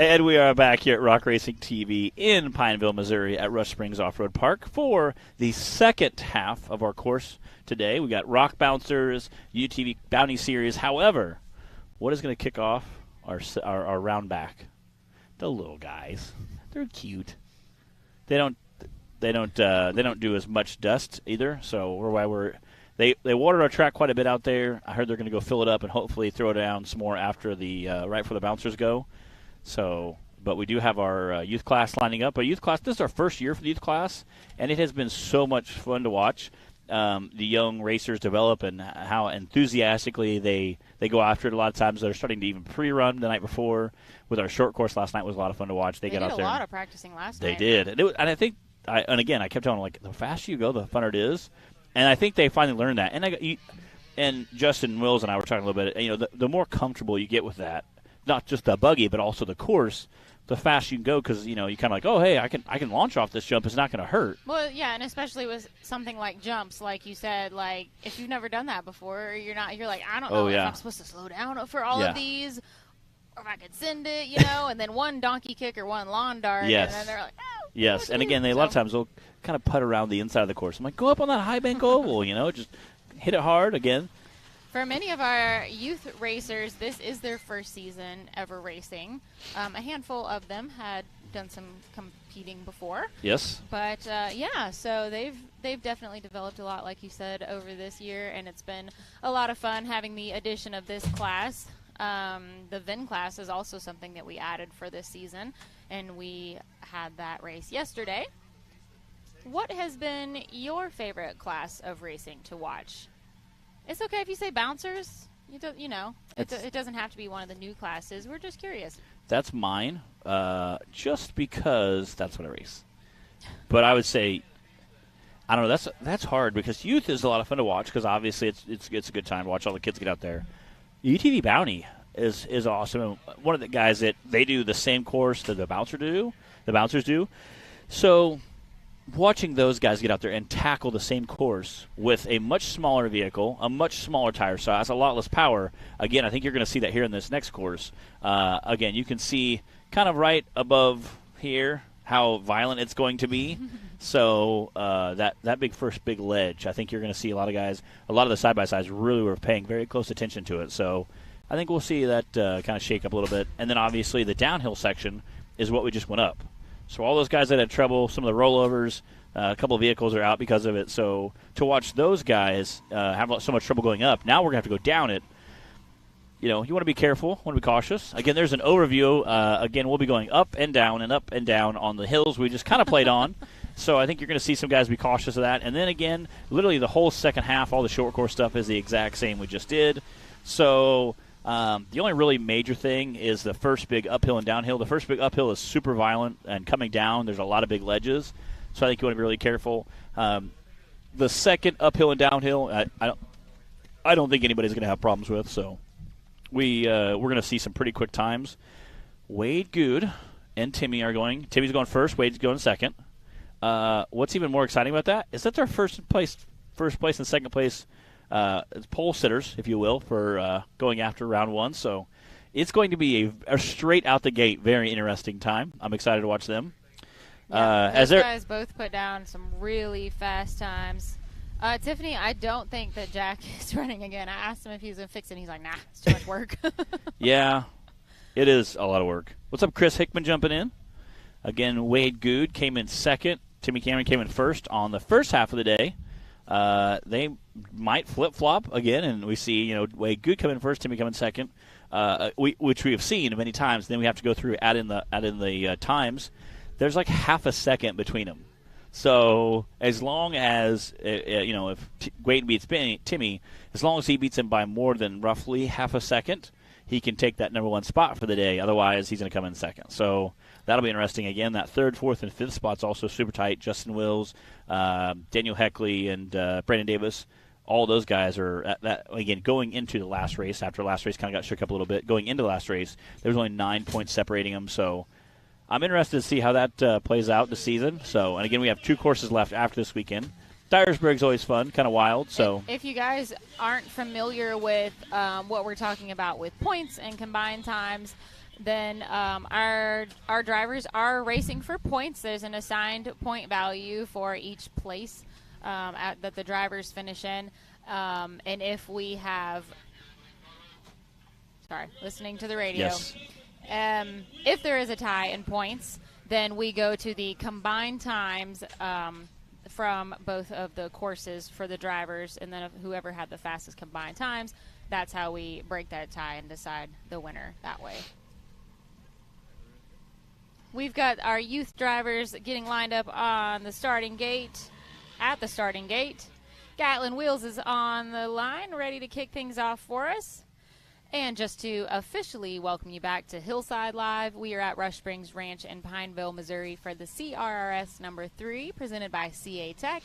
And we are back here at Rock Racing TV in Pineville, Missouri at Rush Springs Off-Road Park for the second half of our course today. We got Rock Bouncers, UTV Bounty Series. However, what is going to kick off our round back? The little guys. They're cute. They don't do as much dust either. So they watered our track quite a bit out there. I heard they're going to go fill it up and hopefully throw it down some more after the right before the bouncers go. So, but we do have our youth class lining up. But youth class, this is our first year for the youth class, and it has been so much fun to watch the young racers develop and how enthusiastically they go after it. A lot of times they're starting to even pre-run the night before. With our short course last night was a lot of fun to watch. They got out there. They did a lot of practicing last night. They did, and I think, and again, I kept telling them, like, the faster you go, the funner it is. And I think they finally learned that. And Justin Wills and I were talking a little bit. The more comfortable you get with that, not just the buggy, but also the course, the faster you can go because you kind of like, oh, hey, I can launch off this jump. It's not going to hurt. Well, yeah, and especially with something like jumps, like you said, like if you've never done that before, you're like, I don't know if I'm supposed to slow down for all of these, or if I could send it, and then one donkey kick or one lawn dart, and then they're like, oh. Yes, and again, a lot of times they'll kind of putt around the inside of the course. I'm like, go up on that high bank oval, just hit it hard again. For many of our youth racers, this is their first season ever racing. A handful of them had done some competing before. Yes. But, so they've definitely developed a lot, like you said, over this year, and it's been a lot of fun having the addition of this class. The VIN class is also something that we added for this season, and we had that race yesterday. What has been your favorite class of racing to watch? It's okay if you say bouncers. It doesn't have to be one of the new classes. We're just curious. That's mine, just because that's what I race. But I would say, I don't know. That's hard because youth is a lot of fun to watch because obviously it's a good time to watch all the kids get out there. UTV Bounty is awesome. One of the guys that they do the same course that the bouncers do. So watching those guys get out there and tackle the same course with a much smaller vehicle, a much smaller tire size, a lot less power. Again, I think you're going to see that here in this next course. Again, you can see kind of right above here how violent it's going to be. So that first big ledge, I think you're going to see a lot of guys, a lot of the side-by-sides really were paying very close attention to it. So I think we'll see that kind of shake up a little bit. And then obviously the downhill section is what we just went up. So all those guys that had trouble, some of the rollovers, a couple of vehicles are out because of it. So to watch those guys have so much trouble going up, now we're going to have to go down it. You want to be careful, want to be cautious. Again, there's an overview. Again, we'll be going up and down on the hills we just kind of played on. So I think you're going to see some guys be cautious of that. And then again, literally the whole second half, all the short course stuff is the exact same we just did. So the only really major thing is the first big uphill and downhill. The first big uphill is super violent, and coming down, there's a lot of big ledges. So I think you want to be really careful. The second uphill and downhill, I don't think anybody's going to have problems with. So we're going to see some pretty quick times. Wade Good and Timmy are going. Timmy's going first. Wade's going second. What's even more exciting about that is that's our first place and second place pole sitters, if you will, for going after round one. So it's going to be a straight out the gate, very interesting time. I'm excited to watch them. Yeah, those guys both put down some really fast times. Tiffany, I don't think that Jack is running again. I asked him if he was going to fix it, and he's like, nah, it's too much work. Yeah, it is a lot of work. What's up, Chris Hickman jumping in? Again, Wade Good came in second. Timmy Cameron came in first on the first half of the day. They might flip-flop again, and we see Wade Good come in first, Timmy come in second, which we have seen many times. Then we have to go through add in the times. There's like half a second between them. So as long as if Wade beats Timmy, as long as he beats him by more than roughly half a second, he can take that number one spot for the day. Otherwise, he's going to come in second. So that'll be interesting. Again, that third, fourth, and fifth spot's also super tight. Justin Wills, Daniel Heckley, and Brandon Davis, all those guys are at that. Again, going into the last race, after the last race kind of got shook up a little bit, going into the last race, there was only 9 points separating them. So I'm interested to see how that plays out this season. So, and again, we have 2 courses left after this weekend. Dyersburg's always fun, kind of wild. So, if you guys aren't familiar with what we're talking about with points and combined times, Then our drivers are racing for points. There's an assigned point value for each place that the drivers finish in. And if we have, listening to the radio. Yes. If there is a tie in points, then we go to the combined times from both of the courses for the drivers, and then whoever had the fastest combined times, that's how we break that tie and decide the winner that way. We've got our youth drivers getting lined up on the starting gate, at the starting gate. Gatlin Wheels is on the line, ready to kick things off for us. And just to officially welcome you back to Hillside Live, we are at Rush Springs Ranch in Pineville, Missouri for the CRRS number 3, presented by CA Tech.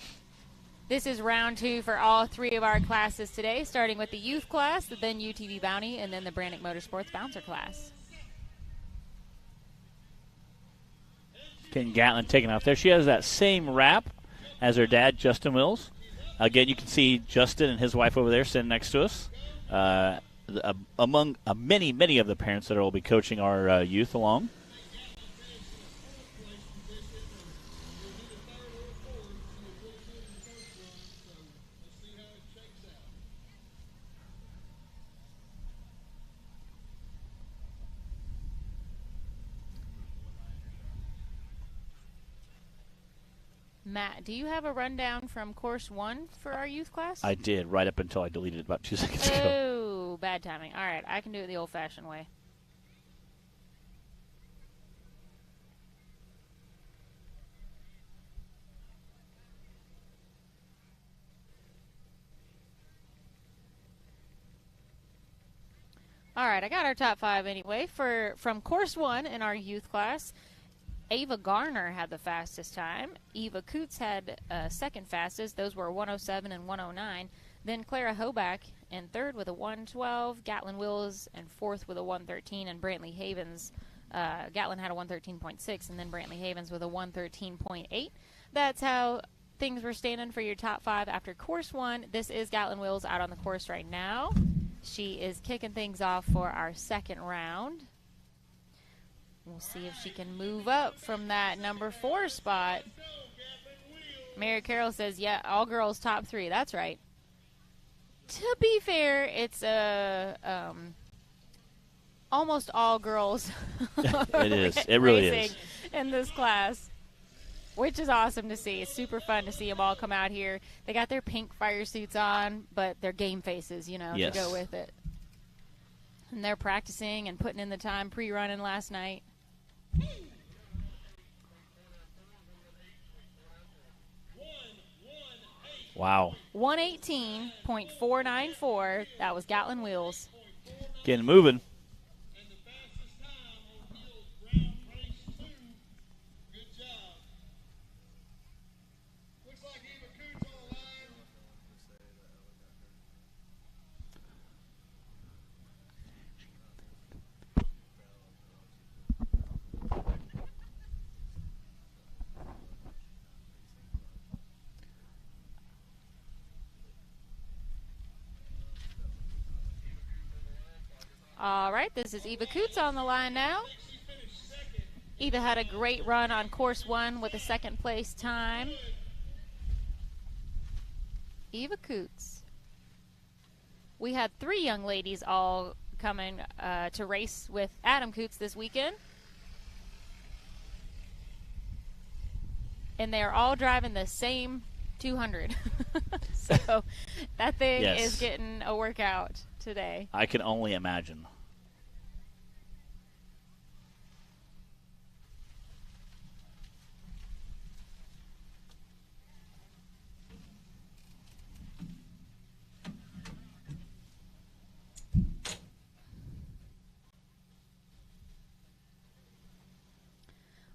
This is round 2 for all 3 of our classes today, starting with the youth class, then UTV Bounty, and then the Brannick Motorsports Bouncer class. Ken Gatlin taking off there. She has that same wrap as her dad, Justin Wills. Again, you can see Justin and his wife over there sitting next to us. Among many of the parents that will be coaching our youth along. Matt, do you have a rundown from course 1 for our youth class? I did, right up until I deleted it about 2 seconds ago. Oh, bad timing. All right, I can do it the old-fashioned way. All right, I got our top 5 anyway. From course 1 in our youth class, Ava Garner had the fastest time. Eva Coots had second fastest. Those were 107 and 109. Then Clara Hoback in third with a 112. Gatlin Wills in fourth with a 113. And Brantley Havens, Gatlin had a 113.6. And then Brantley Havens with a 113.8. That's how things were standing for your top 5 after course 1. This is Gatlin Wills out on the course right now. She is kicking things off for our second round. We'll see if she can move up from that number 4 spot. Mary Carroll says, yeah, all girls top 3. That's right. To be fair, it's almost all girls. It is. It really is. In this class, which is awesome to see. It's super fun to see them all come out here. They got their pink fire suits on, but their game faces, yes, to go with it. And they're practicing and putting in the time pre-running last night. Wow. 118.494. That was Gatlin Wheels. Getting moving. All right, this is Eva Coots on the line now. Eva had a great run on course 1 with a second place time. Eva Coots. We had 3 young ladies all coming to race with Adam Coots this weekend. And they are all driving the same 200. So that thing is getting a workout today. I can only imagine.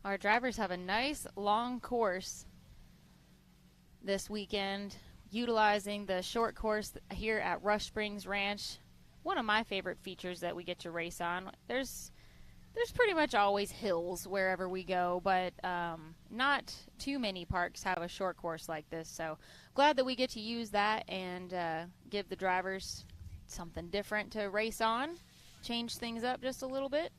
Our drivers have a nice long course this weekend, utilizing the short course here at Rush Springs Ranch. One of my favorite features that we get to race on. There's pretty much always hills wherever we go, but not too many parks have a short course like this. So glad that we get to use that and give the drivers something different to race on, change things up just a little bit.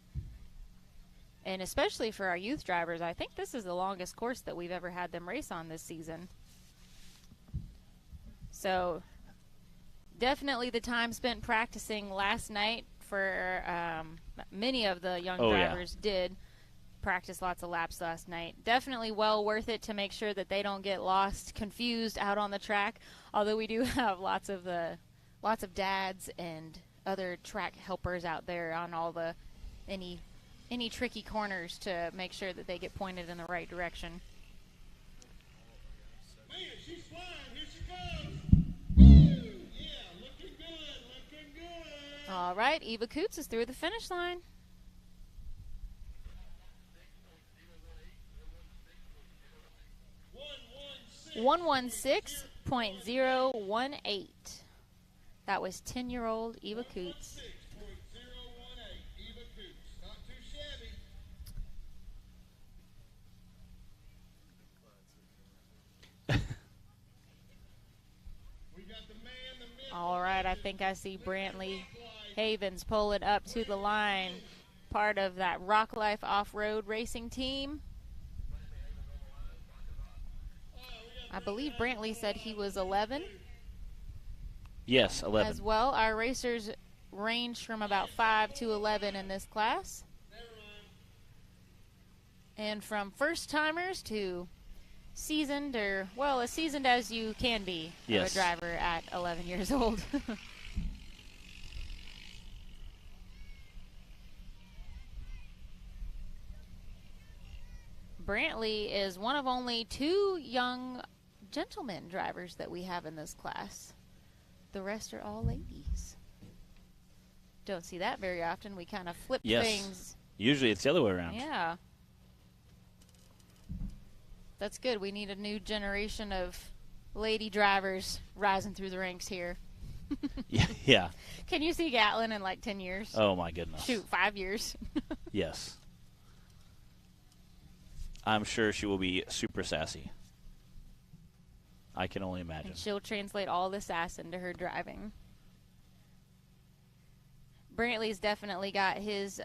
And especially for our youth drivers, I think this is the longest course that we've ever had them race on this season. So definitely the time spent practicing last night for many of the young drivers did practice lots of laps last night. Definitely well worth it to make sure that they don't get lost, confused out on the track. Although we do have lots of dads and other track helpers out there on all the any tricky corners to make sure that they get pointed in the right direction. Man, she's flying. Here she comes. Woo! Yeah, looking good, looking good. All right, Eva Coots is through the finish line. 116.018. That was 10-year-old Eva Coots. 116.018. Eva Coots. Not too shabby. We got the man, the myth. All right, I think I see Brantley Havens pulling up to the line, part of that Rock Life off-road racing team. I believe Brantley said he was 11. Yes, 11. As well, our racers range from about 5 to 11 in this class. And from first-timers to seasoned, or, well, as seasoned as you can be of a driver at 11 years old. Brantley is one of only 2 young gentlemen drivers that we have in this class. The rest are all ladies. Don't see that very often. We kind of flip things. Usually it's the other way around. Yeah. That's good. We need a new generation of lady drivers rising through the ranks here. Yeah. Can you see Gatlin in like 10 years? Oh, my goodness. Shoot, 5 years. Yes. I'm sure she will be super sassy. I can only imagine. And she'll translate all the sass into her driving. Brantley's definitely got his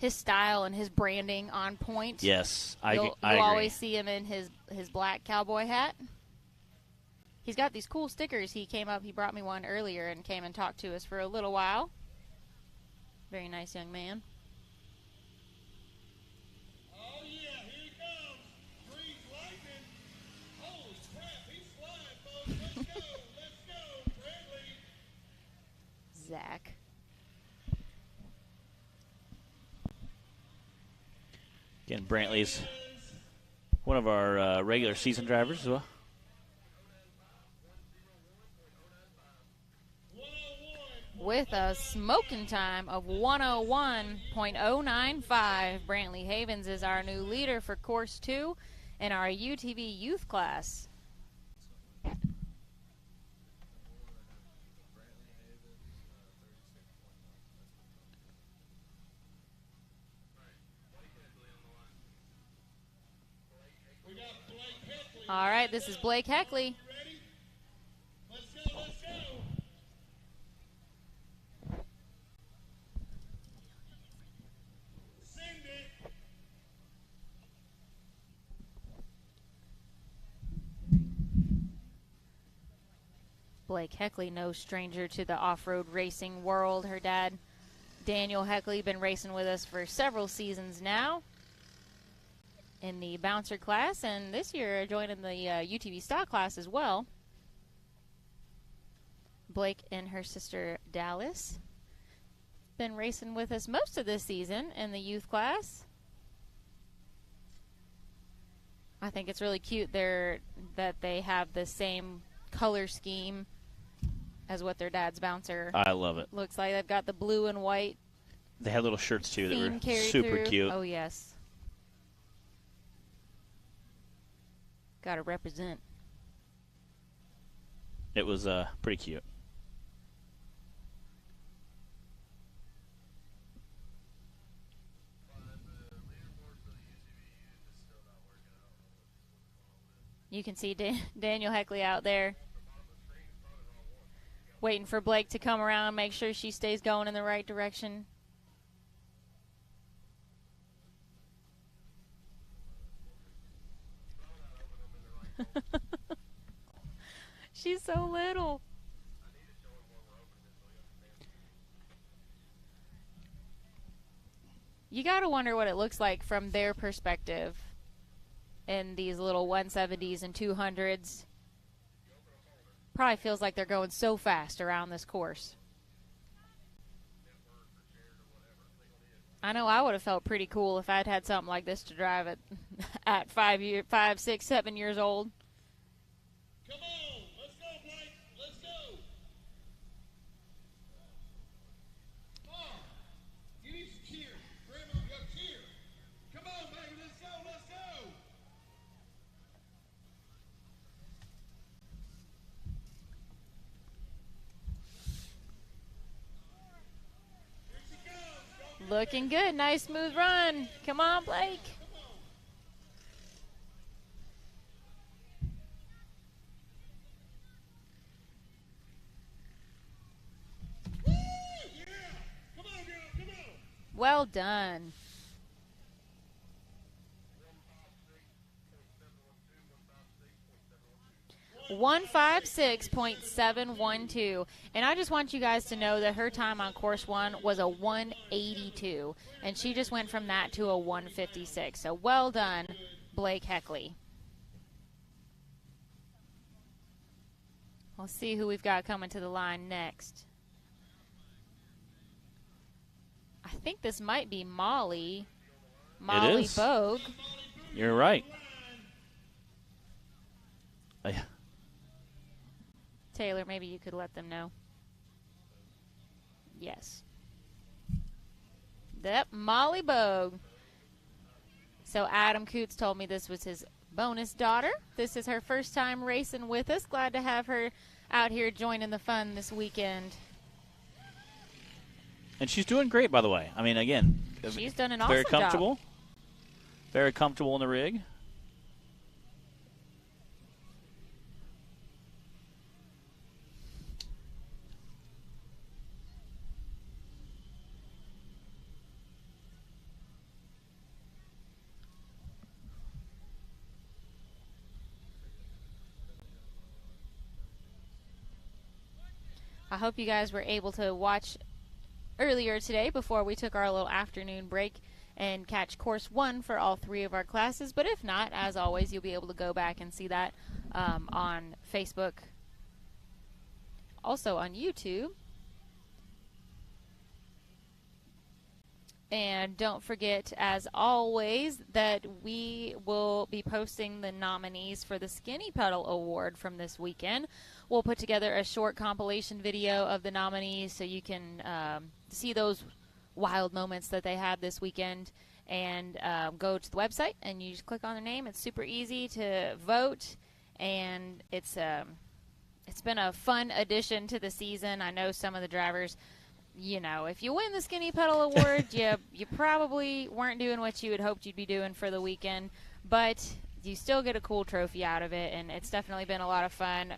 style and his branding on point. Yes, I You'll agree. always see him in his black cowboy hat. He's got these cool stickers. He brought me one earlier and came and talked to us for a little while. Very nice young man. Oh, yeah, here he comes. Green lightning. Holy crap, he's flying, folks. Let's go, Bradley. Zach. Again, Brantley's one of our regular season drivers as well. 101. With a smoking time of 101.095, Brantley Havens is our new leader for Course 2 in our UTV youth class. We got Blake Heckley. All right, this is Blake Heckley. Ready? Let's go, let's go. Send it. Blake Heckley, no stranger to the off-road racing world. Her dad, Daniel Heckley, been racing with us for several seasons now in the bouncer class, and this year joining the UTV stock class as well. Blake and her sister Dallas been racing with us most of this season in the youth class. I think it's really cute that they have the same color scheme as what their dad's bouncer I love it. looks like. They've got the blue and white They had little shirts, too, that theme were carried super through. cute. Oh, yes. Got to represent. It was pretty cute. You can see Daniel Heckley out there waiting for Blake to come around, make sure she stays going in the right direction. She's so little. You got to wonder what it looks like from their perspective in these little 170s and 200s. Probably feels like they're going so fast around this course. I know I would have felt pretty cool if I'd had something like this to drive at 5, 6, 7 years old. Come on, let's go, Blake. Let's go. Mom, you need some cheer. Grandma, you got cheer. Come on, baby, let's go, let's go. Here she comes. Go. Looking good. Nice smooth run. Come on, Blake. Woo! Yeah. Come on, girl, come on. Well done. 156.712. And I just want you guys to know that her time on course 1 was a 182. And she just went from that to a 156. So well done, Blake Heckley. We'll see who we've got coming to the line next. I think this might be Molly. Molly is. Bogue. You're right. Yeah. Taylor, maybe you could let them know. Yes. Yep, Molly Bogue. So Adam Coots told me this was his bonus daughter. This is her first time racing with us. Glad to have her out here joining the fun this weekend. And she's doing great, by the way. I mean, again, She's done an awesome very job. comfortable. Very comfortable in the rig. I hope you guys were able to watch earlier today before we took our little afternoon break and catch course 1 for all 3 of our classes. But if not, as always, you'll be able to go back and see that on Facebook, also on YouTube. And don't forget, as always, that we will be posting the nominees for the Skinny Pedal Award from this weekend. We'll put together a short compilation video of the nominees so you can see those wild moments that they had this weekend, and go to the website and you just click on their name. It's super easy to vote, and it's been a fun addition to the season. I know some of the drivers, you know, if you win the Skinny Pedal Award, you probably weren't doing what you had hoped you'd be doing for the weekend, but you still get a cool trophy out of it, and it's definitely been a lot of fun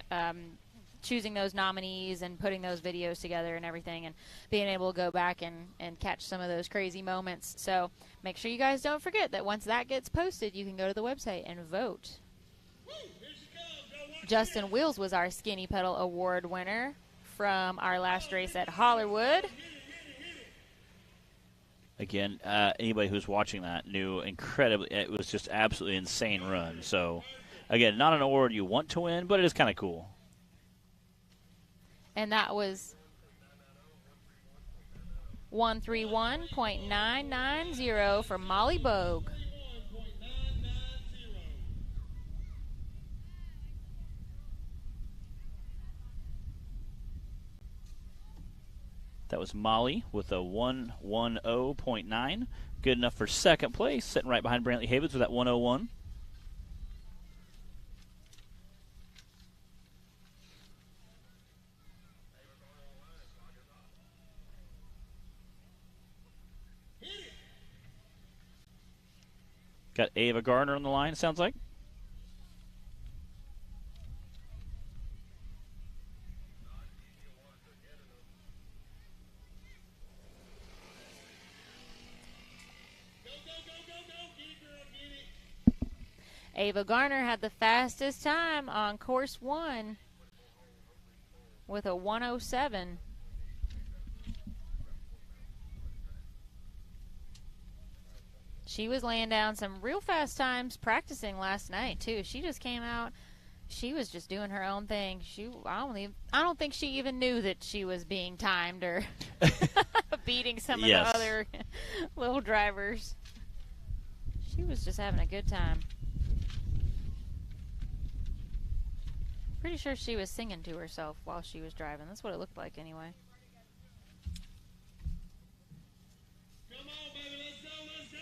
choosing those nominees and putting those videos together and everything, and being able to go back and catch some of those crazy moments. So make sure you guys don't forget that once that gets posted, you can go to the website and vote. Woo! Here she comes. Go watch Justin Wheels was our Skinny Pedal Award winner from our last race at Hollywood. Again, anybody who's watching that knew incredibly. It was just absolutely insane run. So, again, not an award you want to win, but it is kind of cool. And that was 131.990 for Molly Bogue. 31.990. That was Molly with a 110.9. Good enough for second place, sitting right behind Brantley Havens with that 101. Got Ava Gardner on the line, sounds like. Go, go, go, go, go. Get it, girl, get it. Ava Garner had the fastest time on course 1. with a 107. She was laying down some real fast times practicing last night too. She just came out. She was just doing her own thing. I don't think she even knew that she was being timed or beating some of the other little drivers. She was just having a good time. Pretty sure she was singing to herself while she was driving. That's what it looked like anyway. Come on, baby, let's go, let's go.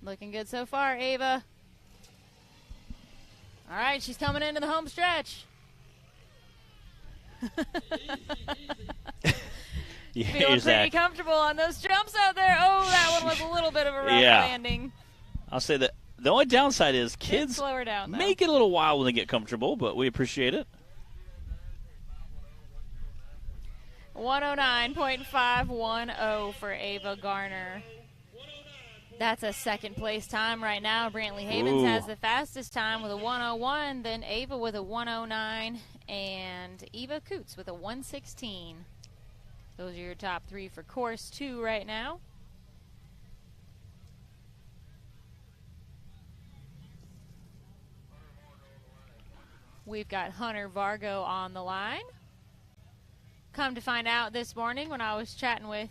Looking good so far, Ava. All right, she's coming into the home stretch. Feeling pretty comfortable on those jumps out there. Oh, that one was a little bit of a rough landing. I'll say that the only downside is kids slow her down, make it a little while when they get comfortable, but we appreciate it. 109.510 for Ava Garner. That's a second place time right now. Brantley Havens has the fastest time with a 101, then Ava with a 109, and Eva Coots with a 116. Those are your top three for course 2 right now. We've got Hunter Vargo on the line. Come to find out this morning when I was chatting with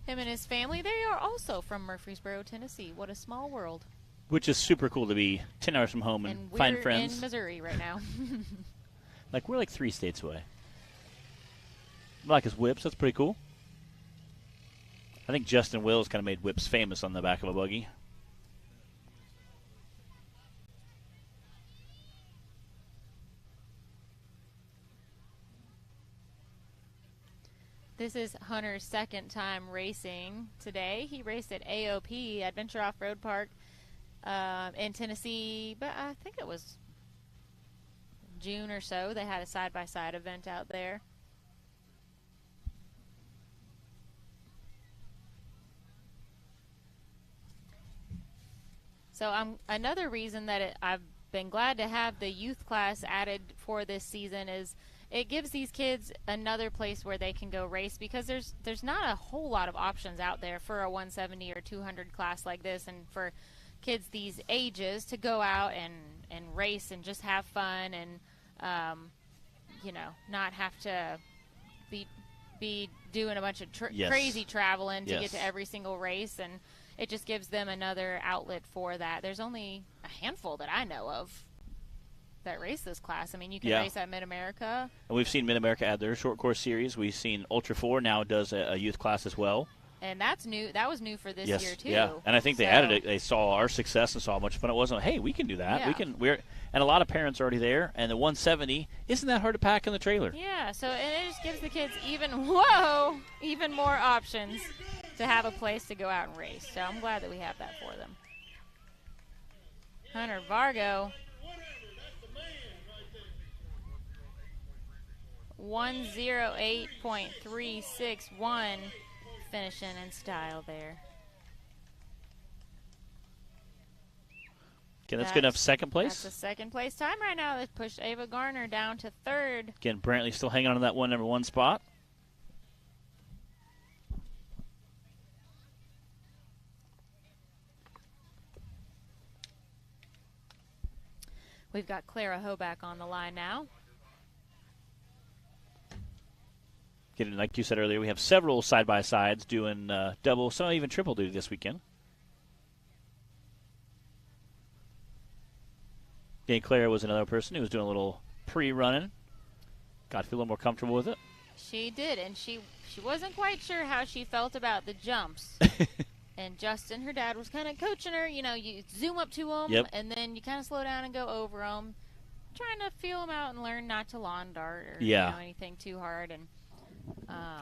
him and his family, they are also from Murfreesboro, Tennessee. What a small world. Which is super cool to be 10 hours from home and find friends. We're in Missouri right now. We're 3 states away. I like his whips. That's pretty cool. I think Justin Wills kind of made whips famous on the back of a buggy. This is Hunter's second time racing today. He raced at AOP, Adventure Off-Road Park, in Tennessee, but I think it was June or so. They had a side-by-side event out there. So another reason that I've been glad to have the youth class added for this season is it gives these kids another place where they can go race, because there's not a whole lot of options out there for a 170 or 200 class like this, and for kids these ages to go out and race and just have fun and not have to be doing a bunch of crazy traveling to get to every single race, and it just gives them another outlet for that. There's only a handful that I know of that race this class. I mean, you can race at Mid-America. And we've seen Mid-America add their short course series. We've seen Ultra 4 now does a youth class as well. And that's new. That was new for this year too. Yeah, and I think they added it. They saw our success and saw how much fun it was. And, hey, we can do that. Yeah. And a lot of parents are already there. And the 170 isn't that hard to pack in the trailer. Yeah. So and it just gives the kids even more options to have a place to go out and race. So I'm glad that we have that for them. Hunter Vargo. 108.361 finishing in style there. Okay, that's good enough. Second place? That's a second place time right now. They've pushed Ava Garner down to third. Again, Brantley still hanging on to that number one spot. We've got Clara Hoback on the line now. Like you said earlier, we have several side-by-sides doing double, some even triple duty this weekend. Again, Clara was another person who was doing a little pre-running. Got to feel a little more comfortable with it. She did, and she wasn't quite sure how she felt about the jumps. And Justin, her dad, was kind of coaching her. You know, you zoom up to them, Yep. and then you kind of slow down and go over them, trying to feel them out and learn not to lawn dart or Yeah. anything too hard. And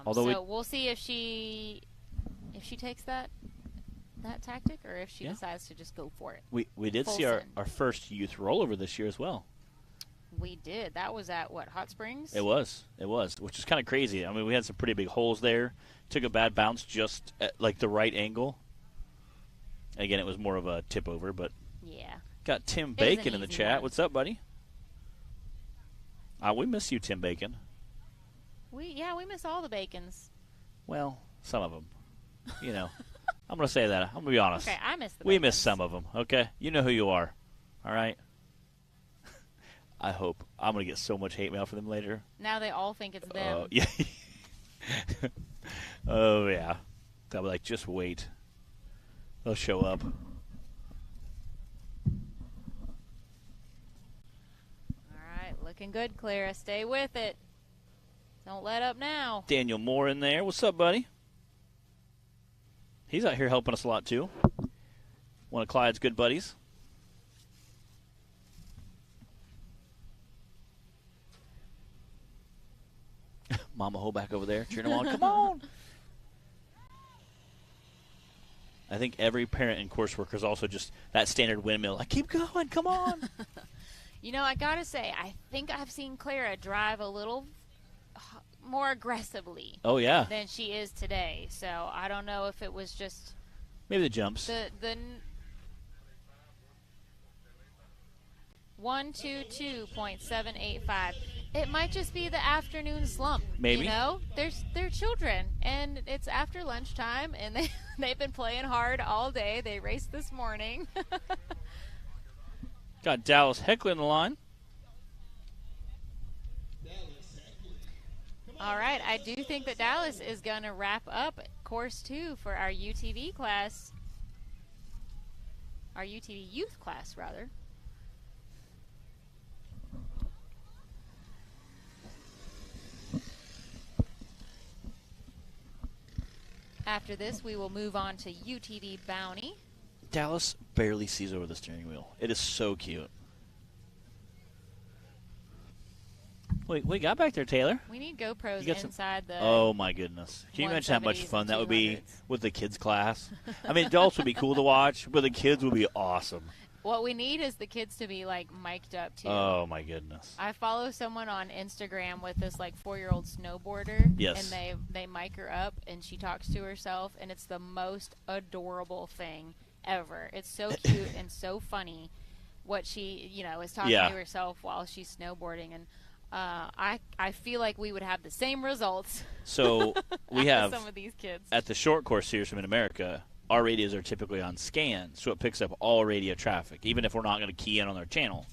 Although so we'll see if she takes that tactic or if she decides to just go for it. We did Full see our send. first youth rollover this year as well. We did. That was at what, Hot Springs? It was, which is kind of crazy. I mean, we had some pretty big holes there. Took a bad bounce just at like the right angle. Again, it was more of a tip over, but Yeah. got Tim It was an Bacon in the easy chat. one. What's up, buddy? We miss you, Tim Bacon. We miss all the Bacons. Well, some of them. You know, I'm gonna say that. I'm gonna be honest. Okay, I miss the We Bacons. miss some of them. Okay, you know who you are. All right. I hope I'm gonna get so much hate mail for them later. Now they all think it's them. Yeah. Oh yeah. They'll be like, just wait. They'll show up. All right, looking good, Clara. Stay with it. Don't let up now. Daniel Moore in there. What's up, buddy? He's out here helping us a lot too. One of Clyde's good buddies. Mama Ho back over there cheering him on. Come on! I think every parent in coursework is also just that standard windmill. Like, keep going, come on. You know, I gotta say, I think I've seen Clara drive a little more aggressively Oh yeah, than she is today. So I don't know if it was just maybe the jumps. the 122.785. It might just be the afternoon slump. Maybe. You know, they're children, and it's after lunchtime, and they've been playing hard all day. They raced this morning. Got Dallas Heckler in the line. All right, I do think that Dallas is going to wrap up course 2 for our UTV class. Our UTV youth class, rather. After this, we will move on to UTV Bounty. Dallas barely sees over the steering wheel. It is so cute. Wait, what you got back there, Taylor? We need GoPros You got some- inside the... Oh my goodness! Can you imagine how much 170s fun and that would be 200s. with the kids class? I mean, adults would be cool to watch, but the kids would be awesome. What we need is the kids to be, like, mic'd up, too. Oh my goodness! I follow someone on Instagram with this, like, 4-year-old snowboarder. Yes. And they mic her up, and she talks to herself, and it's the most adorable thing ever. It's so cute and so funny what she, is talking Yeah. to herself while she's snowboarding. And I feel like we would have the same results So we as have some of these kids. at the short course series from Mid-America, our radios are typically on scan, so it picks up all radio traffic, even if we're not going to key in on their channel.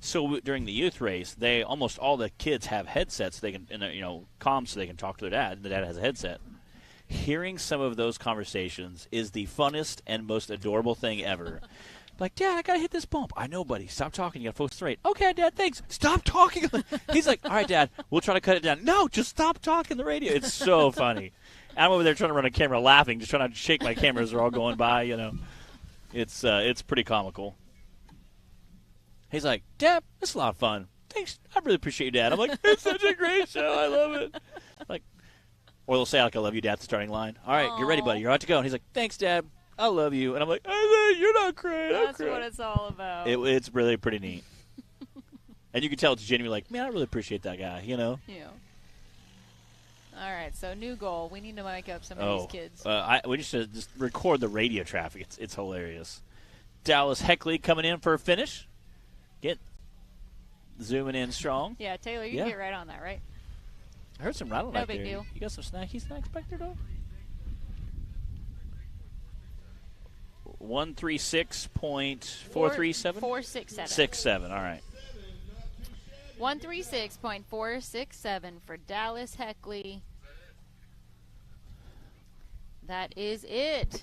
So during the youth race, almost all the kids have headsets. They can, comms, so they can talk to their dad, and the dad has a headset. Hearing some of those conversations is the funnest and most adorable thing ever. Like, Dad, I gotta hit this bump. I know, buddy. Stop talking. You gotta focus straight. Okay, Dad, thanks. Stop talking. He's like, all right, Dad, we'll try to cut it down. No, just stop talking the radio. It's so funny. I'm over there trying to run a camera laughing, just trying to shake my cameras. They're all going by, It's pretty comical. He's like, Dad, this is a lot of fun. Thanks. I really appreciate you, Dad. I'm like, it's such a great show. I love it. Like, or they'll say, like, I love you, Dad, at the starting line. All right, get ready, buddy. You're about to go. And he's like, thanks, Dad. I love you. And I'm like, you're not crying. That's what it's all about. It's really pretty neat. And you can tell it's genuinely like, man, I really appreciate that guy, Yeah. All right, so new goal. We need to mic up some of these kids. We just record the radio traffic. It's hilarious. Dallas Heckley coming in for a finish. Get zooming in strong. Yeah, Taylor, you can get right on that, right? I heard some rattle No back big there. deal. You got some snacky snacks back there, dog? 136.437? 467. 67, all right. 136.467 for Dallas Heckley. That is it.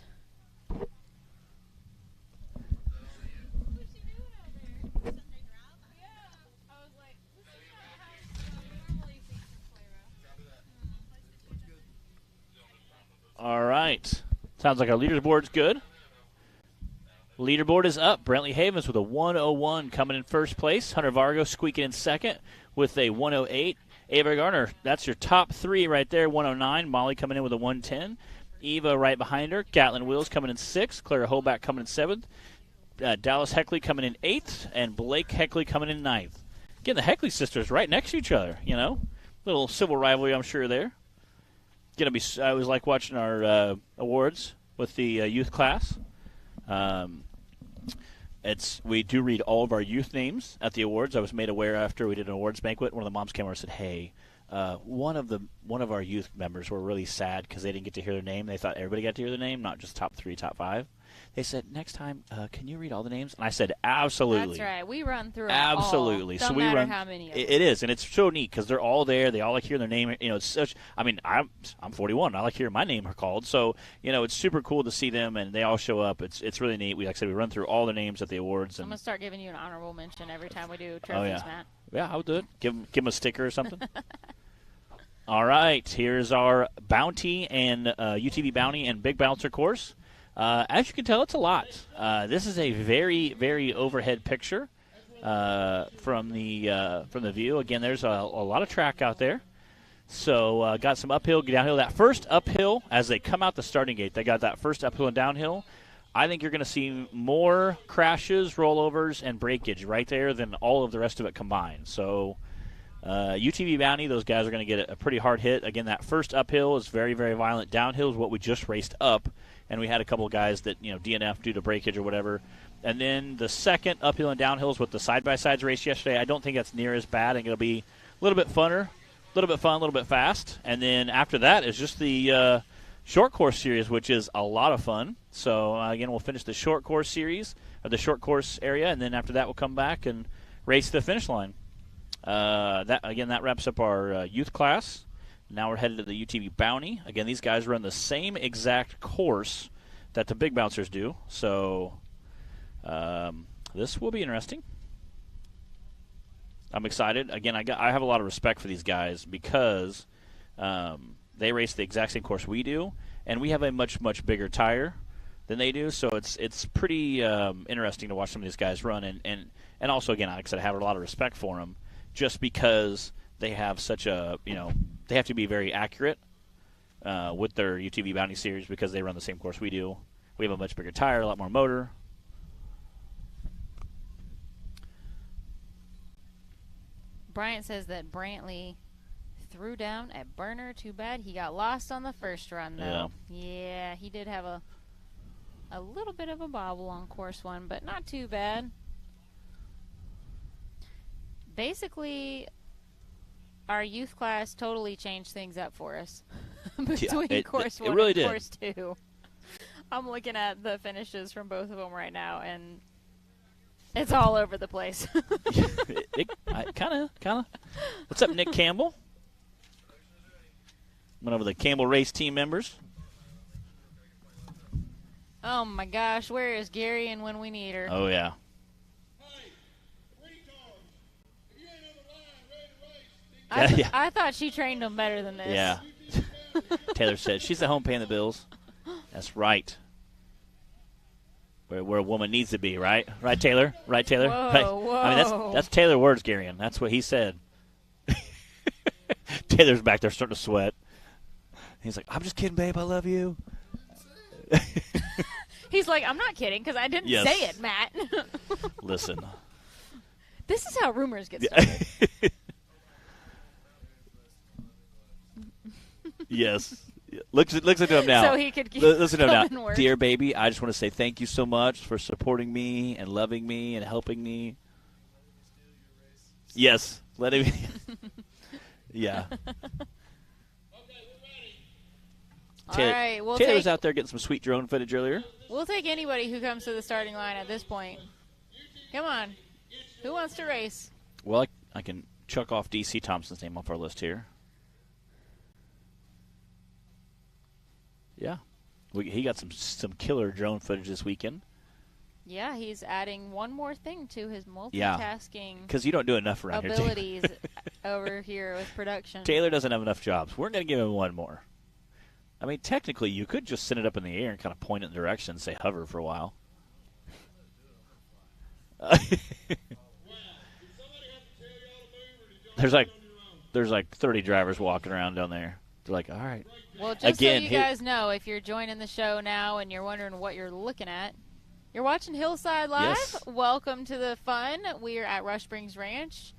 All right. Sounds like our leaderboard's good. Leaderboard is up. Brentley Havens with a 101 coming in first place. Hunter Vargo squeaking in second with a 108. Ava Garner, that's your top three right there, 109. Molly coming in with a 110. Eva right behind her. Gatlin Wills coming in sixth. Clara Hoback coming in seventh. Dallas Heckley coming in eighth. And Blake Heckley coming in ninth. Again, the Heckley sisters right next to each other, you know. Little civil rivalry, I'm sure, there. I always like watching our awards with the youth class. We do read all of our youth names at the awards. I was made aware after we did an awards banquet. One of the moms came over and said, "Hey, one of our youth members were really sad because they didn't get to hear their name. They thought everybody got to hear their name, not just top 3, top 5." They said, "Next time, can you read all the names?" And I said, "Absolutely." That's right. We run through absolutely. It all. So Don't we matter run. how many of It them. is, and it's so neat because they're all there. They all like hearing their name. You know, it's such. I mean, I'm 41. I like hearing my name called. So you know, it's super cool to see them, and they all show up. It's really neat. Like I said, we run through all the names at the awards. I'm And gonna start giving you an honorable mention every time we do trophies, yeah. Matt. Yeah, I would do it. Give them a sticker or something. All right, here's our bounty and UTV bounty and big bouncer course. As you can tell, it's a lot. This is a very, very overhead picture from the view. Again, there's a lot of track out there. So got some uphill, downhill. That first uphill, as they come out the starting gate, they got that first uphill and downhill. I think you're going to see more crashes, rollovers, and breakage right there than all of the rest of it combined. So UTV bounty, those guys are going to get a pretty hard hit. Again, that first uphill is very, very violent. Downhill is what we just raced up. And we had a couple of guys that, DNF due to breakage or whatever. And then the second uphill and downhills with the side-by-sides race yesterday, I don't think that's near as bad. I think it'll be a little bit funner, a little bit fun, a little bit fast. And then after that is just the short course series, which is a lot of fun. So, again, we'll finish the short course series, or the short course area, and then after that we'll come back and race the finish line. That wraps up our youth class. Now we're headed to the UTV Bounty. Again, these guys run the same exact course that the big bouncers do. So this will be interesting. I'm excited. Again, I have a lot of respect for these guys because they race the exact same course we do, and we have a much, much bigger tire than they do. So it's pretty interesting to watch some of these guys run. And also, again, like I said, I have a lot of respect for them just because they have such a, they have to be very accurate with their UTV Bounty series because they run the same course we do. We have a much bigger tire, a lot more motor. Bryant says that Brantley threw down at Burner. Too bad he got lost on the first run, though. Yeah, he did have a little bit of a bobble on course 1, but not too bad. Basically, our youth class totally changed things up for us between course 1 really and did. course 2. I'm looking at the finishes from both of them right now, and it's all over the place. Kind of. What's up, Nick Campbell? One of the Campbell race team members. Oh, my gosh. Where is Gary and when we need her? Oh, yeah. I thought she trained them better than this. Yeah. Taylor said she's at home paying the bills. That's right. Where a woman needs to be, right? Right, Taylor? Right, Taylor? Whoa, Right. whoa. I mean, that's Taylor words, Garion. That's what he said. Taylor's back there starting to sweat. He's like, "I'm just kidding, babe. I love you." He's like, "I'm not kidding because I didn't Yes. say it, Matt." Listen. This is how rumors get started. Yes. Looks at him now. So he could keep Listen to him going now. work. Dear baby, I just want to say thank you so much for supporting me and loving me and helping me. Yes. Let him. Yeah. All right, Taylor's out there getting some sweet drone footage earlier. We'll take anybody who comes to the starting line at this point. Come on. Who wants to race? Well, I can chuck off DC Thompson's name off our list here. Yeah. He got some killer drone footage this weekend. Yeah, he's adding one more thing to his multitasking Because you don't do enough around here, abilities Taylor. over here with production. Taylor doesn't have enough jobs. We're going to give him one more. I mean, technically, you could just send it up in the air and kind of point it in the direction and say hover for a while. There's like 30 drivers walking around down there. They're like, all right. Well, just Again, so you guys know, if you're joining the show now and you're wondering what you're looking at, you're watching Hillside Live. Yes. Welcome to the fun. We're at Rush Springs Ranch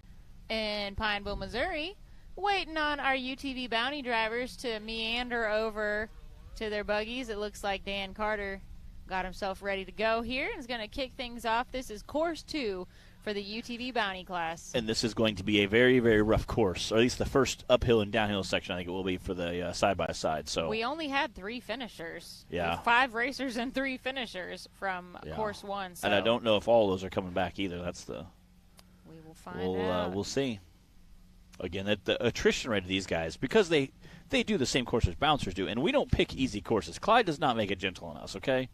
in Pineville, Missouri, waiting on our UTV bounty drivers to meander over to their buggies. It looks like Dan Carter got himself ready to go here and is going to kick things off. This is course 2 for the UTV bounty class. And this is going to be a very, very rough course, or at least the first uphill and downhill section I think it will be for the side-by-side. So we only had 3 finishers. Yeah. 5 racers and 3 finishers from course 1. So and I don't know if all those are coming back either. That's the we will find out. We'll see. Again, the attrition rate of these guys, because they do the same course as bouncers do, and we don't pick easy courses. Clyde does not make it gentle on us, okay?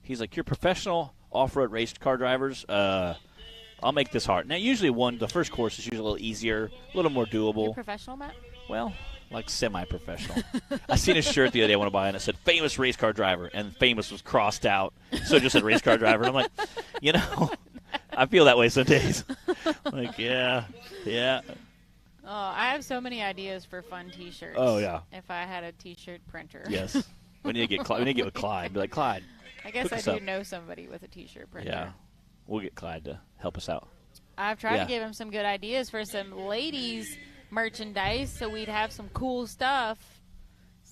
He's like, you're professional off-road race car drivers. I'll make this hard. Now, usually the first course is usually a little easier, a little more doable. You're professional, Matt? Well, like semi-professional. I seen a shirt the other day I want to buy, and it said famous race car driver, and famous was crossed out, so it just said race car driver. And I'm like, I feel that way some days. Like, yeah. Oh, I have so many ideas for fun T-shirts. Oh, yeah. If I had a T-shirt printer. Yes. We need to get with Clyde. Be like, Clyde. I guess hook I us do up. know somebody with a T-shirt printer. Yeah. We'll get Clyde to help us out. I've tried to give him some good ideas for some ladies merchandise so we'd have some cool stuff.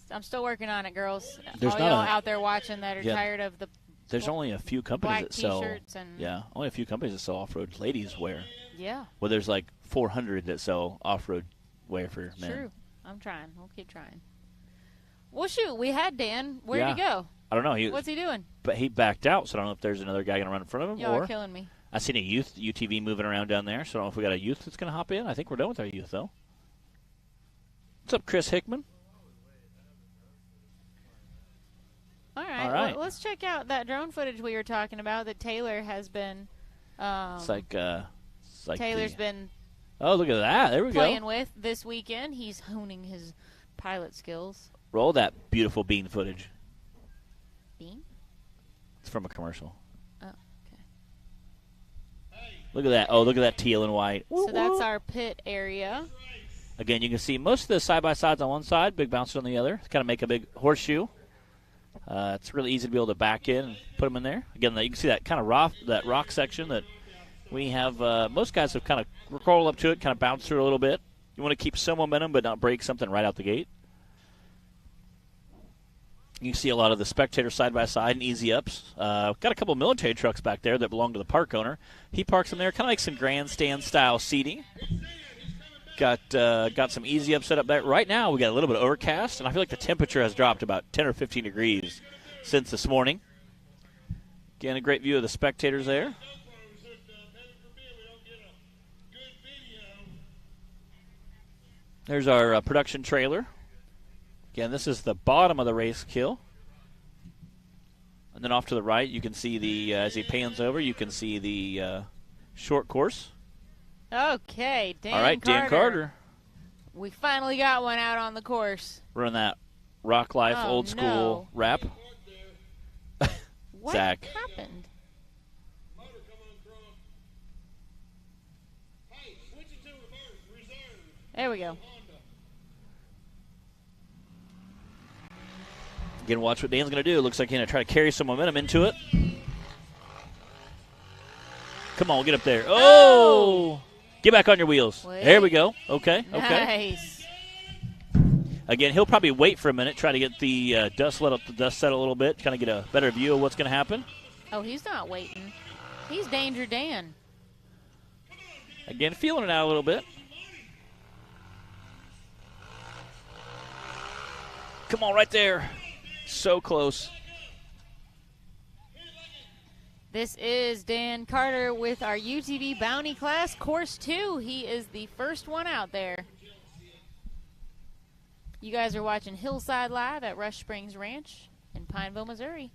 I'm still working on it, girls. There's all not y'all a- out there watching that are tired of the There's only a few companies black that sell. T-shirts and Only a few companies that sell off-road ladies wear. yeah. Well, there's like 400 that sell off-road wear for men. True. I'm trying. We'll keep trying. Well, shoot, we had Dan. Where'd he go? I don't know. What's he doing? But he backed out, so I don't know if there's another guy going to run in front of him. Y'all or are killing me. I seen a youth UTV moving around down there, so I don't know if we got a youth that's going to hop in. I think we're done with our youth, though. What's up, Chris Hickman? All right. right. Well, let's check out that drone footage we were talking about that Taylor has been. It's like Taylor's been Oh, look at that! There we playing go. with this weekend. He's honing his pilot skills. Roll that beautiful bean footage. Bean? It's from a commercial. Oh, okay. Look at that! Oh, look at that teal and white. So that's our pit area. Again, you can see most of the side-by-sides on one side, big bouncers on the other. Kind of make a big horseshoe. It's really easy to be able to back in and put them in there. Again, you can see that kind of rock section that we have. Most guys have kind of crawl up to it, kind of bounce through a little bit. You want to keep some momentum but not break something right out the gate. You can see a lot of the spectator side-by-side and easy ups. Got a couple military trucks back there that belong to the park owner. He parks them there, kind of like some grandstand-style seating. Got some easy ups set up there. Right now we got a little bit of overcast, and I feel like the temperature has dropped about 10 or 15 degrees since this morning. Again, a great view of the spectators there. There's our production trailer. Again, this is the bottom of the race kill. And then off to the right, you can see the as he pans over, you can see the short course. Okay, Dan All right, Dan Carter. We finally got one out on the course. Run that Rock Life Oh, old school no. rap. What Zach. happened? Motor come uncrossed. Hey, switch it to reserve. There we go. Honda. Again, watch what Dan's going to do. Looks like he's going to try to carry some momentum into it. Come on, get up there. Oh! Get back on your wheels. Wait. There we go. Okay. Nice. Again, he'll probably wait for a minute, try to get the dust settle a little bit, kind of get a better view of what's going to happen. Oh, he's not waiting. He's Danger Dan. Again, feeling it out a little bit. Come on, right there. So close. This is Dan Carter with our UTV Bounty Class, Course 2. He is the first one out there. You guys are watching Hillside Live at Rush Springs Ranch in Pineville, Missouri.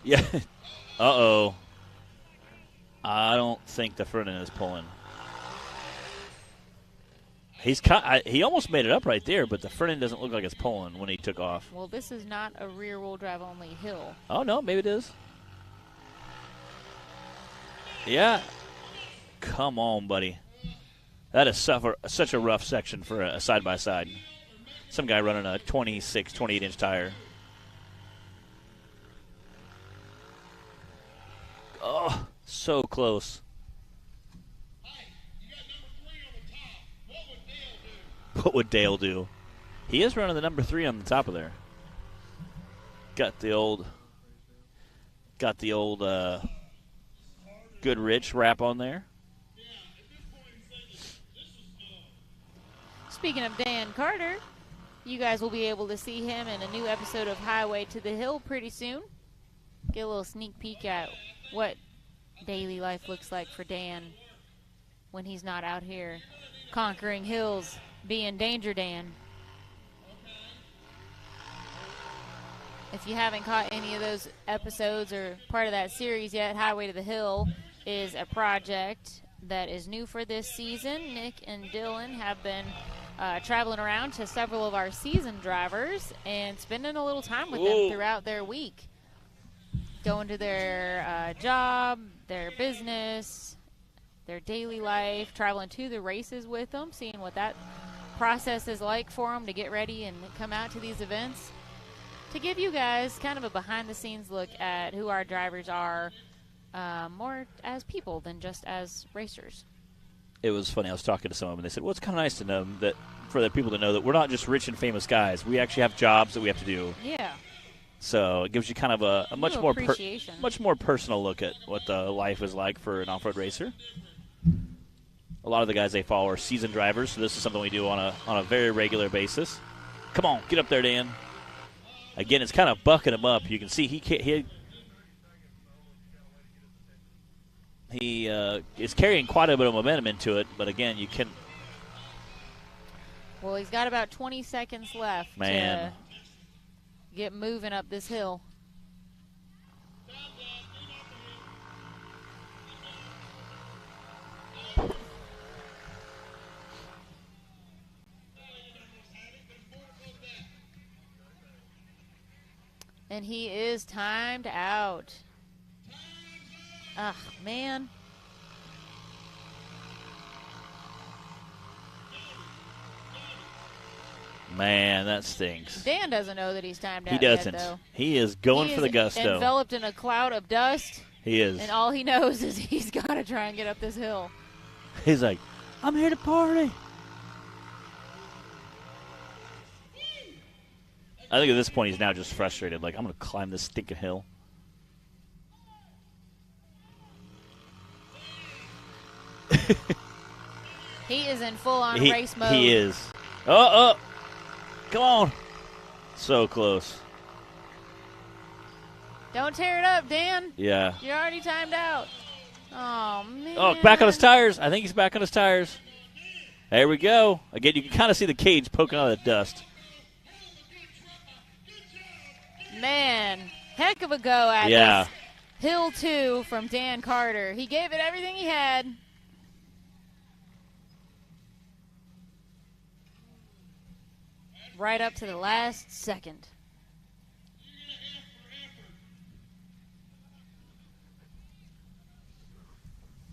Yeah. Uh-oh. I don't think the front end is pulling. he almost made it up right there, but the front end doesn't look like it's pulling when he took off. Well, this is not a rear-wheel drive only hill. Oh, no, maybe it is. Yeah. Come on, buddy. That is such a rough section for a side-by-side. Some guy running a 26, 28-inch tire. Oh, so close. What would Dale do? He is running the number 3 on the top of there. Got the old Goodrich wrap on there. Speaking of Dan Carter, you guys will be able to see him in a new episode of Highway to the Hill pretty soon. Get a little sneak peek at what daily life looks like for Dan when he's not out here conquering hills, being Danger Dan. If you haven't caught any of those episodes or part of that series yet, Highway to the Hill is a project that is new for this season. Nick and Dylan have been traveling around to several of our seasoned drivers and spending a little time with them throughout their week. Going to their job, their business, their daily life, traveling to the races with them, seeing what that process is like for them to get ready and come out to these events. To give you guys kind of a behind-the-scenes look at who our drivers are, more as people than just as racers. It was funny. I was talking to some of them, and they said, well, it's kind of nice to know that for the people to know that we're not just rich and famous guys. We actually have jobs that we have to do. Yeah. So it gives you kind of a much more appreciation. personal look at what the life is like for an off-road racer. A lot of the guys they follow are seasoned drivers, so this is something we do on a very regular basis. Come on, get up there, Dan. Again, it's kind of bucking him up. You can see he is carrying quite a bit of momentum into it, but again, you can. Well, he's got about 20 seconds left to get moving up this hill. And he is timed out. Ah, man. Man, that stinks. Dan doesn't know that he's timed out. He doesn't. Yet, though. He is going for the gusto. Enveloped in a cloud of dust. He is. And all he knows is he's got to try and get up this hill. He's like, I'm here to party. I think at this point he's now just frustrated. Like, I'm going to climb this stinking hill. He is in full-on race mode. He is. Oh, come on. So close. Don't tear it up, Dan. Yeah. You're already timed out. Oh, man. Oh, back on his tires. I think he's back on his tires. There we go. Again, you can kind of see the cage poking out of the dust. Man, heck of a go at this. Hill 2 from Dan Carter. He gave it everything he had. Right up to the last second.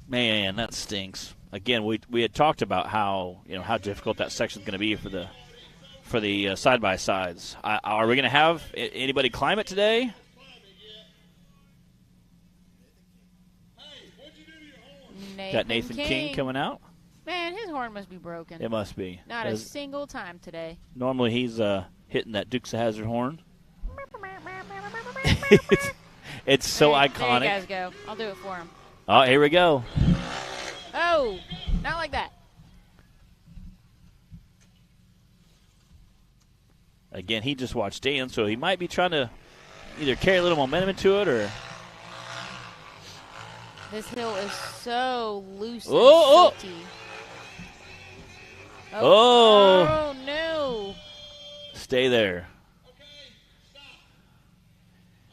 Man, that stinks. Again, we had talked about how difficult that section is going to be for the side by sides. Are we going to have anybody climb it today? Got Nathan King coming out. Man, his horn must be broken. It must be. Not a single time today. Normally he's hitting that Dukes of Hazzard horn. It's so iconic. There you guys go. I'll do it for him. Oh, here we go. Oh, not like that. Again, he just watched Dan, so he might be trying to either carry a little momentum into it or... This hill is so loose and silty. Oh, no. Stay there.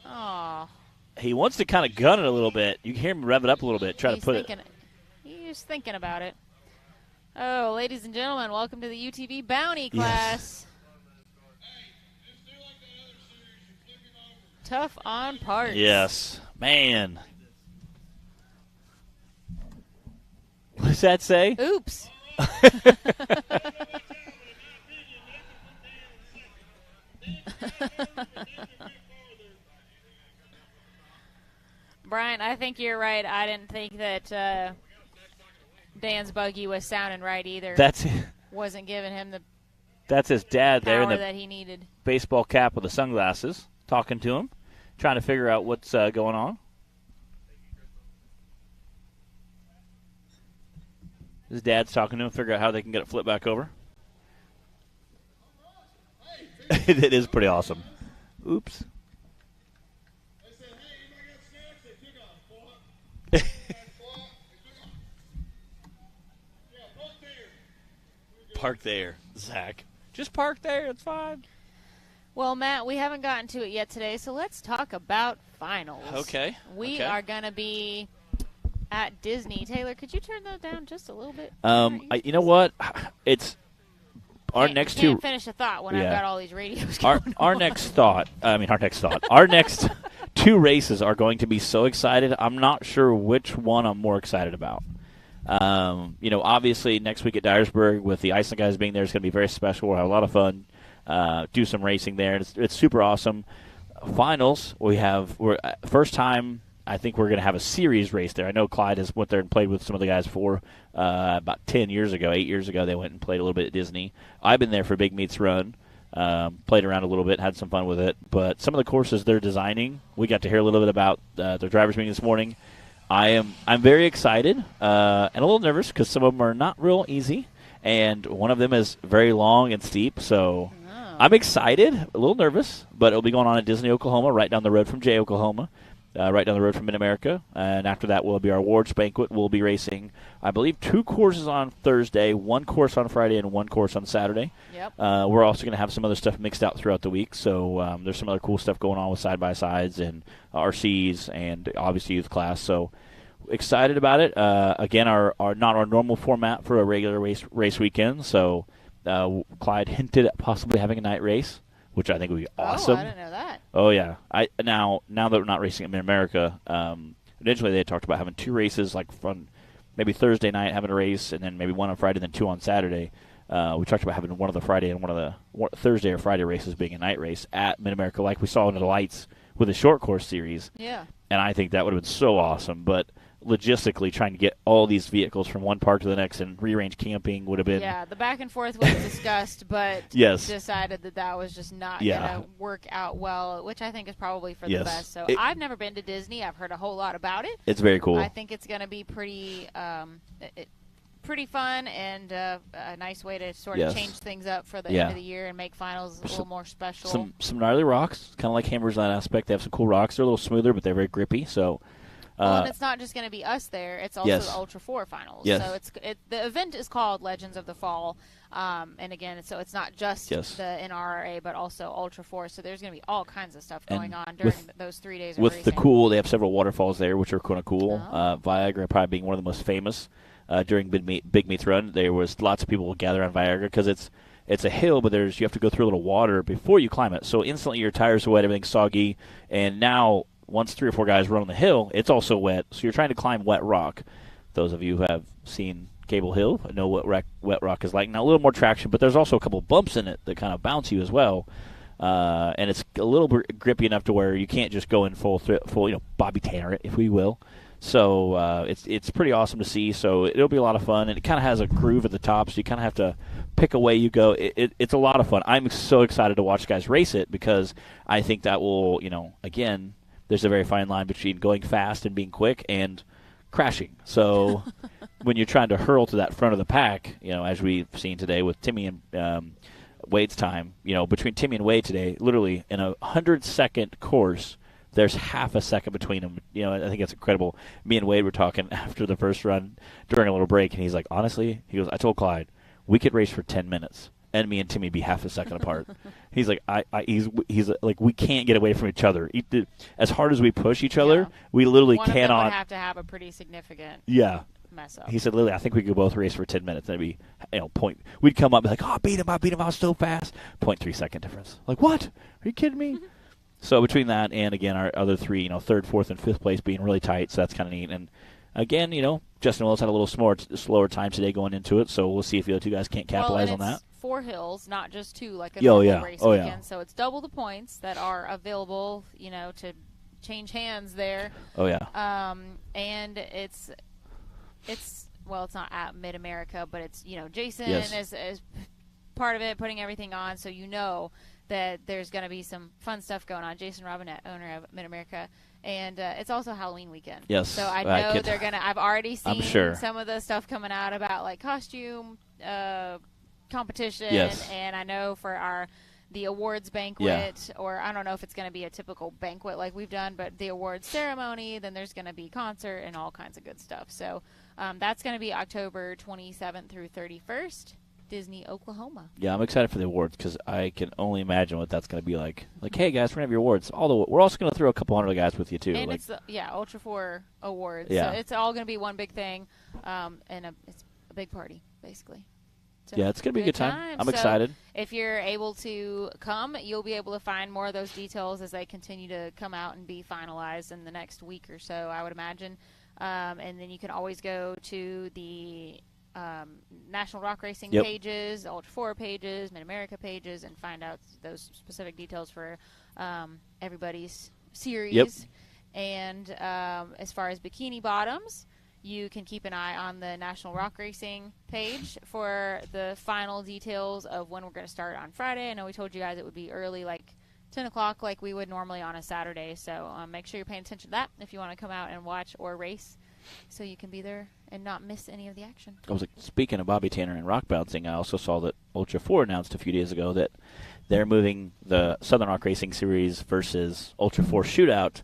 Oh. He wants to kind of gun it a little bit. You can hear him rev it up a little bit, try to put it. He's thinking about it. Oh, ladies and gentlemen, welcome to the UTV Bounty class. Just do like that other series. You flip him over. Tough on parts. Yes. Man. What does that say? Oops. Brian, I think you're right. I didn't think that Dan's buggy was sounding right either. Wasn't giving him the That's his dad there in power the that he needed. baseball cap with the sunglasses, talking to him, trying to figure out what's going on. His dad's talking to him, figure out how they can get it flipped back over. It is pretty awesome. Oops. They said, hey, anybody got snacks? They took off. They took off. Yeah, park there. Park there, Zach. Just park there. It's fine. Well, Matt, we haven't gotten to it yet today, so let's talk about finals. Okay. We are going to be at Disney. Taylor, could you turn that down just a little bit? You know what? It's our next two. Can't finish a thought when I've got all these radios Our going on. next thought. Our next two races are going to be so excited. I'm not sure which one I'm more excited about. Obviously next week at Dyersburg with the Iceland guys being there is going to be very special. We'll have a lot of fun. Do some racing there. It's super awesome. Finals. We're first time. I think we're going to have a series race there. I know Clyde has went there and played with some of the guys for about 8 years ago. They went and played a little bit at Disney. I've been there for Big Meets Run, played around a little bit, had some fun with it. But some of the courses they're designing, we got to hear a little bit about their drivers meeting this morning. I'm very excited and a little nervous because some of them are not real easy, and one of them is very long and steep. So I'm excited, a little nervous, but it'll be going on at Disney, Oklahoma, right down the road from Jay, Oklahoma. Right down the road from Mid-America. And after that will be our awards banquet. We'll be racing, I believe, 2 courses on Thursday, 1 course on Friday, and 1 course on Saturday. Yep. We're also going to have some other stuff mixed out throughout the week. So there's some other cool stuff going on with side-by-sides and RCs and obviously youth class. So excited about it. Again, our not our normal format for a regular race weekend. So Clyde hinted at possibly having a night race, which I think would be awesome. Oh, I didn't know that. Oh, yeah. Now that we're not racing in Mid-America, initially they had talked about having 2 races, like from maybe Thursday night having a race, and then maybe 1 on Friday, and then 2 on Saturday. We talked about having one of the Friday and one of the Thursday or Friday races being a night race at Mid-America, like we saw in the lights with the short course series. Yeah. And I think that would have been so awesome. But logistically, trying to get all these vehicles from one park to the next and rearrange camping would have been... Yeah, the back and forth was discussed, but Yes. decided that was just not going to work out well, which I think is probably for the best. So I've never been to Disney. I've heard a whole lot about it. It's very cool. I think it's going to be pretty fun and a nice way to sort of change things up for the end of the year and make finals a little more special. Some gnarly rocks, kind of like Hammers in that aspect. They have some cool rocks. They're a little smoother, but they're very grippy, so... and it's not just going to be us there. It's also the Ultra 4 finals. Yes. So the event is called Legends of the Fall. And again, it's not just the NRRA, but also Ultra 4. So there's going to be all kinds of stuff going on during those 3 days of racing. With the cool, they have several waterfalls there, which are kind of cool. Viagra probably being one of the most famous during Big Meets Run. There was lots of people gather on Viagra because it's a hill, but you have to go through a little water before you climb it. So instantly your tires are wet, everything's soggy, and now once 3 or 4 guys run on the hill, it's also wet. So you're trying to climb wet rock. Those of you who have seen Cable Hill know what wet rock is like. Now a little more traction, but there's also a couple bumps in it that kind of bounce you as well. And it's a little grippy enough to where you can't just go in full Bobby Tanner it, if we will. So it's pretty awesome to see. So it'll be a lot of fun, and it kind of has a groove at the top, so you kind of have to pick a way you go. It's a lot of fun. I'm so excited to watch guys race it because I think that will, again, there's a very fine line between going fast and being quick and crashing. So when you're trying to hurl to that front of the pack, as we've seen today with Timmy and Wade's time, between Timmy and Wade today, literally in a 100-second course, there's half a second between them. I think it's incredible. Me and Wade were talking after the first run during a little break, and he's like, honestly, I told Clyde, we could race for 10 minutes. And me and Timmy be half a second apart. He's like, he's like, we can't get away from each other. As hard as we push each other, we literally One cannot. One of them would have to have a pretty significant. Yeah, mess up. He said, Lily, I think we could both race for 10 minutes. That'd be, point. We'd come up and be like, oh, I beat him, I was so fast. 0.3 second difference. Like, what? Are you kidding me? So between that and, again, our other three, third, fourth, and fifth place being really tight, so that's kind of neat. And, again, Justin Willis had a little slower time today going into it, so we'll see if the other two guys can't capitalize on that. 4 hills, not just 2, like a normal race weekend. Yeah. So it's double the points that are available, to change hands there. Oh, yeah. And it's not at Mid-America, but it's, Jason Yes. is part of it, putting everything on, so that there's going to be some fun stuff going on. Jason Robinette, owner of Mid-America. And it's also Halloween weekend. Yes. So I know they're going to – I've already seen some of the stuff coming out about, like, costume competition. Yes. And I know for the awards banquet, or I don't know if it's going to be a typical banquet like we've done, but the awards ceremony, then there's going to be concert and all kinds of good stuff. So that's going to be October 27th through 31st. Disney, Oklahoma. Yeah, I'm excited for the awards because I can only imagine what that's going to be like. Like, hey, guys, we're going to have your awards. We're also going to throw a couple hundred guys with you, too. And it's Ultra 4 awards. Yeah. So it's all going to be one big thing, and it's a big party, basically. So yeah, it's going to be a good time. I'm excited. If you're able to come, you'll be able to find more of those details as they continue to come out and be finalized in the next week or so, I would imagine. And then you can always go to the National Rock Racing pages, Ultra 4 pages, Mid-America pages, and find out those specific details for everybody's series. Yep. And as far as bikini bottoms, you can keep an eye on the National Rock Racing page for the final details of when we're going to start on Friday. I know we told you guys it would be early, like 10 o'clock, like we would normally on a Saturday. So make sure you're paying attention to that if you want to come out and watch or race, so you can be there and not miss any of the action. I was speaking of Bobby Tanner and rock bouncing, I also saw that Ultra 4 announced a few days ago that they're moving the Southern Rock Racing Series versus Ultra 4 Shootout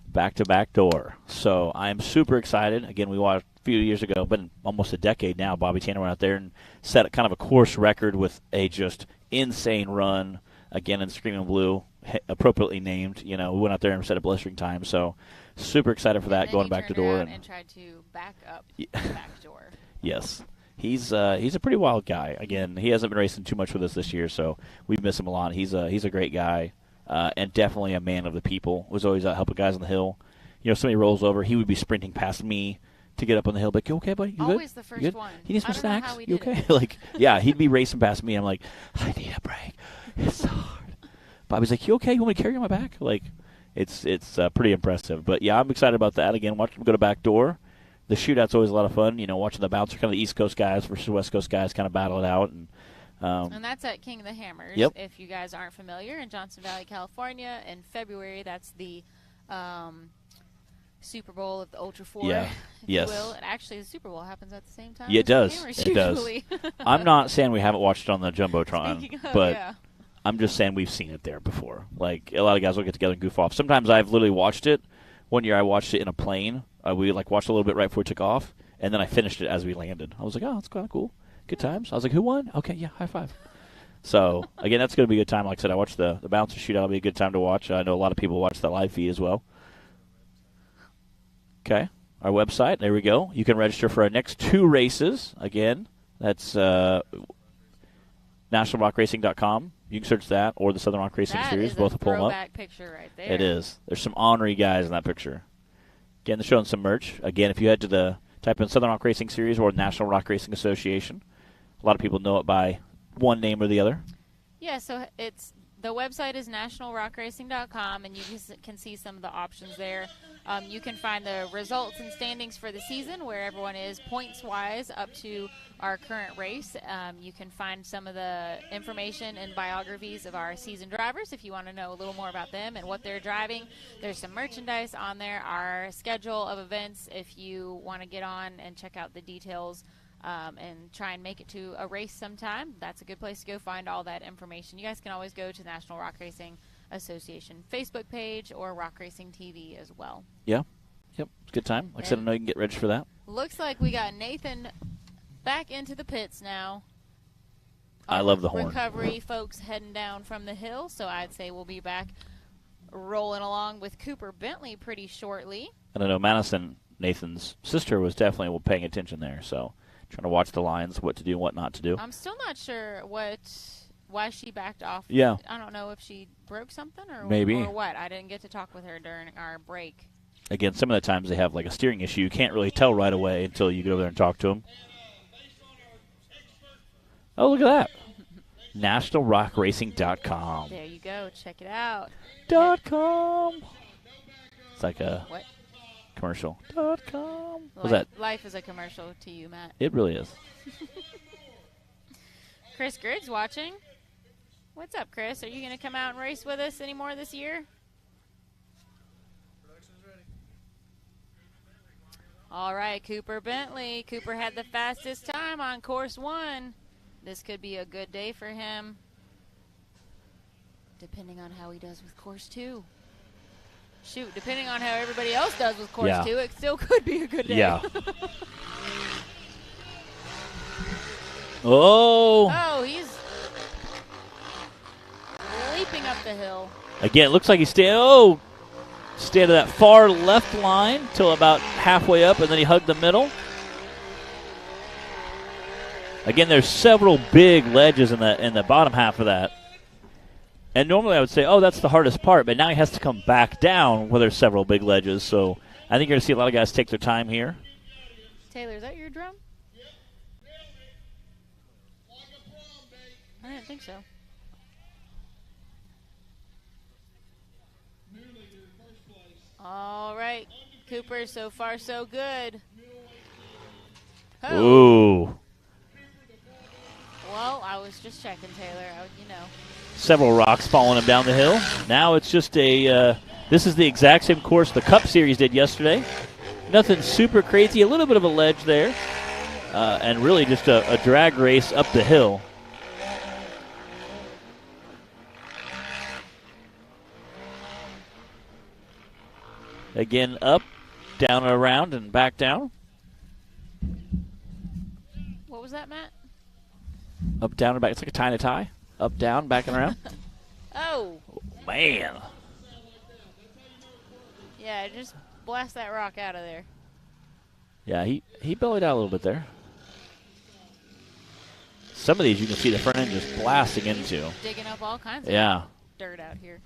back-to-back door. So I'm super excited. Again, we watched a few years ago, but almost a decade now, Bobby Tanner went out there and set kind of a course record with a just insane run, again in Screaming Blue, appropriately named. We went out there and set a blistering time. So super excited for that, going back to door. And tried to back up back door. Yes. He's a pretty wild guy. Again, he hasn't been racing too much with us this year, so we've missed him a lot. He's a great guy. And definitely a man of the people. Was always out helping guys on the hill. Somebody rolls over, he would be sprinting past me to get up on the hill. Like, you okay, buddy? You always good? the first you good? one. You need some I don't know snacks? how we You did okay? He'd be racing past me. I'm like, I need a break. It's so hard. Bobby's like, you okay? You want me to carry you on my back? Like, it's pretty impressive. But yeah, I'm excited about that. Again, watch him go to back door. The shootout's always a lot of fun. Watching the bouncer, kind of the East Coast guys versus West Coast guys, kind of battle it out. And that's at King of the Hammers. Yep. If you guys aren't familiar, in Johnson Valley, California, in February, that's the Super Bowl of the Ultra 4. Yeah. Yes. You will. And actually, the Super Bowl happens at the same time. Yeah, it as the does. Hammers It usually. does. I'm not saying we haven't watched it on the Jumbotron, Speaking of, but yeah. I'm just saying we've seen it there before. Like, a lot of guys will get together and goof off. Sometimes I've literally watched it. One year I watched it in a plane. We watched a little bit right before we took off, and then I finished it as we landed. I was like, oh, that's kind of cool. Good times. I was like, who won? Okay, yeah, high five. So, again, that's going to be a good time. Like I said, I watched the bouncer shootout. It'll be a good time to watch. I know a lot of people watch the live feed as well. Okay, our website. There we go. You can register for our next 2 races. Again, that's nationalrockracing.com. You can search that or the Southern Rock Racing Series. Both will pull them up. That is a throwback picture right there. It is. There's some ornery guys in that picture. Again, they're showing some merch. Again, if you head to type in Southern Rock Racing Series or National Rock Racing Association, a lot of people know it by one name or the other. Yeah, so the website is nationalrockracing.com, and you can see some of the options there. You can find the results and standings for the season, where everyone is points-wise up to our current race. You can find some of the information and biographies of our season drivers if you want to know a little more about them and what they're driving. There's some merchandise on there, our schedule of events if you want to get on and check out the details and try and make it to a race sometime. That's a good place to go find all that information. You guys can always go to National Rock Racing Association Facebook page or Rock Racing TV as well. Yeah. Yep. It's a good time. Like I said, I know you can get registered for that. Looks like we got Nathan back into the pits now. I love the horn. Recovery folks heading down from the hill, so I'd say we'll be back rolling along with Cooper Bentley pretty shortly. And I know Madison Nathan's sister was definitely paying attention there. So trying to watch the lines, what to do, what not to do. I'm still not sure why she backed off. Yeah. I don't know if she broke something or Maybe. or what. I didn't get to talk with her during our break. Again, some of the times they have like a steering issue. You can't really tell right away until you get over there and talk to them. Oh, look at that. NationalRockRacing.com. There you go. Check it out. .com. It's like a What? commercial. .com. What's that? Life is a commercial to you, Matt. It really is. Chris Griggs watching. What's up, Chris? Are you going to come out and race with us anymore this year? All right, Cooper Bentley. Cooper had the fastest time on course 1. This could be a good day for him, depending on how he does with course 2. Shoot, depending on how everybody else does with course 2, it still could be a good day. Yeah. Oh. Oh, he's leaping up the hill. Again, it looks like he's staying to that far left line till about halfway up, and then he hugged the middle. Again, there's several big ledges in the bottom half of that. And normally I would say, oh, that's the hardest part, but now he has to come back down where there's several big ledges. So I think you're going to see a lot of guys take their time here. Taylor, is that your drum? I didn't think so. All right, Cooper, so far so good. Oh. Ooh. Well, I was just checking, Taylor. Several rocks following him down the hill. Now it's just this is the exact same course the Cup Series did yesterday. Nothing super crazy, a little bit of a ledge there. And really just a drag race up the hill. Again, up, down and around, and back down. What was that, Matt? Up, down, and back. It's like a tie and a tie. Up, down, back and around. Oh. Man. Yeah, just blast that rock out of there. Yeah, he bellied out a little bit there. Some of these you can see the front end just blasting into. Digging up all kinds of dirt out here.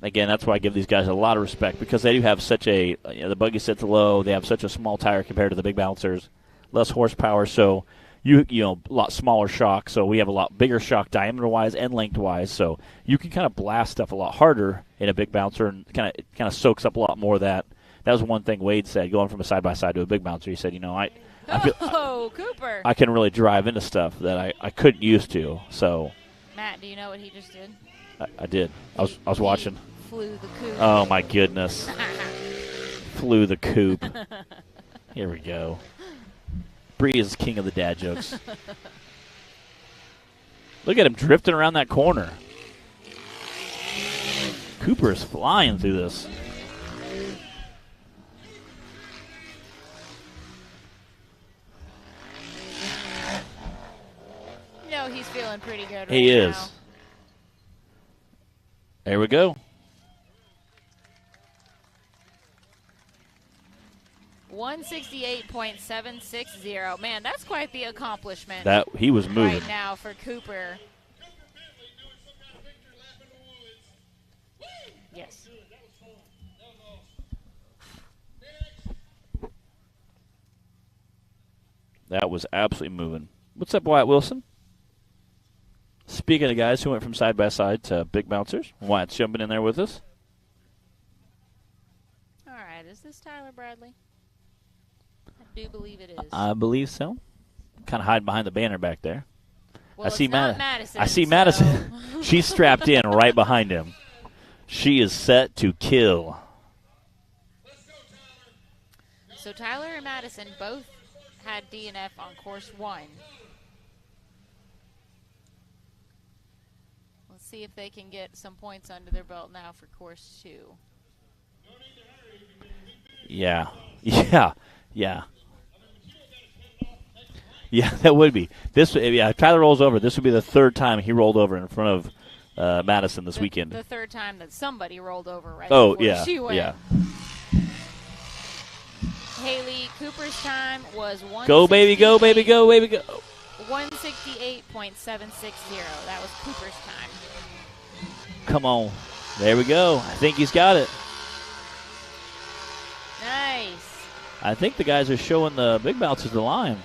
Again, that's why I give these guys a lot of respect because they do have such a, the buggy sits low. They have such a small tire compared to the big bouncers, less horsepower. So you know, a lot smaller shock. So we have a lot bigger shock diameter-wise and length-wise. So you can kind of blast stuff a lot harder in a big bouncer and kind of soaks up a lot more of that. That was one thing Wade said going from a side-by-side to a big bouncer. He said, I feel, Cooper! I can really drive into stuff that I couldn't used to. So Matt, do you know what he just did? I did. I was watching. Flew the coop. Oh my goodness! Flew the coop. Here we go. Bree is king of the dad jokes. Look at him drifting around that corner. Cooper is flying through this. He's feeling pretty good right He is. now. There we go. 168.760. Man, that's quite the accomplishment. That he was moving right now for Cooper. Yes. That was absolutely moving. What's up, Wyatt Wilson? Speaking of guys who went from side by side to big bouncers, Wyatt's jumping in there with us. All right, is this Tyler Bradley? I do believe it is. I believe so. Kind of hiding behind the banner back there. Well, I see Madison. I see so. Madison. She's strapped in right behind him. She is set to kill. So Tyler and Madison both had DNF on course 1. Let's see if they can get some points under their belt now for course 2. Yeah, that would be. Tyler rolls over. This would be the third time he rolled over in front of Madison this weekend. The third time that somebody rolled over right before she went. Yeah. Haley Cooper's time was Go, baby, go, baby, go, baby, go. 168.760. That was Cooper's time. Come on. There we go. I think he's got it. Nice. I think the guys are showing the big bouncers the line,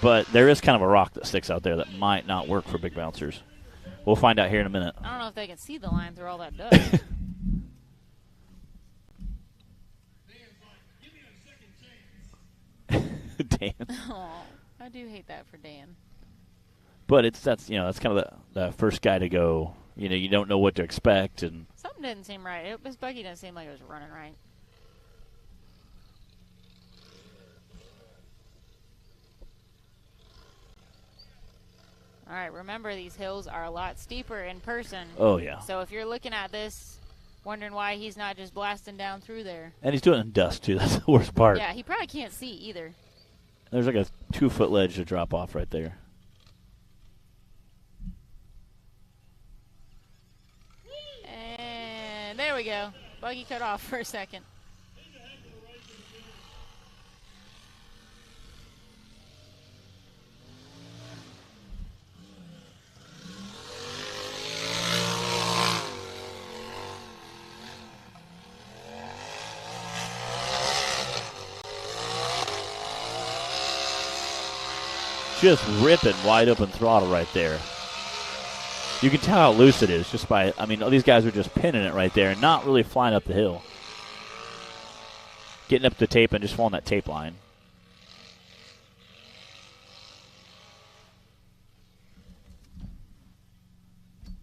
but there is kind of a rock that sticks out there that might not work for big bouncers. We'll find out here in a minute. I don't know if they can see the line through all that dust. Dan. Oh, I do hate that for Dan. But that's kind of the first guy to go. You don't know what to expect, and Something didn't seem right. His buggy didn't seem like it was running right. All right, remember these hills are a lot steeper in person. oh yeah, So if you're looking at this, wondering why he's not just blasting down through there. and he's doing it in dust too. That's the worst part. Yeah, he probably can't see either. There's like a 2-foot ledge to drop off right there. And there we go. Buggy cut off for a second. Just ripping wide open throttle right there. You can tell how loose it is just by, all these guys are just pinning it right there and not really flying up the hill. Getting up the tape and just following that tape line.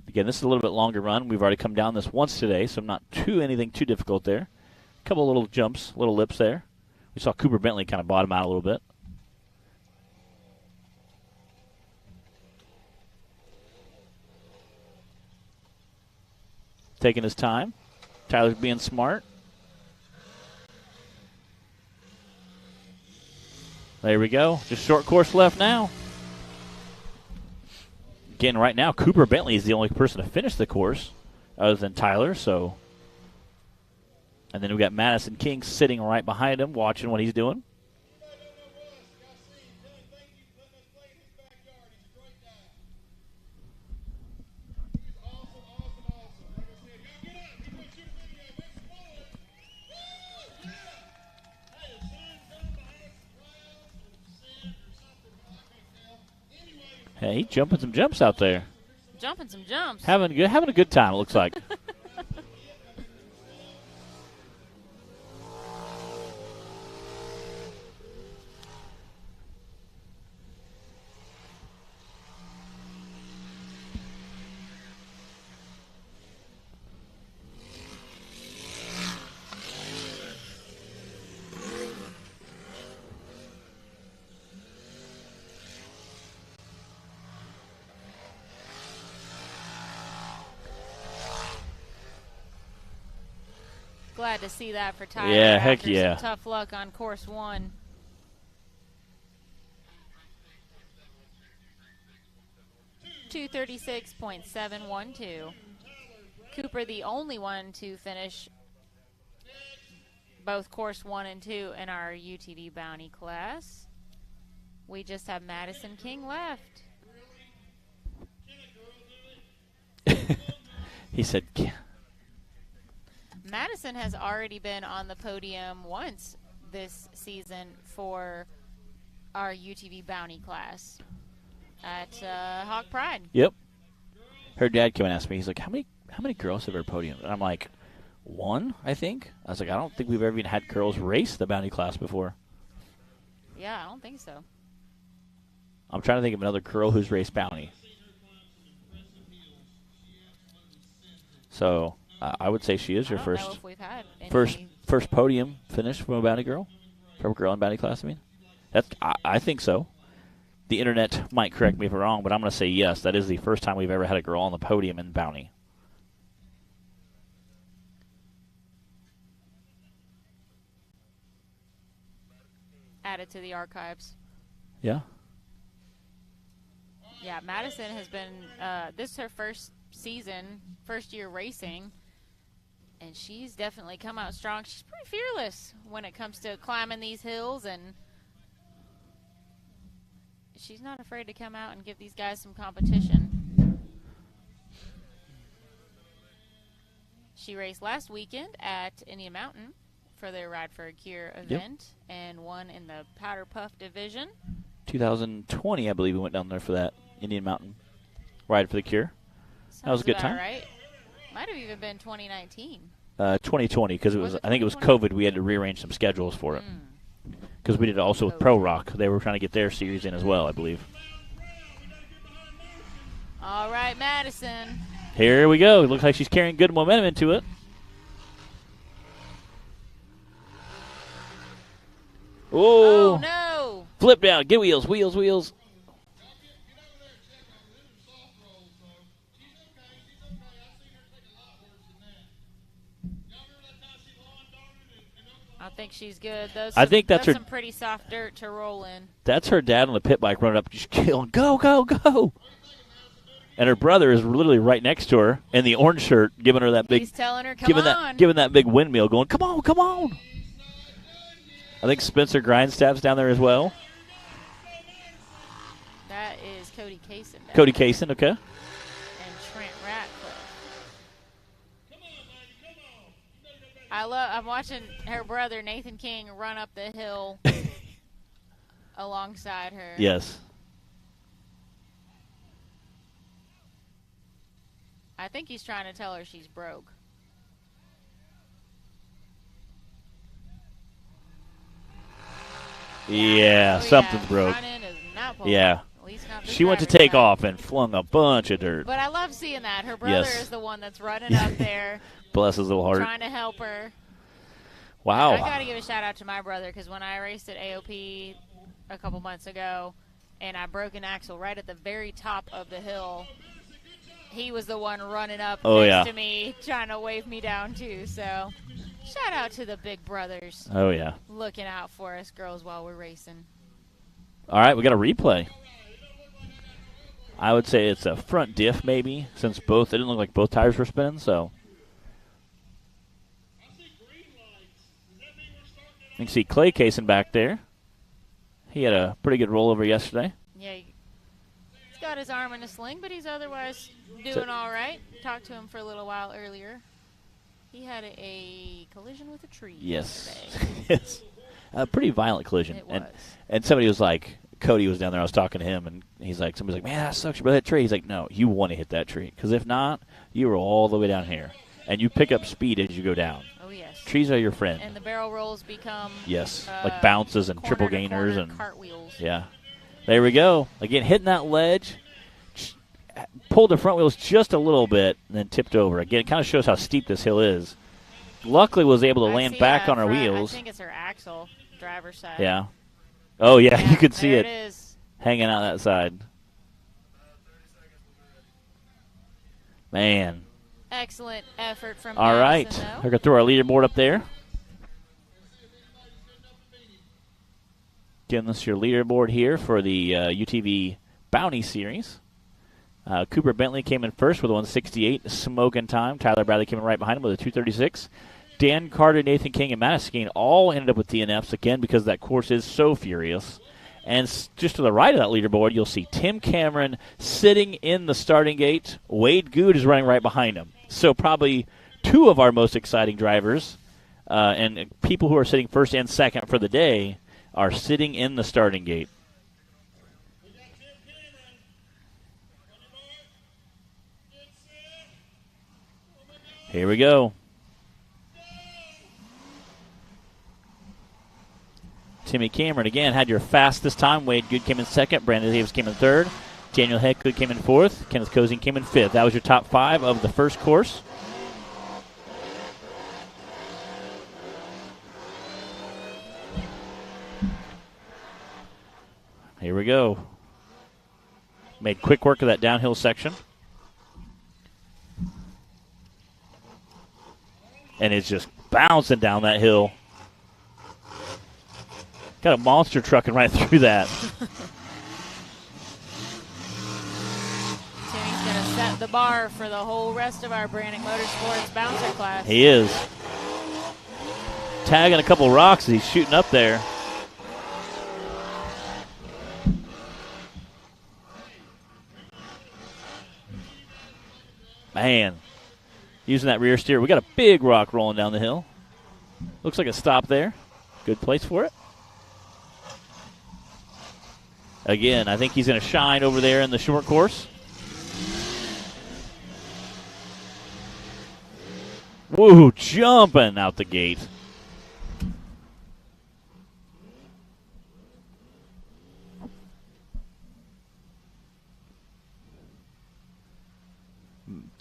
Again, this is a little bit longer run. We've already come down this once today, so not anything too difficult there. A couple little jumps, little lips there. We saw Cooper Bentley kind of bottom out a little bit. Taking his time. Tyler's being smart. There we go. Just short course left now. Again, right now, Cooper Bentley is the only person to finish the course other than Tyler. So, and then we got Madison King sitting right behind him, watching what he's doing. Hey, he's jumping some jumps out there. Jumping some jumps. Having a good time, it looks like. Glad to see that for Tyler. Yeah, heck after yeah. Some tough luck on course 1. .236.712. Cooper, the only one to finish both course 1 and 2 in our UTV bounty class. We just have Madison King left. He said, Madison has already been on the podium once this season for our UTV bounty class at Hawk Pride. Yep. Her dad came and asked me, he's like, how many girls have ever podiumed? And I'm like, 1, I think. I was like, I don't think we've ever even had girls race the bounty class before. Yeah, I don't think so. I'm trying to think of another girl who's raced bounty. So I would say she is your I don't know if we've had any. first podium finish from a bounty girl, from a girl in bounty class. I think so. The internet might correct me if I'm wrong, but I'm going to say yes. That is the first time we've ever had a girl on the podium in bounty. Added to the archives. Yeah. Yeah, Madison has been, this is her first season, first year racing. And she's definitely come out strong. She's pretty fearless when it comes to climbing these hills, and she's not afraid to come out and give these guys some competition. She raced last weekend at Indian Mountain for their Ride for a Cure event and won in the Powder Puff division. 2020, I believe we went down there for that Indian Mountain Ride for the Cure. That was a good time. Right? Might have even been 2019. 2020, because I think it was 2020? COVID. We had to rearrange some schedules for it. Because we did it also with Pro Rock. They were trying to get their series in as well, I believe. All right, Madison. Here we go. It looks like she's carrying good momentum into it. Oh, no. Flip down. Get wheels, wheels, wheels. I think she's good. I think that's her. Some pretty soft dirt to roll in. That's her dad on the pit bike running up, just killing. Go, go, go. And her brother is literally right next to her in the orange shirt, giving her that big. He's telling her, come on. Giving that big windmill, going, come on, come on. I think Spencer Grindstaff's down there as well. That is Cody Kaysen. Cody Kaysen, okay. And Trent Ratcliffe. I'm watching her brother, Nathan King, run up the hill alongside her. Yes. I think he's trying to tell her she's broke. Yeah, something's broke. Front end is not Yeah. At least not this She went to driver's take side. off and flung a bunch of dirt. But I love seeing that. Her brother Yes. is the one that's running up there, Bless his little heart. trying to help her. Wow. I got to give a shout out to my brother because when I raced at AOP a couple months ago and I broke an axle right at the very top of the hill, he was the one running up next to me trying to wave me down too. So shout out to the big brothers. Oh, yeah. Looking out for us girls while we're racing. All right, we got a replay. I would say it's a front diff maybe, since it didn't look like both tires were spinning, so. You can see Clay Kaysen back there. He had a pretty good rollover yesterday. Yeah, he's got his arm in a sling, but he's otherwise doing all right. Talked to him for a little while earlier. He had a collision with a tree yesterday. Yes. A pretty violent collision. It was. And somebody was like, Cody was down there, I was talking to him, and he's like, somebody's like, man, that sucks about that tree. He's like, no, you want to hit that tree. Because if not, you roll all the way down here. And you pick up speed as you go down. Oh, yes. Trees are your friend. And the barrel rolls become like bounces and triple gainers and cartwheels. Yeah. There we go. Again, hitting that ledge, pulled the front wheels just a little bit, and then tipped over. Again, it kind of shows how steep this hill is. Luckily, was able to land back on her wheels. I think it's her axle, driver's side. Yeah. Oh, yeah, you could see it. it Is. hanging out that side. Man. Excellent effort from All right. Madison, We're going to throw our leaderboard up there. Giving us your leaderboard here for the UTV Bounty Series. Cooper Bentley came in first with a 168, smoking time. Tyler Bradley came in right behind him with a 236. Dan Carter, Nathan King, and Madison all ended up with DNFs again because that course is so furious. And just to the right of that leaderboard, you'll see Tim Cameron sitting in the starting gate. Wade Good is running right behind him. So probably two of our most exciting drivers and people who are sitting first and second for the day are sitting in the starting gate. Here we go. Timmy Cameron, again, had your fastest time. Wade Good came in second. Brandon Davis came in third. Daniel Heckgood came in fourth. Kenneth Cozing came in fifth. That was your top five of the first course. Here we go. Made quick work of that downhill section. And it's just bouncing down that hill. Got a monster trucking right through that. Timmy's going to set setting the bar for the whole rest of our Brannick Motorsports bouncer class. He is. Tagging a couple rocks as he's shooting up there. Man, using that rear steer. We got a big rock rolling down the hill. Looks like a stop there. Good place for it. Again, I think he's going to shine over there in the short course. Woo, jumping out the gate.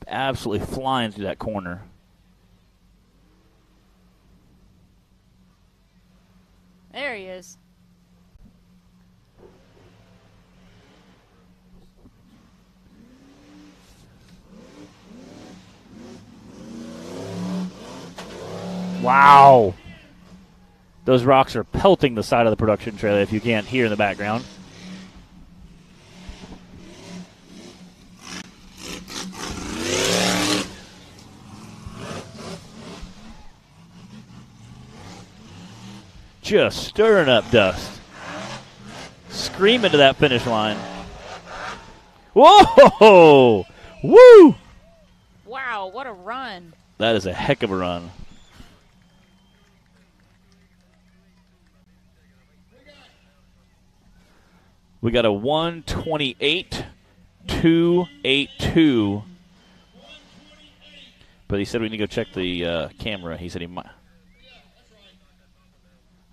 Absolutely flying through that corner. There he is. Wow. Those rocks are pelting the side of the production trailer if you can't hear in the background. Just stirring up dust. Screaming to that finish line. Whoa! Woo! Wow, what a run. That is a heck of a run. We got a 1:28.282. But he said we need to go check the camera. He said he might.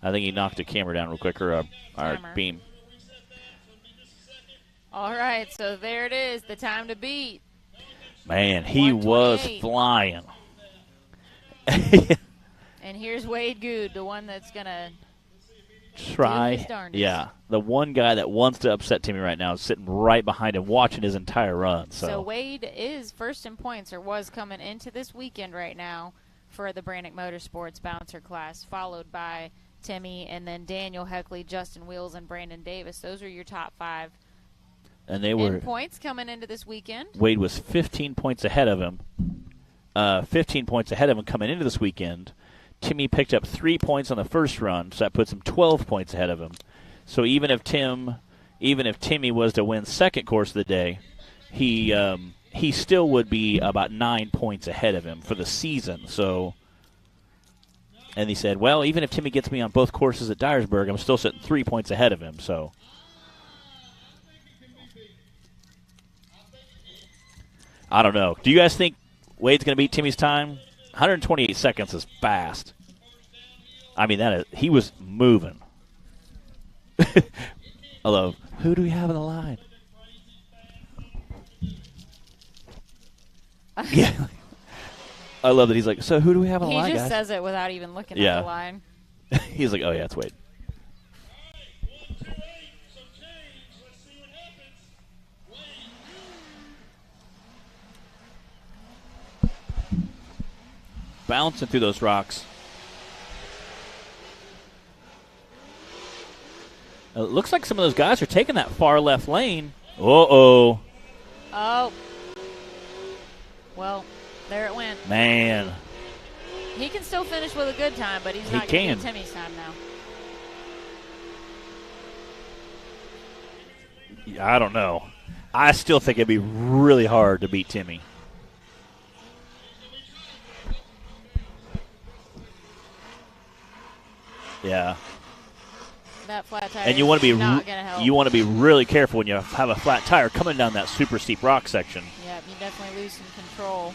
I think he knocked the camera down real quick, or our beam. All right, so there it is, the time to beat. Man, he was flying. And here's Wade Good, the one that's going to try. Yeah, the one guy that wants to upset Timmy right now is sitting right behind him watching his entire run. So Wade is first in points, or was coming into this weekend right now for the Brannick Motorsports bouncer class, followed by Timmy, and then Daniel Heckley, Justin Wheels, and Brandon Davis. Those are your top five. And they were points coming into this weekend. Wade was 15 points ahead of him. 15 points ahead of him coming into this weekend. Timmy picked up 3 points on the first run, so that puts him 12 points ahead of him. So even if Timmy was to win second course of the day, he still would be about 9 points ahead of him for the season. So. And he said, well, even if Timmy gets me on both courses at Dyersburg, I'm still sitting 3 points ahead of him. So, I don't know. Do you guys think Wade's going to beat Timmy's time? 128 seconds is fast. I mean, he was moving. I love, who do we have on the line? Yeah. I love that he's like, so who do we have on the line, He guys? just says it without even looking at the line. He's like, oh, yeah, it's Wade. Bouncing through those rocks. It looks like some of those guys are taking that far left lane. Uh-oh. Oh. Well, there it went. Man. He can still finish with a good time, but he's not going to beat Timmy's time now. I don't know. I still think it'd be really hard to beat Timmy. Yeah. That flat tire and you want to be not going to help. You want to be really careful when you have a flat tire coming down that super steep rock section. Yeah, you definitely lose some control.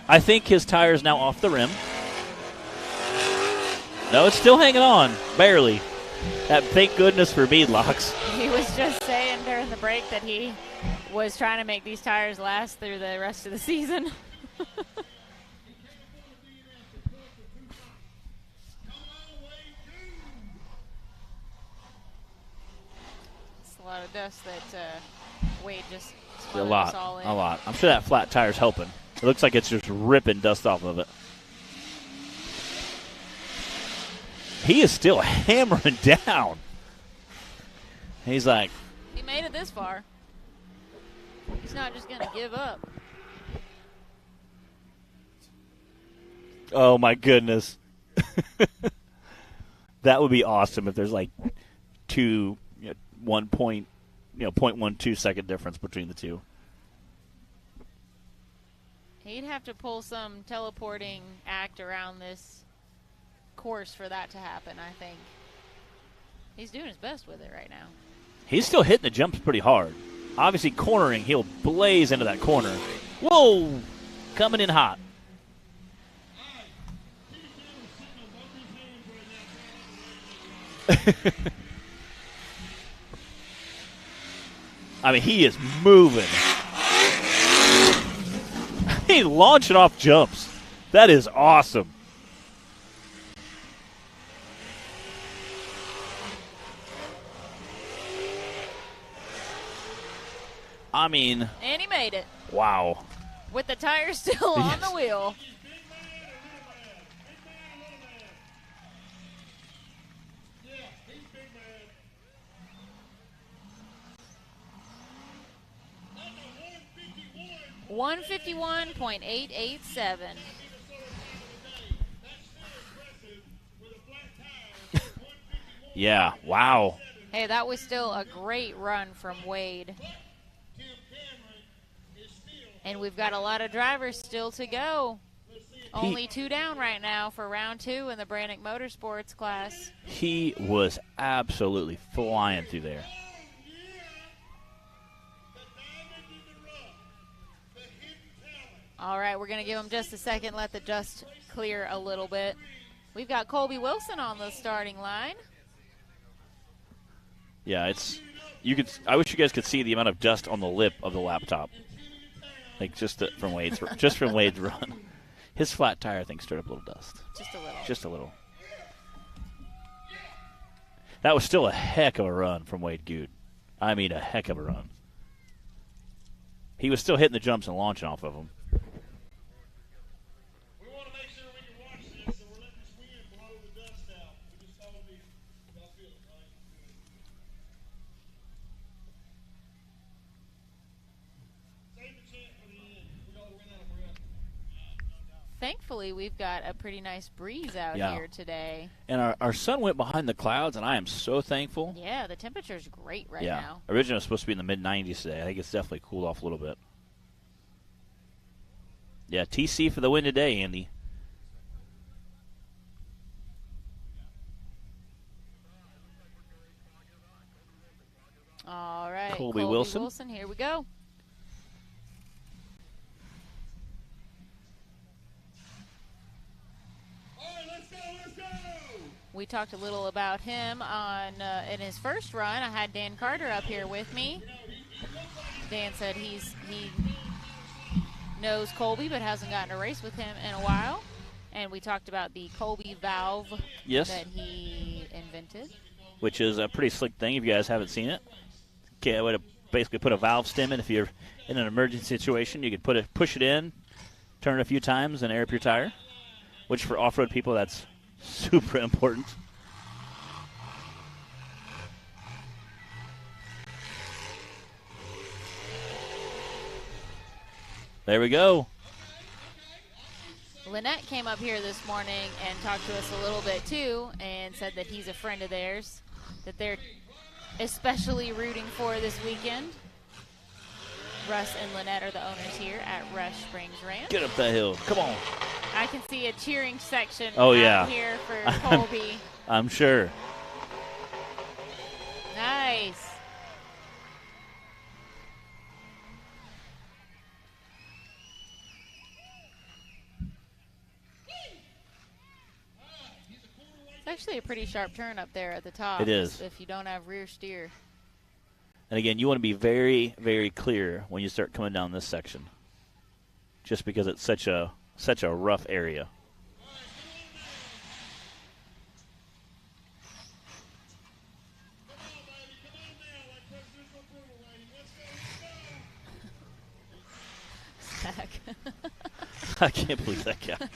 I think his tire is now off the rim. No, it's still hanging on, barely. Thank goodness for bead locks. He was just saying during the break that he was trying to make these tires last through the rest of the season. It's a lot of dust that Wade just smothered us all in. A lot. I'm sure that flat tire's helping. It looks like it's just ripping dust off of it. He is still hammering down. He's like, He made it this far. He's not just going to give up. Oh, my goodness. That would be awesome if there's like 0.12 second difference between the two. He'd have to pull some teleporting act around this course for that to happen, I think. He's doing his best with it right now. He's still hitting the jumps pretty hard. Obviously, cornering, he'll blaze into that corner. Whoa! Coming in hot. I mean, he is moving. He's launching off jumps. That is awesome. I mean, And he made it. wow. With the tires still on the wheel. He's big man. That's a 151. 151.887. Yeah, wow. Hey, that was still a great run from Wade. And we've got a lot of drivers still to go. Only 2 down right now for round 2 in the Brannick Motorsports class. He was absolutely flying through there. All right, we're going to give him just a second, let the dust clear a little bit. We've got Colby Wilson on the starting line. Yeah, I wish you guys could see the amount of dust on the lip of the laptop. Like from Wade's run. His flat tire, I think, stirred up a little dust. Just a little. Just a little. That was still a heck of a run from Wade Good. I mean, a heck of a run. He was still hitting the jumps and launching off of them. We want to make sure we can watch this, so we're letting this wind blow the dust out. We just told me, y'all feel it, right? Save the chant for the end. We all went out of breath. Thankfully, we've got a pretty nice breeze out Yeah. here today. And our sun went behind the clouds, and I am so thankful. Yeah, the temperature's great right Yeah. now. Originally, it was supposed to be in the mid-90s today. I think it's definitely cooled off a little bit. Yeah, TC for the win today, Andy. All right, Colby Wilson. Here we go. All right, let's go, let's go! We talked a little about him in his first run. I had Dan Carter up here with me. Dan said he knows Colby but hasn't gotten a race with him in a while. And we talked about the Colby valve Yes. that he invented. Which is a pretty slick thing if you guys haven't seen it. Okay, way to basically put a valve stem in. If you're in an emergency situation, you could push it in, turn it a few times, and air up your tire. Which for off-road people, that's super important. There we go. Lynette came up here this morning and talked to us a little bit too and said that he's a friend of theirs, that they're especially rooting for this weekend. Russ and Lynette are the owners here at Rush Springs Ranch. Get up that hill. Come on. I can see a cheering section Oh, out yeah. here for Colby. I'm sure. Nice. It's actually a pretty sharp turn up there at the top. It is. If you don't have rear steer. And again, you want to be very, very clear when you start coming down this section. Just because it's such a rough area. Zach. I can't believe that guy.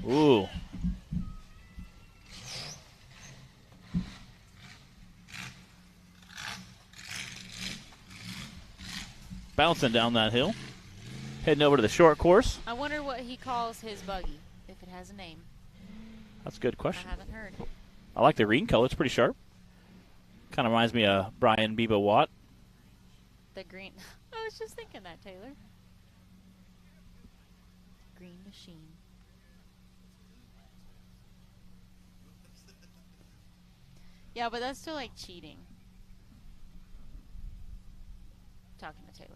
Ooh. Bouncing down that hill. Heading over to the short course. I wonder what he calls his buggy, if it has a name. That's a good I question. haven't heard. I like the green color. It's pretty sharp. Kind of reminds me of Brian Bebo Watt. The green. I was just thinking that, Taylor. Green machine. Yeah, but that's still like cheating. Talking to Taylor.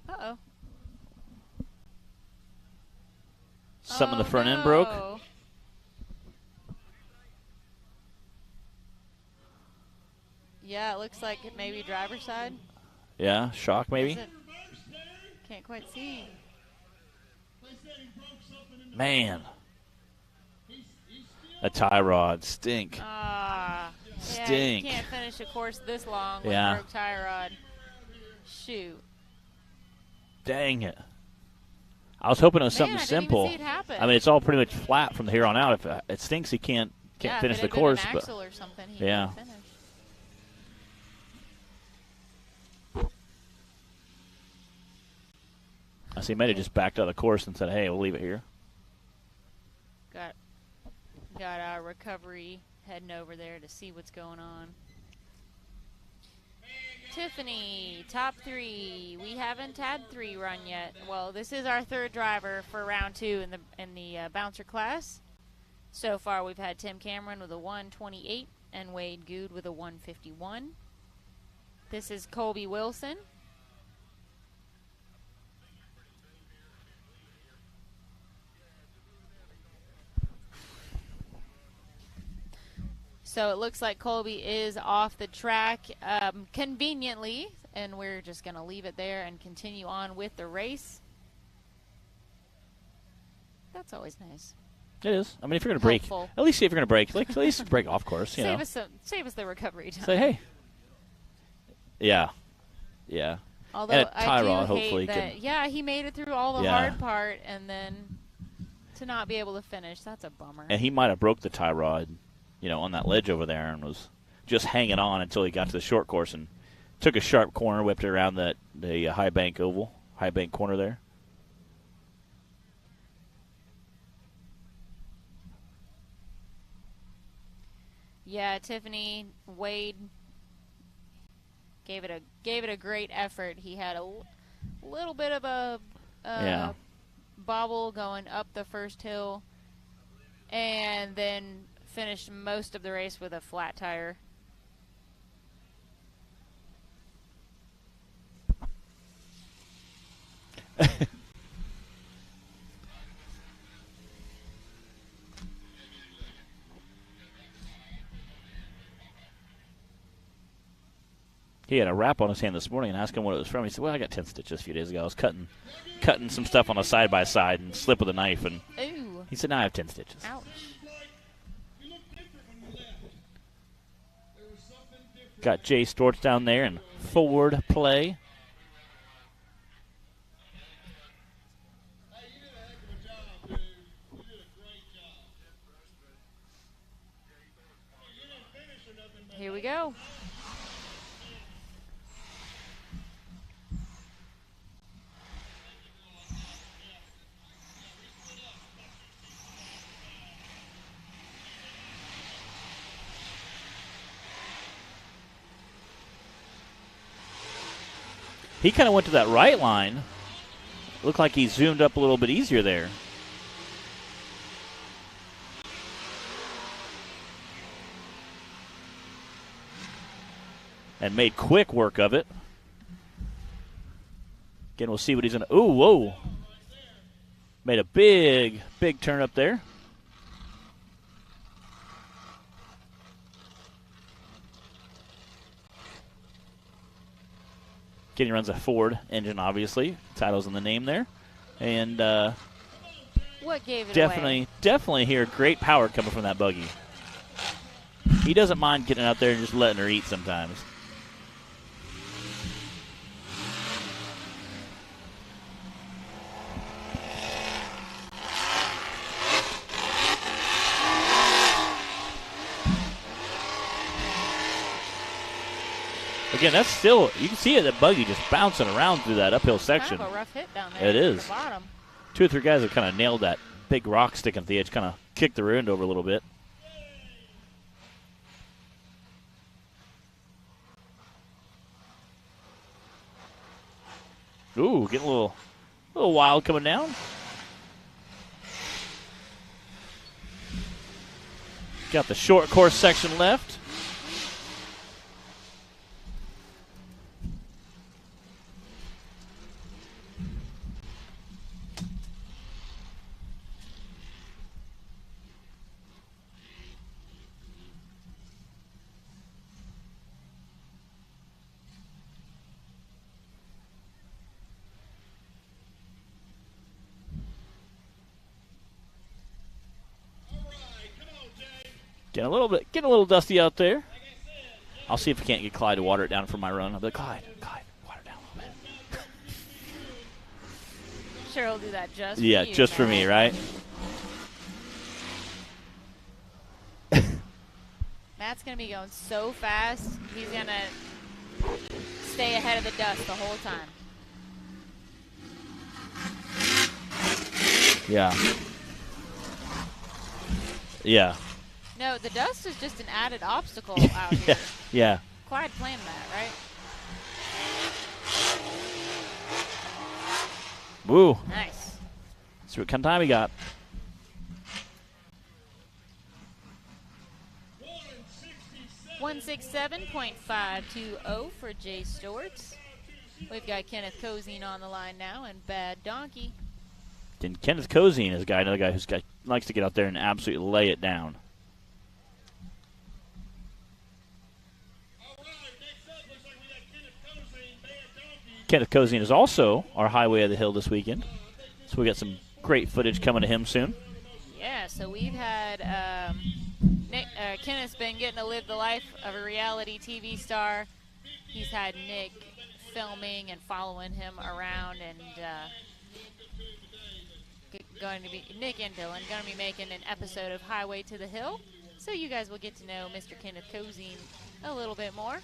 Uh-oh. Something in the front end broke. No. Yeah, it looks like it may be driver's side. Yeah, shock maybe. Is it? Can't quite see. Man. A tie rod. Stink. Ah. Yeah, Stink. you can't finish a course this long with Yeah. a broke tie rod. Shoot. Dang it. I was hoping it was something Man, I didn't simple. even see it happen. I mean, it's all pretty much flat from here on out. If it stinks, he can't Yeah, finish if the it had been course. an But axle or something, he yeah. could finish. I see he might have just backed out of the course and said, hey, we'll leave it here. Got our recovery heading over there to see what's going on. Tiffany, top 3. We haven't had 3 run yet. Well, this is our 3rd driver for round 2 in the bouncer class. So far, we've had Tim Cameron with a 128 and Wade Good with a 151. This is Colby Wilson. So it looks like Colby is off the track conveniently, and we're just going to leave it there and continue on with the race. That's always nice. It is. I mean, if you're going to break, Helpful. at least see if you're going to break. Like, at least break off course, you know. Save us the recovery time. Say, hey. Yeah. Yeah. Although and a tie I do rod, hate hopefully, that. can. Yeah, he made it through all the Yeah. hard part, and then to not be able to finish, that's a bummer. And he might have broke the tie rod, you know, on that ledge over there and was just hanging on until he got to the short course and took a sharp corner, whipped it around the high bank oval, high bank corner there. Yeah, Tiffany, Wade gave it a great effort. He had a little bit of a bobble going up the first hill, and then finished most of the race with a flat tire. He had a wrap on his hand this morning and asked him what it was from. He said, well, I got 10 stitches a few days ago. I was cutting some stuff on a side-by-side and slipped with a knife. And Ooh. he said, now I have 10 stitches. Ouch. Got Jay Storch down there in forward play. Here we go. He kind of went to that right line. Looked like he zoomed up a little bit easier there. And made quick work of it. Again, we'll see what he's going to... Ooh, whoa. Made a big turn up there. Kenny runs a Ford engine, obviously. Title's in the name there. And What gave it definitely, away? definitely hear great power coming from that buggy. He doesn't mind getting out there and just letting her eat sometimes. Again, that's still, you can see it, that buggy just bouncing around through that uphill section. Kind of a rough hit down there. It is. At the bottom. 2 or 3 guys have kind of nailed that big rock sticking at the edge, kind of kicked the rear end over a little bit. Ooh, getting a little wild coming down. Got the short course section left. Getting a little dusty out there. I'll see if I can't get Clyde to water it down for my run. I'll be like, Clyde, water it down a little bit. Sure, he'll do that just Yeah, for you, just for Matt. me, right? Matt's going to be going so fast, he's going to stay ahead of the dust the whole time. Yeah. Yeah. No, the dust is just an added obstacle out Yeah. here. Yeah. Clyde planned that, right? Woo. Nice. See what kind of time he got. 167.520 for Jay Stewart's. We've got Kenneth Cozine on the line now and Bad Donkey. And Kenneth Cozine is another guy who's likes to get out there and absolutely lay it down. Kenneth Cozine is also our highway of the hill this weekend. So we got some great footage coming to him soon. Yeah, so we've had Kenneth's been getting to live the life of a reality TV star. He's had Nick filming and following him around, and Nick and Dylan going to be making an episode of Highway to the Hill. So you guys will get to know Mr. Kenneth Cozine a little bit more.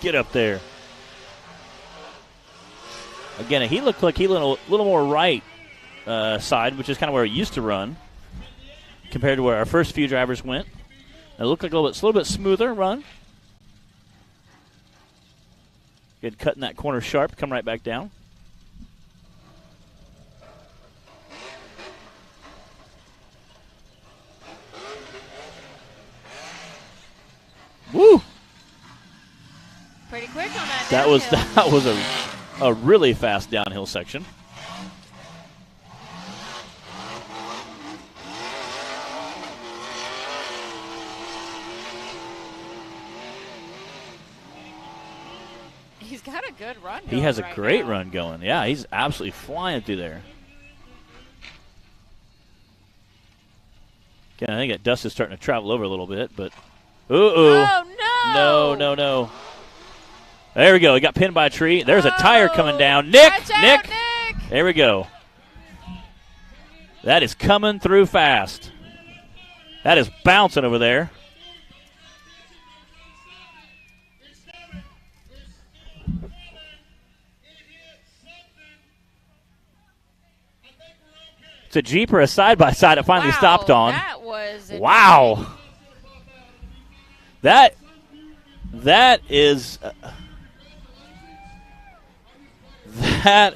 Get up there. Again, he looked like he went a little more right side, which is kind of where he used to run, compared to where our first few drivers went. It looked like a little bit smoother run. Good cutting that corner sharp, come right back down. Woo! Pretty quick on that. That downhill. was a really fast downhill section. He's got a good run going He has a right great now. run going. Yeah, he's absolutely flying through there. Again, I think that dust is starting to travel over a little bit, but Oh, no! No. There we go. He got pinned by a tree. There's a tire coming down. Nick! Watch out, Nick! Nick! There we go. That is coming through fast. That is bouncing over there. It's a Jeep or a side-by-side it finally Wow, stopped on. That was Wow. That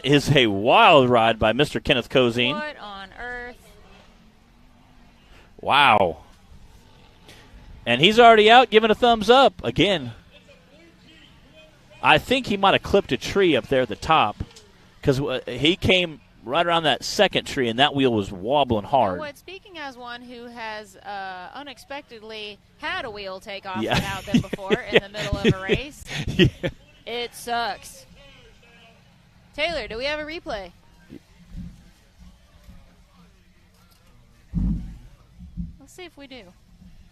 is a wild ride by Mr. Kenneth Cozine. What on earth? Wow. And he's already out giving a thumbs up. Again, I think he might have clipped a tree up there at the top because he came right around that second tree, and that wheel was wobbling hard. You know what? Speaking as one who has unexpectedly had a wheel take off Yeah. without them before in the middle of a race, Yeah. it sucks. Taylor, do we have a replay? Let's see if we do.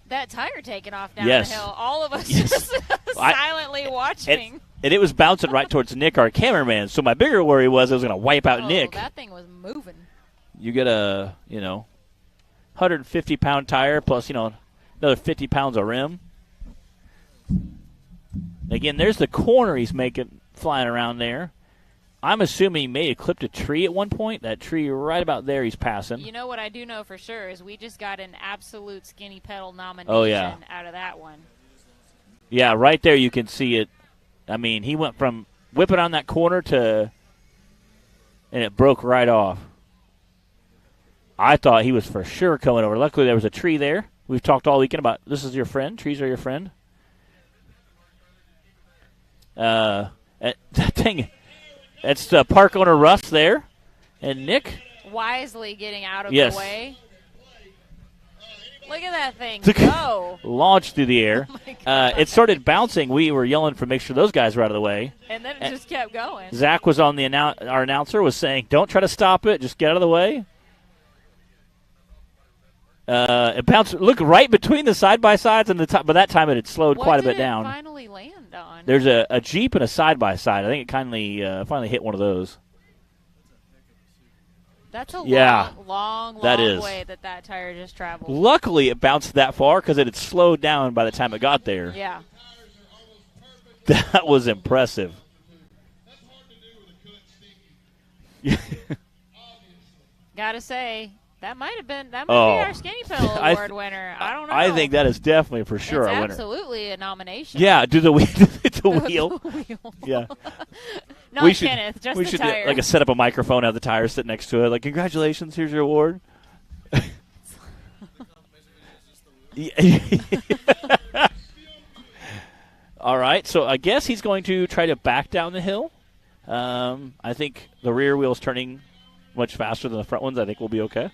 That tire taking off down Yes. the hill. All of us Yes. just silently watching. And it was bouncing right towards Nick, our cameraman. So my bigger worry was it was going to wipe out Nick. That thing was moving. You get a, 150-pound tire plus, another 50 pounds of rim. Again, there's the corner he's making flying around there. I'm assuming he may have clipped a tree at one point. That tree right about there he's passing. You know what I do know for sure is we just got an absolute skinny pedal nomination out of that one. Yeah, right there you can see it. I mean, he went from whipping on that corner and it broke right off. I thought he was for sure coming over. Luckily, there was a tree there. We've talked all weekend about this is your friend. Trees are your friend. That thing, it's the park owner Russ there, and Nick. Wisely getting out of Yes. the way. Look at that thing go. Launched through the air. Oh my God. It started bouncing. We were yelling for make sure those guys were out of the way. And then it just kept going. Zach was on our announcer was saying, "Don't try to stop it. Just get out of the way." It bounced. Look right between the side by sides and the top. By that time, it had slowed quite a bit down. What did it finally land on? There's a Jeep and a side by side. I think it finally hit one of those. That's a Yeah, long that is. way that tire just traveled. Luckily, it bounced that far because it had slowed down by the time it got there. Yeah. That was impressive. Gotta say, that might be Oh. our Skinny Pedal Award winner. I don't know. I think that is definitely for sure it's a winner. absolutely a nomination. Yeah, do the wheel. The wheel. Yeah. Not Kenneth, just we the should tire. set up a microphone, have the tire sit next to it. Like, congratulations, here's your award. All right, so I guess he's going to try to back down the hill. I think the rear wheel's turning much faster than the front ones. I think we'll be okay.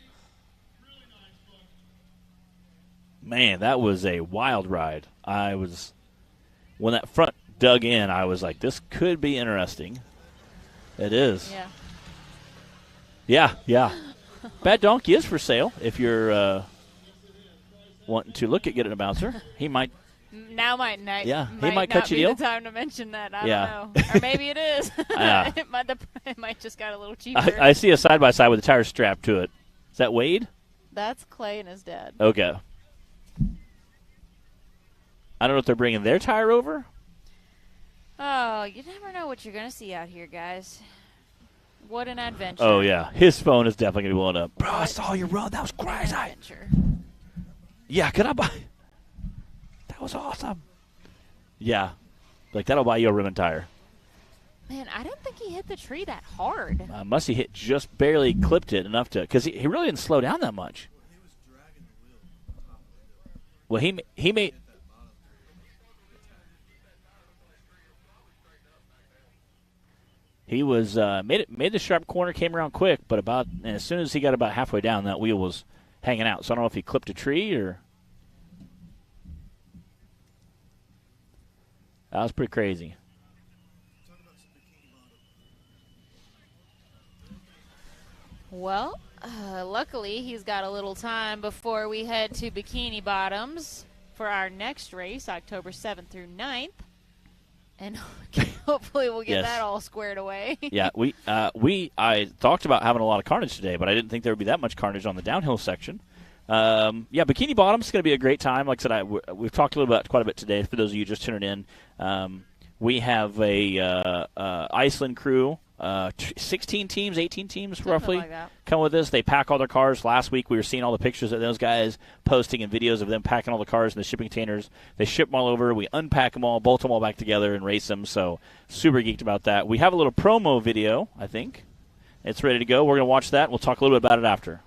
Man, that was a wild ride. When that front dug in, I was like, this could be interesting. It is. Yeah. Bad Donkey is for sale if you're wanting to look at getting a bouncer. He might. Now might not. Yeah, he might not cut you be a deal. the time to mention that. I Yeah. don't know, or maybe it is. Yeah. it might just got a little cheaper. I see a side by side with a tire strapped to it. Is that Wade? That's Clay and his dad. Okay. I don't know if they're bringing their tire over. Oh, you never know what you're gonna see out here, guys. What an adventure! Oh yeah, his phone is definitely gonna be blowing up. Bro, I saw you run. That was crazy. Adventure. Yeah, could I buy? That was awesome. Yeah, like that'll buy you a rim and tire. Man, I didn't think he hit the tree that hard. Must he hit just barely clipped it enough to because he really didn't slow down that much. Well, he made. He was made the sharp corner, came around quick, but and as soon as he got about halfway down, that wheel was hanging out. So I don't know if he clipped a tree or that was pretty crazy. Well, luckily he's got a little time before we head to Bikini Bottoms for our next race, October 7th through 9th. And hopefully we'll get Yes. that all squared away. Yeah, I talked about having a lot of carnage today, but I didn't think there would be that much carnage on the downhill section. Bikini Bottom's going to be a great time. Like I said, we've talked a little about quite a bit today. For those of you just tuning in, we have a Iceland crew, 16 teams, 18 teams Something roughly like that. come with us. They pack all their cars. Last week we were seeing all the pictures of those guys posting and videos of them packing all the cars in the shipping containers. They ship them all over. We unpack them all, bolt them all back together, and race them. So super geeked about that. We have a little promo video, I think. It's ready to go. We're going to watch that. We'll talk a little bit about it after.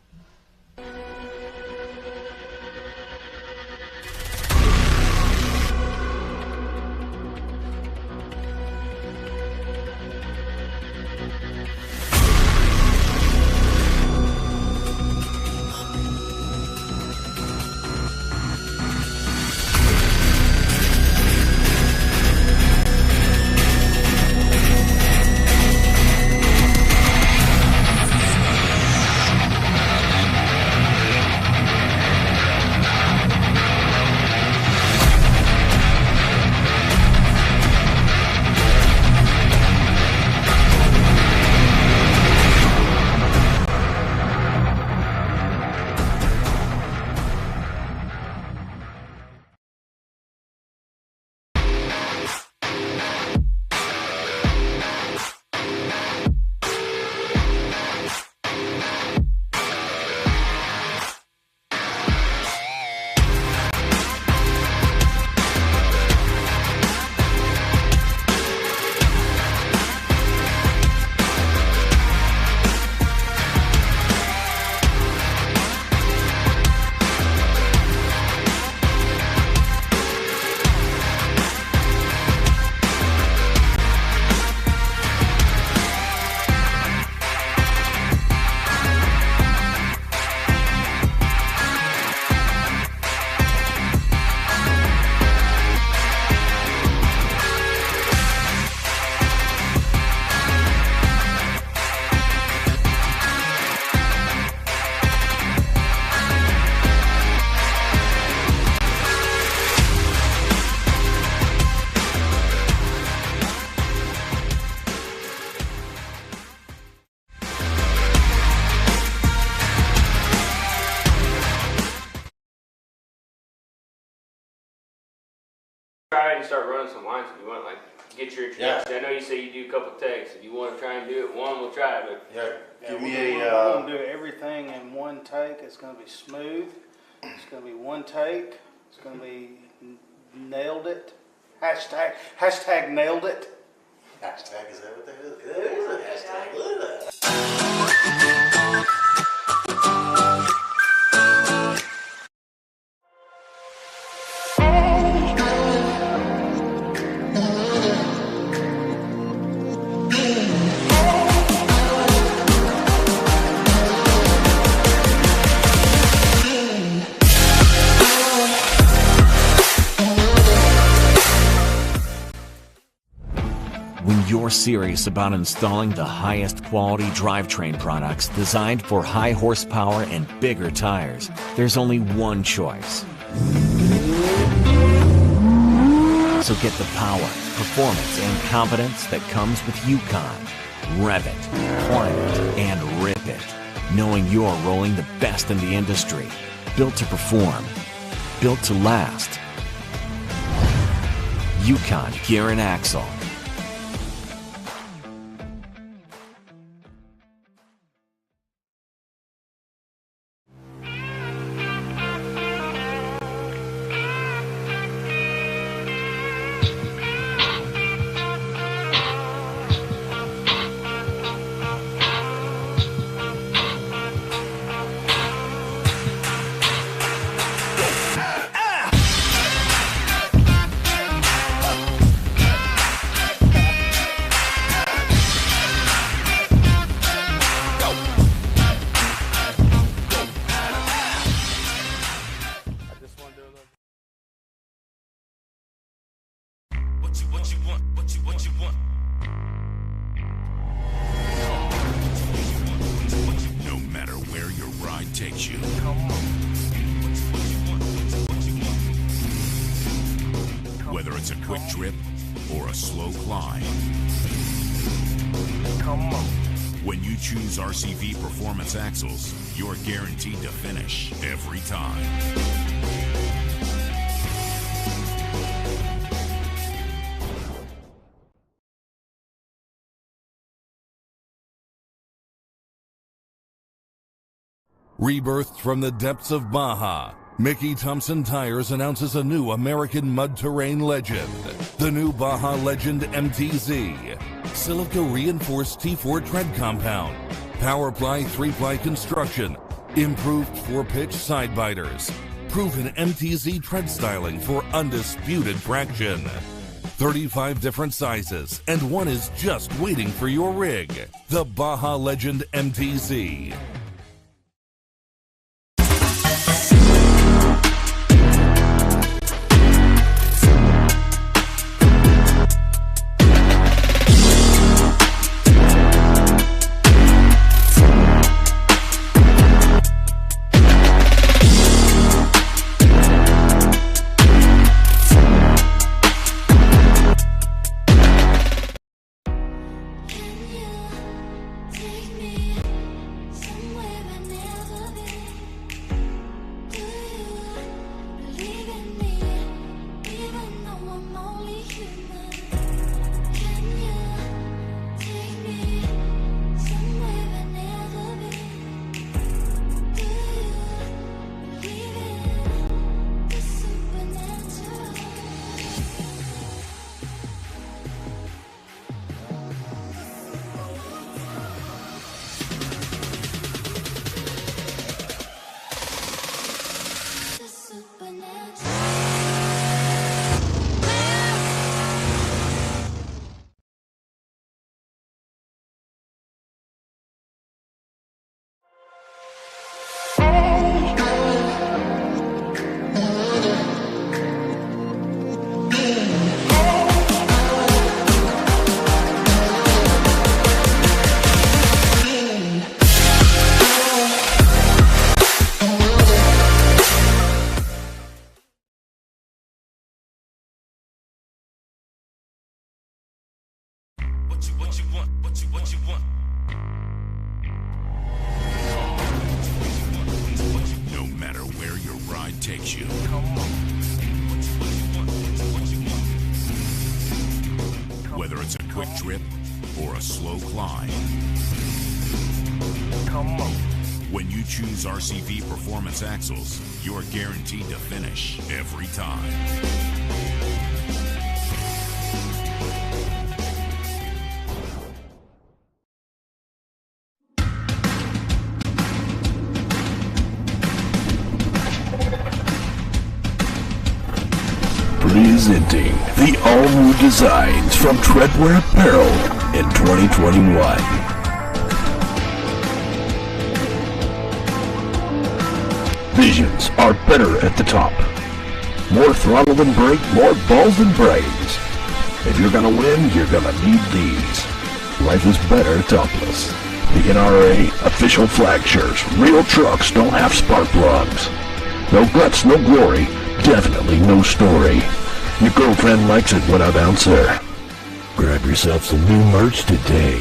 Try and start running some lines if you want, like get your introduction. I know you say you do a couple takes. If you want to try and do it one, we'll try. But Give me We're going to do everything in one take. It's going to be smooth. It's going to be one take. It's going to be nailed it. Hashtag nailed it. Hashtag, is that what that is? That is a hashtag. Look at that. When you're serious about installing the highest quality drivetrain products designed for high horsepower and bigger tires, there's only one choice. So get the power, performance, and confidence that comes with Yukon. Rev it, climb it, and rip it, knowing you're rolling the best in the industry. Built to perform, built to last. Yukon Gear and Axle. What you want? No matter where your ride takes you. Whether it's a quick trip or a slow climb. When you choose RCV Performance Axles, you're guaranteed to finish every time. Rebirthed from the depths of Baja, Mickey Thompson Tires announces a new American mud terrain legend. The new Baja Legend MTZ. Silica reinforced T4 tread compound. Powerply 3-ply construction. Improved 4-pitch side biters. Proven MTZ tread styling for undisputed traction. 35 different sizes, and one is just waiting for your rig. The Baja Legend MTZ. What you want? No matter where your ride takes you. What you want? quick trip or a slow climb. Come on. When you choose RCV Performance Axles, you're guaranteed to finish every time. Presenting the all-new designs from Treadwear Apparel in 2021. Visions are better at the top. More throttle than brake, more balls than brains. If you're gonna win, you're gonna need these. Life is better topless. The NRA official flag shirts. Real trucks don't have spark plugs. No guts, no glory. Definitely no story. Your girlfriend likes it when I bounce her. Grab yourself some new merch today.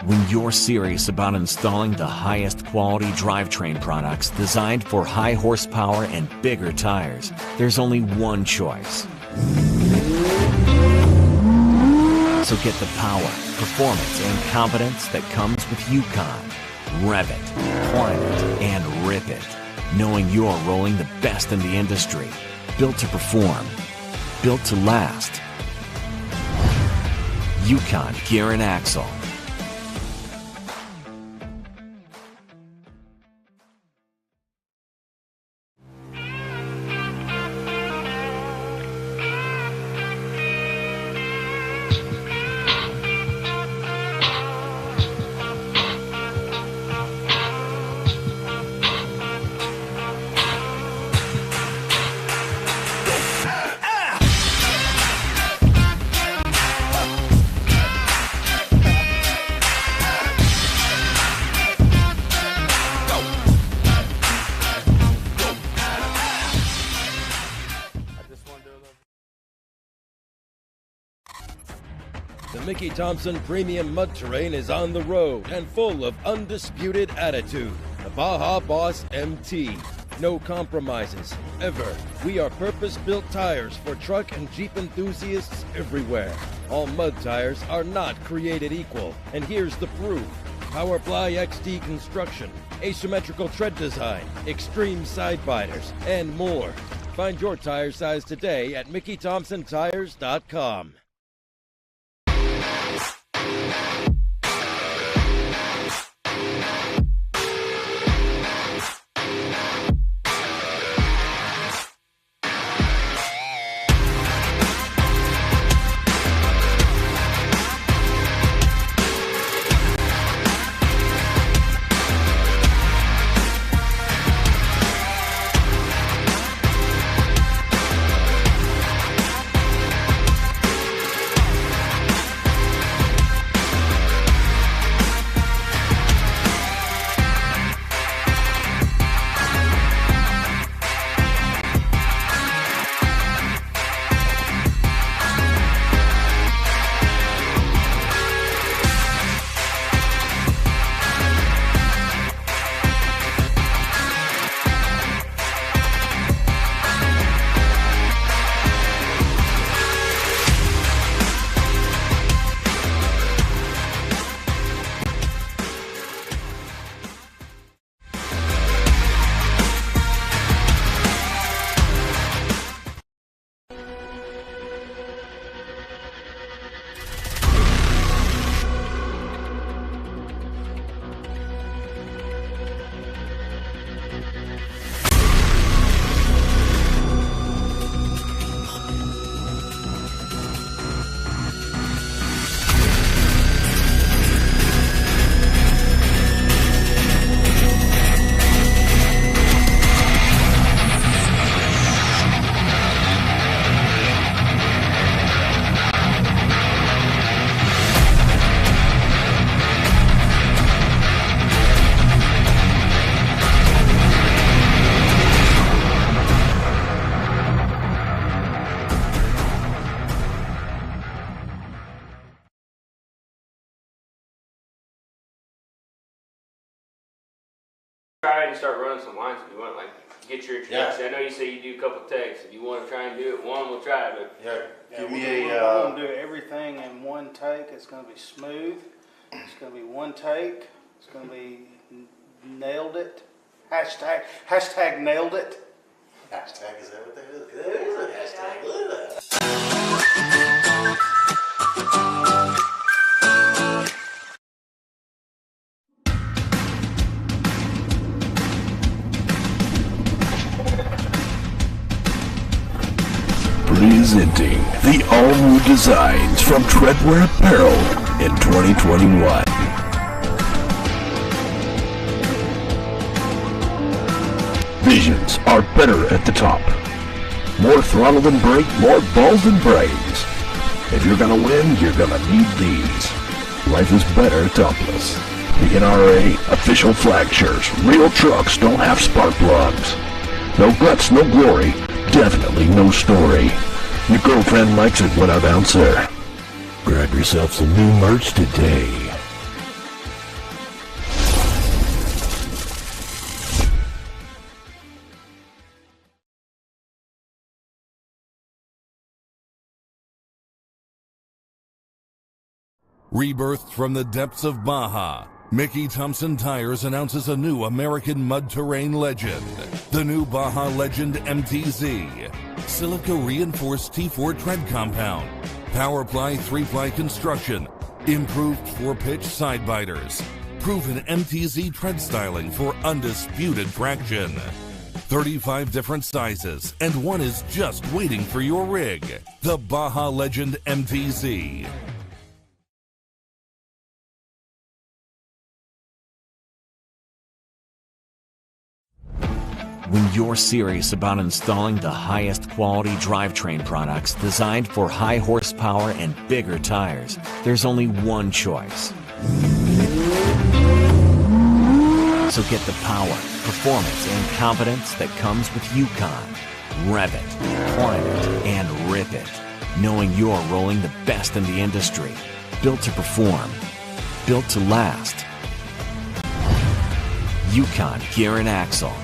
When you're serious about installing the highest quality drivetrain products designed for high horsepower and bigger tires, there's only one choice. So get the power, performance, and confidence that comes with Yukon. Rev it, climb it, and rip it, knowing you're rolling the best in the industry. Built to perform, built to last. Yukon Gear and Axle. The Mickey Thompson Premium Mud Terrain is on the road and full of undisputed attitude. The Baja Boss MT. No compromises, ever. We are purpose-built tires for truck and Jeep enthusiasts everywhere. All mud tires are not created equal, and here's the proof. Powerfly XD construction, asymmetrical tread design, extreme side biters, and more. Find your tire size today at MickeyThompsonTires.com. try and start running some lines if you want, like get your introduction. I know you say you do a couple takes. If you want to try and do it one, we'll try. But give me I'm going to do everything in one take. It's going to be smooth. It's going to be one take. It's going to be nailed it. Hashtag nailed it. Hashtag, is that what that is? There is a hashtag. Look at that. Presenting the all-new designs from Treadwear Apparel in 2021. Visions are better at the top. More throttle than brake, more balls than brains. If you're gonna win, you're gonna need these. Life is better topless. The NRA official flag shirts. Real trucks don't have spark plugs. No guts, no glory. Definitely no story. Your girlfriend likes it, what a bouncer. Grab yourself some new merch today. Rebirthed from the depths of Baja, Mickey Thompson Tires announces a new American mud terrain legend. The new Baja Legend MTZ. Silica reinforced T4 tread compound. Powerply 3-ply construction. Improved 4-pitch side biters. Proven MTZ tread styling for undisputed traction. 35 different sizes, and one is just waiting for your rig. The Baja Legend MTZ. When you're serious about installing the highest quality drivetrain products designed for high horsepower and bigger tires, there's only one choice. So get the power, performance, and confidence that comes with Yukon. Rev it, climb it, and rip it, knowing you're rolling the best in the industry. Built to perform, built to last. Yukon Gear and Axle.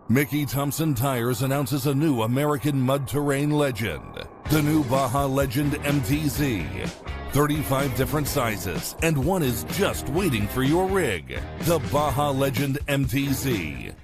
Mickey Thompson Tires announces a new American mud terrain legend. The new Baja Legend MTZ. 35 different sizes, and one is just waiting for your rig. The Baja Legend MTZ.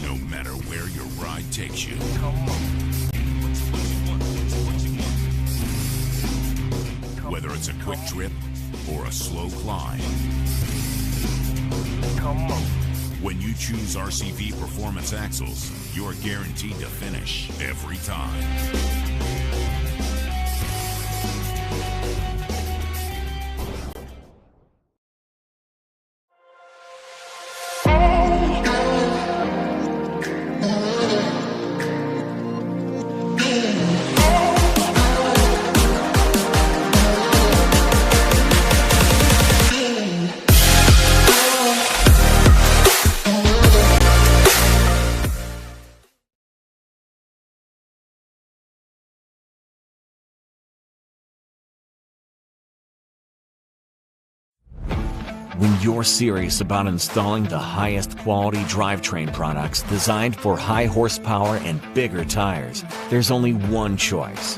No matter where your ride takes you. Whether it's a quick trip or a slow climb. When you choose RCV Performance Axles, you're guaranteed to finish every time. When you're serious about installing the highest quality drivetrain products designed for high horsepower and bigger tires, there's only one choice.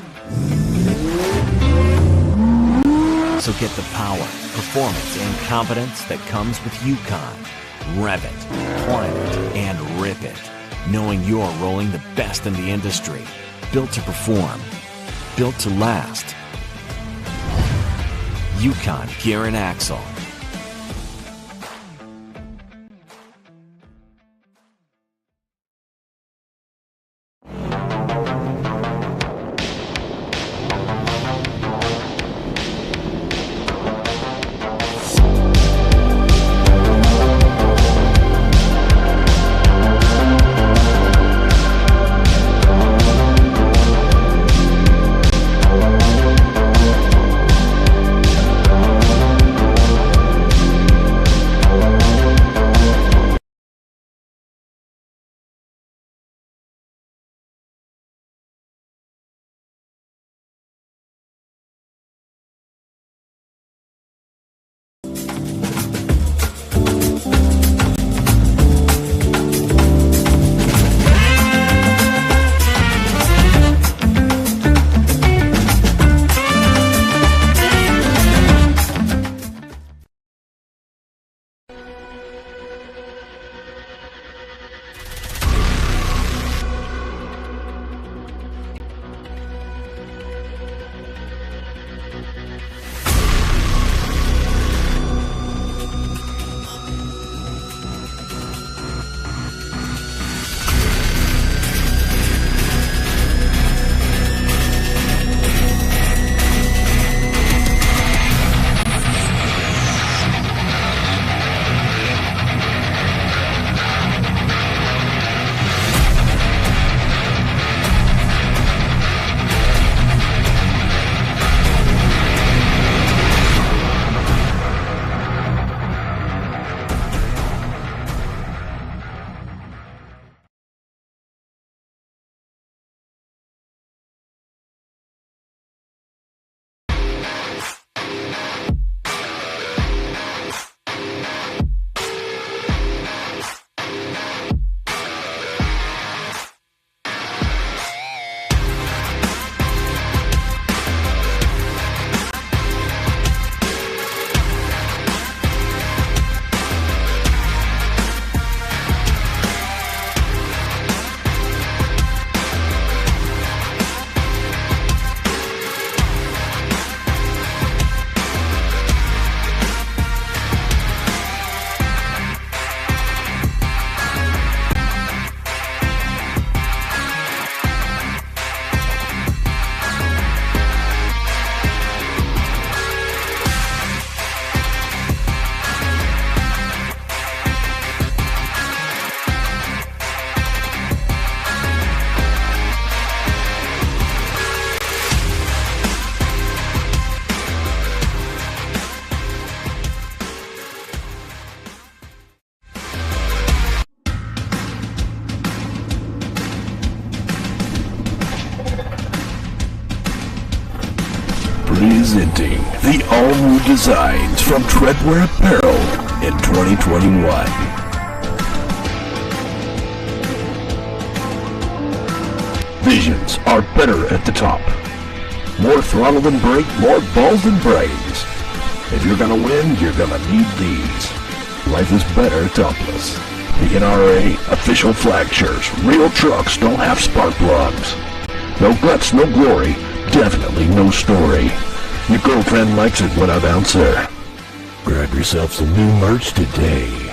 So get the power, performance, and confidence that comes with Yukon. Rev it, climb it, and rip it, knowing you're rolling the best in the industry. Built to perform, built to last. Yukon Gear and Axle. Presenting the all-new designs from Treadwear Apparel in 2021. Visions are better at the top. More throttle than brake, more balls than brains. If you're gonna win, you're gonna need these. Life is better topless. The NRA official flag shirts. Real trucks don't have spark plugs. No guts, no glory. Definitely no story. Your girlfriend likes it when I bounce her. Grab yourself some new merch today.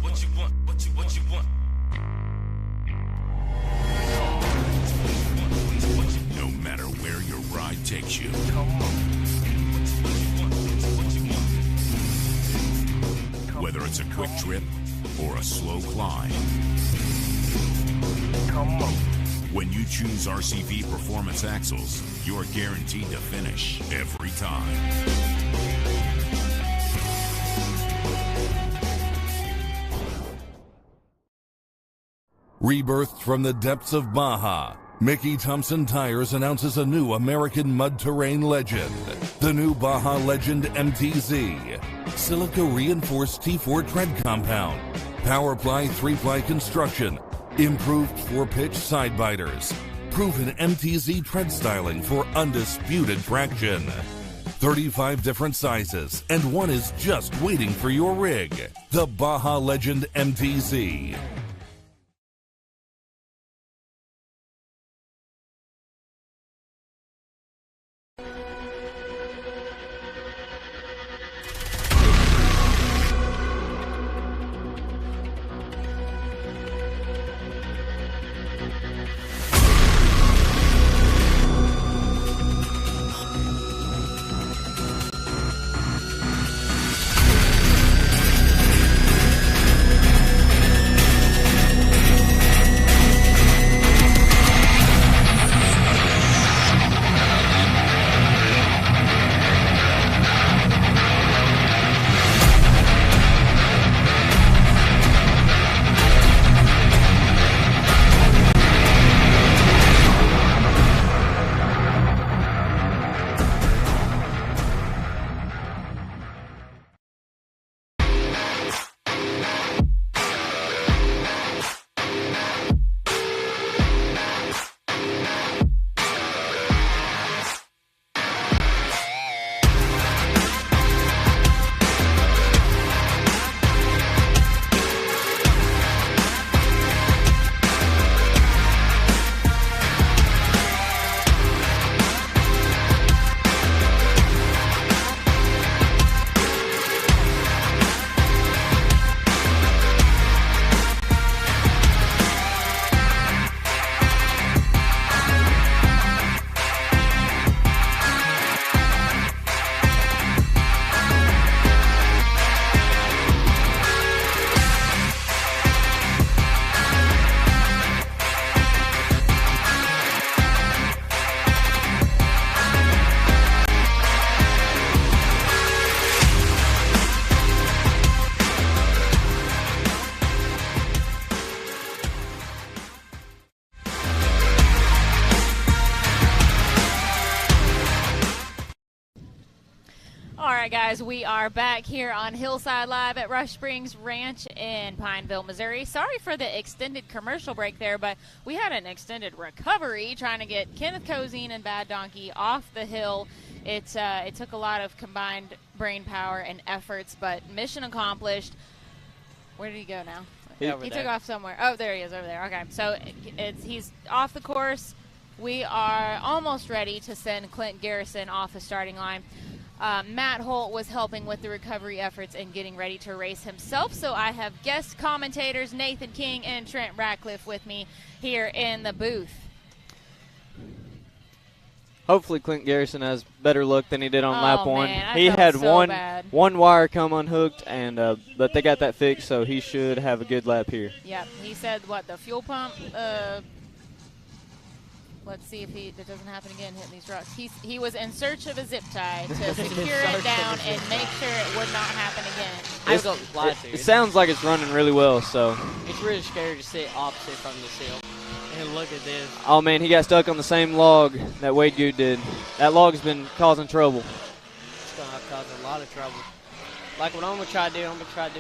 What you want? What you want? No matter where your ride takes you. Whether it's a quick trip or a slow climb. When you choose RCV Performance Axles, you're guaranteed to finish every time. Rebirthed from the depths of Baja, Mickey Thompson Tires announces a new American mud terrain legend. The new Baja Legend MTZ. Silica reinforced T4 tread compound. Power-ply 3-ply construction. Improved 4-pitch side biters. Proven MTZ tread styling for undisputed traction. 35 different sizes, and one is just waiting for your rig. The Baja Legend MTZ. Guys, we are back here on Hillside Live at Rush Springs Ranch in Pineville, Missouri. Sorry for the extended commercial break there, but we had an extended recovery trying to get Kenneth Cozine and Bad Donkey off the hill. It took a lot of combined brain power and efforts, but mission accomplished. Where did he go now? He took off somewhere. Oh, there he is over there. Okay, so he's off the course. We are almost ready to send Clint Garrison off the starting line. Matt Holt was helping with the recovery efforts and getting ready to race himself. So I have guest commentators Nathan King and Trent Ratcliffe with me here in the booth. Hopefully Clint Garrison has better luck than he did on lap 1. Man, he had so one wire come unhooked, and but they got that fixed, so he should have a good lap here. Yep, he said the fuel pump. Let's see if it doesn't happen again hitting these rocks. He was in search of a zip tie to secure it down and make sure it would not happen again. It sounds like it's running really well, so. It's really scary to sit opposite from the hill. And look at this. Oh, man, he got stuck on the same log that Wade Good did. That log's been causing trouble. It's going to cause a lot of trouble. Like what I'm going to try to do, I'm going to try to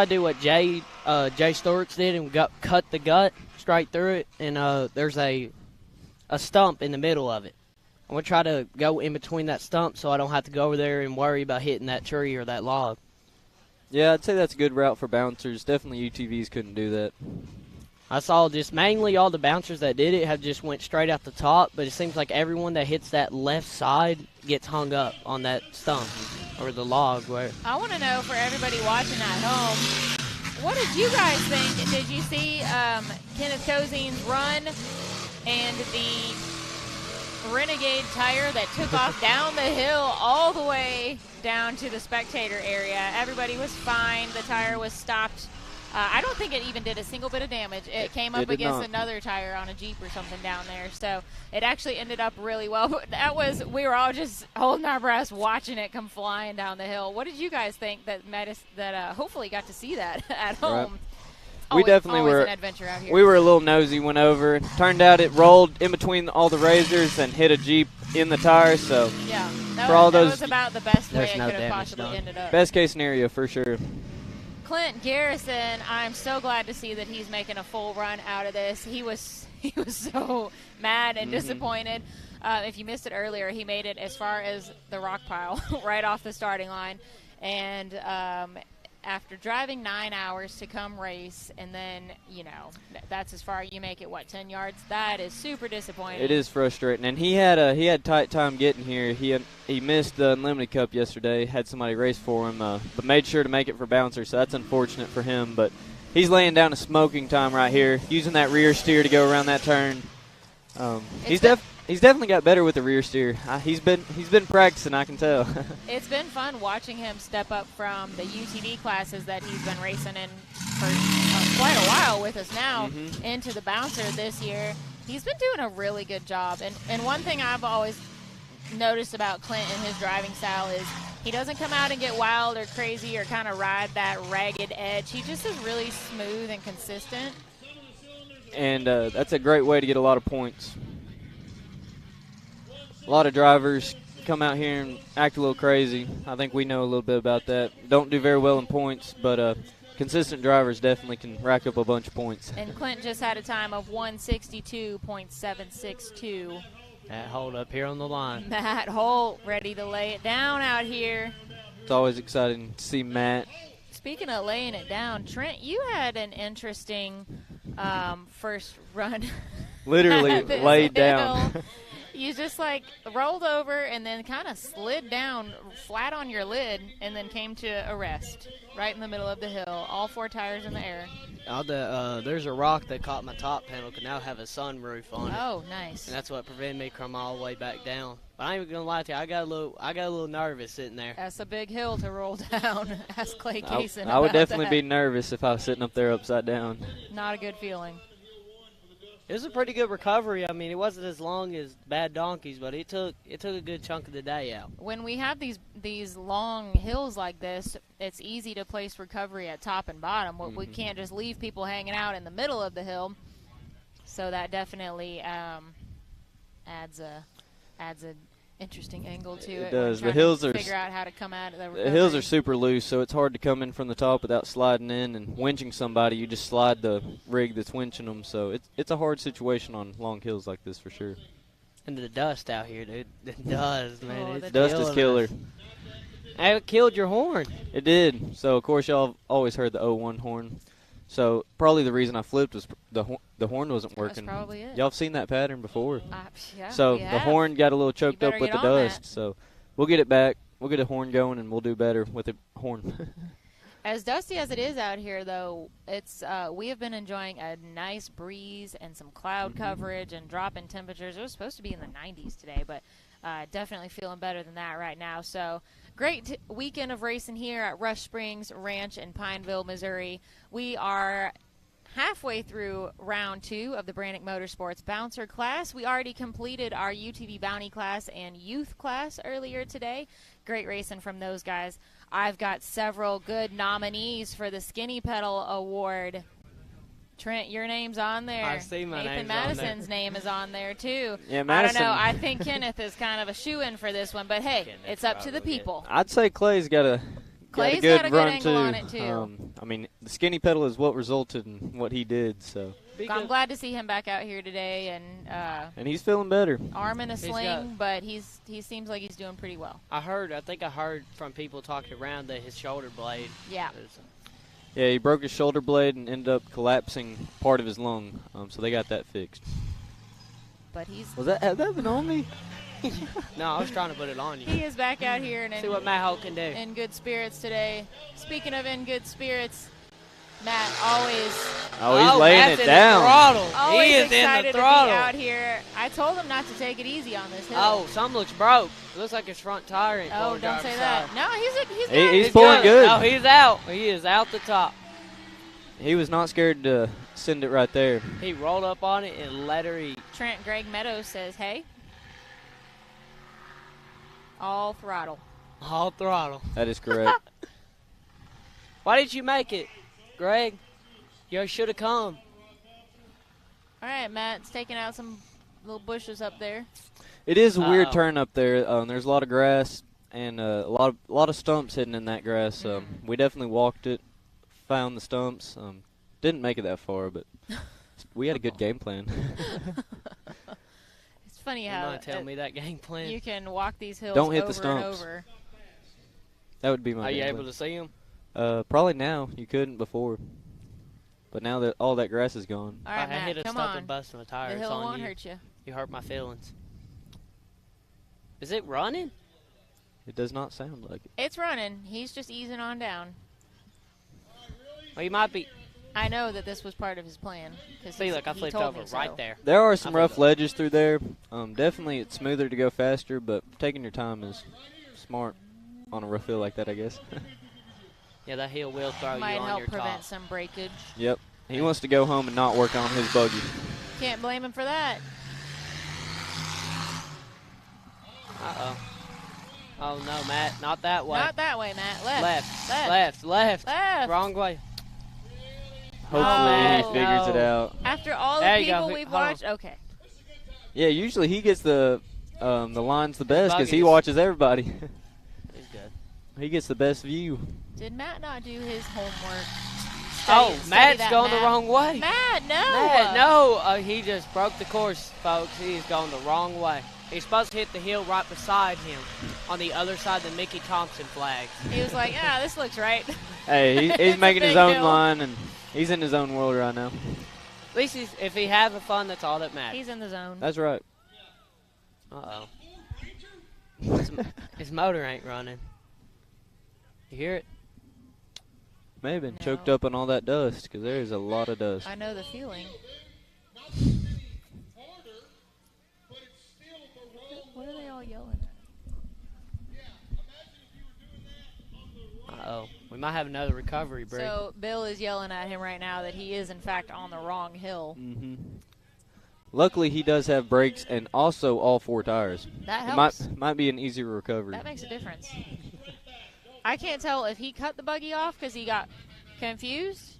do what Jay Sturts did and cut the gut straight through it, and there's a stump in the middle of it. I'm going to try to go in between that stump so I don't have to go over there and worry about hitting that tree or that log. Yeah, I'd say that's a good route for bouncers. Definitely UTVs couldn't do that. I saw just mainly all the bouncers that did it have just went straight out the top, but it seems like everyone that hits that left side gets hung up on that stump or the log. I want to know for everybody watching at home, what did you guys think? Did you see Kenneth Cozine's run and the Renegade tire that took off down the hill all the way down to the spectator area? Everybody was fine. The tire was stopped. I don't think it even did a single bit of damage. It came up against another tire on a Jeep or something down there. So it actually ended up really well. But we were all just holding our breaths watching it come flying down the hill. What did you guys think that hopefully got to see that at home? Right. We definitely were an adventure out here. We were a little nosy, went over. Turned out it rolled in between all the razors and hit a Jeep in the tire. So yeah, that was about the best way it could have possibly ended up. Best case scenario for sure. Clint Garrison, I'm so glad to see that he's making a full run out of this. He was so mad and disappointed. If you missed it earlier, he made it as far as the rock pile right off the starting line. And after driving 9 hours to come race, and then, that's as far you make it, 10 yards? That is super disappointing. It is frustrating. And he had tight time getting here. He missed the Unlimited Cup yesterday, had somebody race for him, but made sure to make it for Bouncer, so that's unfortunate for him. But he's laying down a smoking time right here, using that rear steer to go around that turn. He's definitely got better with the rear steer. He's been practicing, I can tell. It's been fun watching him step up from the UTV classes that he's been racing in for quite a while with us now into the Bouncer this year. He's been doing a really good job. And one thing I've always noticed about Clint and his driving style is he doesn't come out and get wild or crazy or kind of ride that ragged edge. He just is really smooth and consistent. And that's a great way to get a lot of points. A lot of drivers come out here and act a little crazy. I think we know a little bit about that. Don't do very well in points, but consistent drivers definitely can rack up a bunch of points. And Clint just had a time of 162.762. Matt Holt up here on the line. Matt Holt ready to lay it down out here. It's always exciting to see Matt. Speaking of laying it down, Trent, you had an interesting first run. Literally laid down. You just rolled over and then kind of slid down flat on your lid and then came to a rest right in the middle of the hill, all four tires in the air. There's a rock that caught my top panel, could now have a sunroof on it. Oh, nice. And that's what prevented me from all the way back down. But I ain't even gonna lie to you, I got a little nervous sitting there. That's a big hill to roll down. Ask Clay Kaysen. I would definitely be nervous if I was sitting up there upside down. Not a good feeling. It was a pretty good recovery. I mean, it wasn't as long as Bad Donkeys, but it took a good chunk of the day out. When we have these long hills like this, it's easy to place recovery at top and bottom. We can't just leave people hanging out in the middle of the hill. So that definitely adds a interesting angle to it. It does. The hills are figure out how to come out of the recovery. The hills are super loose, so it's hard to come in from the top without sliding in and winching somebody. You just slide the rig that's winching them, so it's a hard situation on long hills like this for sure. And the dust out here, dude. The dust, man. The dust is killer. It killed your horn. It did. So of course y'all always heard the 01 horn. So probably the reason I flipped was the horn wasn't working. That's probably it. Y'all have seen that pattern before. Yeah, so we the have. horn got a little choked You up better with the get on dust. that. So we'll get it back. We'll get a horn going, and we'll do better with the horn. As dusty as it is out here, though, it's we have been enjoying a nice breeze and some cloud coverage and drop in temperatures. It was supposed to be in the 90s today, but definitely feeling better than that right now. So great weekend of racing here at Rush Springs Ranch in Pineville, Missouri. We are halfway through round 2 of the Brannick Motorsports Bouncer class. We already completed our UTV Bounty class and youth class earlier today. Great racing from those guys. I've got several good nominees for the Skinny Pedal Award. Trent, your name's on there. I see my Nathan name's Madison's on there. name is on there, too. Yeah, I Madison. don't know. I think Kenneth is kind of a shoe-in for this one, but hey, it's up to the people. I'd say Clay's got a Clay's good got a good run angle too. on it, too. I mean, the Skinny Pedal is what resulted in what he did. So I'm glad to see him back out here today, and he's feeling better. arm in a sling, but he seems like he's doing pretty well. I think I heard from people talking around that his shoulder blade. Yeah. Yeah, he broke his shoulder blade and ended up collapsing part of his lung. So they got that fixed. But he's Has that been on me? No, I was trying to put it on you. he is back out here and See what Matt Holt can do. in good spirits today. Speaking of in good spirits, Matt always Oh, he's laying Matt's it in the down. throttle. always He is excited in the to be throttle. out here. I told him not to take it easy on this hill. Oh, something looks broke. It looks like his front tire ain't Oh, going don't say that. No, He's pulling good. Oh, he's out. He is out the top. He was not scared to send it right there. He rolled up on it and let her eat. Trent Greg Meadows says, hey, all throttle. All throttle. That is correct. Why didn't you make it, Greg? You should have come. All right, Matt's taking out some little bushes up there. It is a weird turn up there. There's a lot of grass and a lot of stumps hidden in that grass. We definitely walked it, found the stumps. Didn't make it that far, but we had a good game plan. It's funny You how might tell me that game plan. you can walk these hills Don't hit the over and stumps. over. That would be my Are you game able plan. to see him? Probably now. You couldn't before. But now that all that grass is gone. All right, I Matt, hit a come stump on. and busted my tire. The It's hill on won't you. hurt you. You hurt my feelings. Is it running? It does not sound like it. It's running. He's just easing on down. Well, you might be. I know that this was part of his plan. See, look, I he flipped told over me so. right there. There are some I rough flipped ledges through there. Definitely it's smoother to go faster, but taking your time is smart on a rough hill like that, I guess. Yeah, that hill will throw Might you on help your prevent top. some breakage. Yep. He wants to go home and not work on his buggy. Can't blame him for that. Uh-oh. Oh, no, Matt. Not that way. Not that way, Matt. Left. Left. Left. Wrong way. Hopefully he Oh, figures it out. After all the There you go. people we've Hold on. watched, okay. Yeah, usually he gets the lines the best because he buggies. watches everybody. He's good. He gets the best view. Did Matt not do his homework? Oh, Study Matt's that, going Matt. the wrong way. Matt, no. Matt, no. He just broke the course, folks. He's going the wrong way. He's supposed to hit the hill right beside him on the other side of the Mickey Thompson flag. He was like, this looks right. Hey, It's he's a making his big own hill. line, and he's in his own world right now. At least if he having fun, that's all that matters. He's in the zone. That's right. Uh-oh. His motor ain't running. You hear it? May have been choked up on all that dust because there is a lot of dust. I know the feeling. What are they all yelling at? Uh-oh. We might have another recovery break. So Bill is yelling at him right now that he is, in fact, on the wrong hill. Mm-hmm. Luckily, he does have brakes and also all 4 tires. That It helps. might be an easier recovery. That makes a difference. I can't tell if he cut the buggy off because he got confused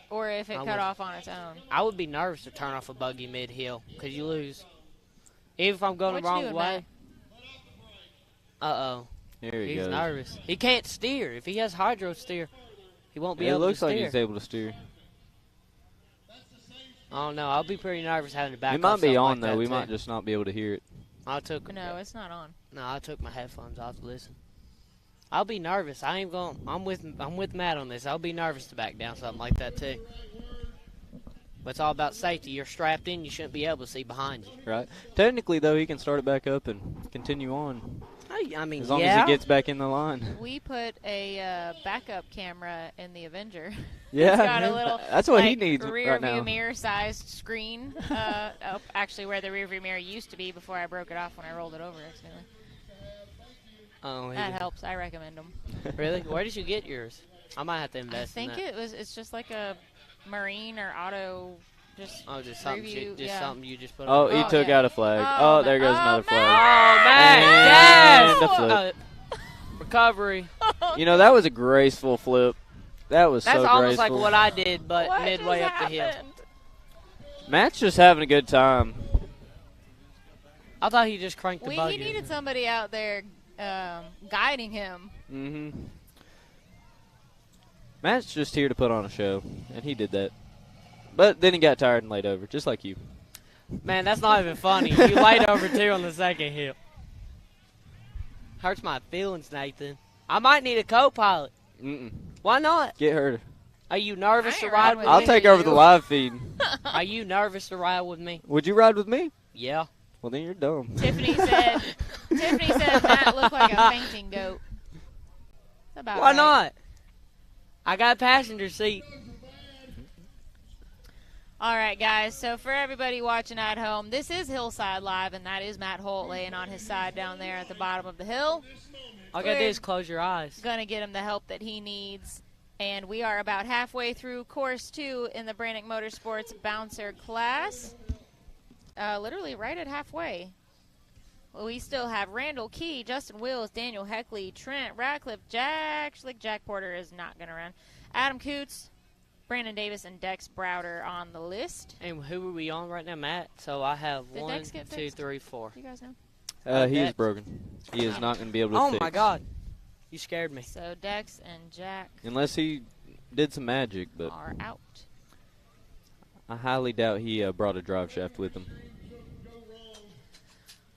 or if it I cut would- off on its own. I would be nervous to turn off a buggy mid-hill because you lose. Even if I'm going What the you wrong doing, way. Uh-oh. There he He's goes. nervous. He can't steer. If he has hydro steer, he won't be It able looks to steer. like he's able to steer. Oh, no. I'll be pretty nervous having to back It might off be something on, like though. that, We too. might just not be able to hear it. I took No, it's not on. I took my headphones off to listen. I'll be nervous. I'm with Matt on this. I'll be nervous to back down something like that too. But it's all about safety. You're strapped in. You shouldn't be able to see behind you. Right. Technically, though, he can start it back up and continue on. I mean, as long as he gets back in the line. We put a backup camera in the Avenger. Yeah, it's got a little, that's what he like, needs rear right view now. mirror-sized screen. Up actually, where the rear view mirror used to be before I broke it off when I rolled it over accidentally. Oh, that helps. I recommend them. Really? Where did you get yours? I might have to invest. I think it's just like a marine or auto. Just something review, something you just put Oh, on. he took out a flag. Oh, there goes another flag. Oh, man. And Yes! a flip. Recovery. You know, that was a graceful flip. That was That's so almost graceful. like what I did, but What midway just up the hill. happened? Matt's just having a good time. I thought he just cranked the He buggy. needed somebody out there guiding him. Mm-hmm. Matt's just here to put on a show, and he did that. But then he got tired and laid over, just like you. Man, that's not even funny. You laid over too on the second hill. Hurts my feelings, Nathan. I might need a co-pilot. Mm-mm. Why not? Get her. Are you nervous I to ain't ride riding with with me? I'll take over the live feed. Are you nervous to ride with me? Would you ride with me? Yeah. Well, then you're dumb. Tiffany said Matt looked like a fainting goat. That's about Why right. not? I got a passenger seat. All right, guys. So for everybody watching at home, this is Hillside Live, and that is Matt Holt laying on his side down there at the bottom of the hill. All you gotta do is close your eyes. Gonna get him the help that he needs. And we are about halfway through course 2 in the Brannick Motorsports Bouncer class. Literally right at halfway. Well, we still have Randall Key, Justin Wills, Daniel Heckley, Trent Radcliffe, Jack Porter is not going to run. Adam Coots, Brandon Davis, and Dex Browder on the list. And who are we on right now, Matt? So I have Did 1, Dex get 2, fixed? 3, 4. Do you guys know? He is Dex. broken. He is not going to be able to Oh fix. my God. You scared me. So Dex and Jack Unless he did some magic, but are out. I highly doubt he brought a drive shaft with him.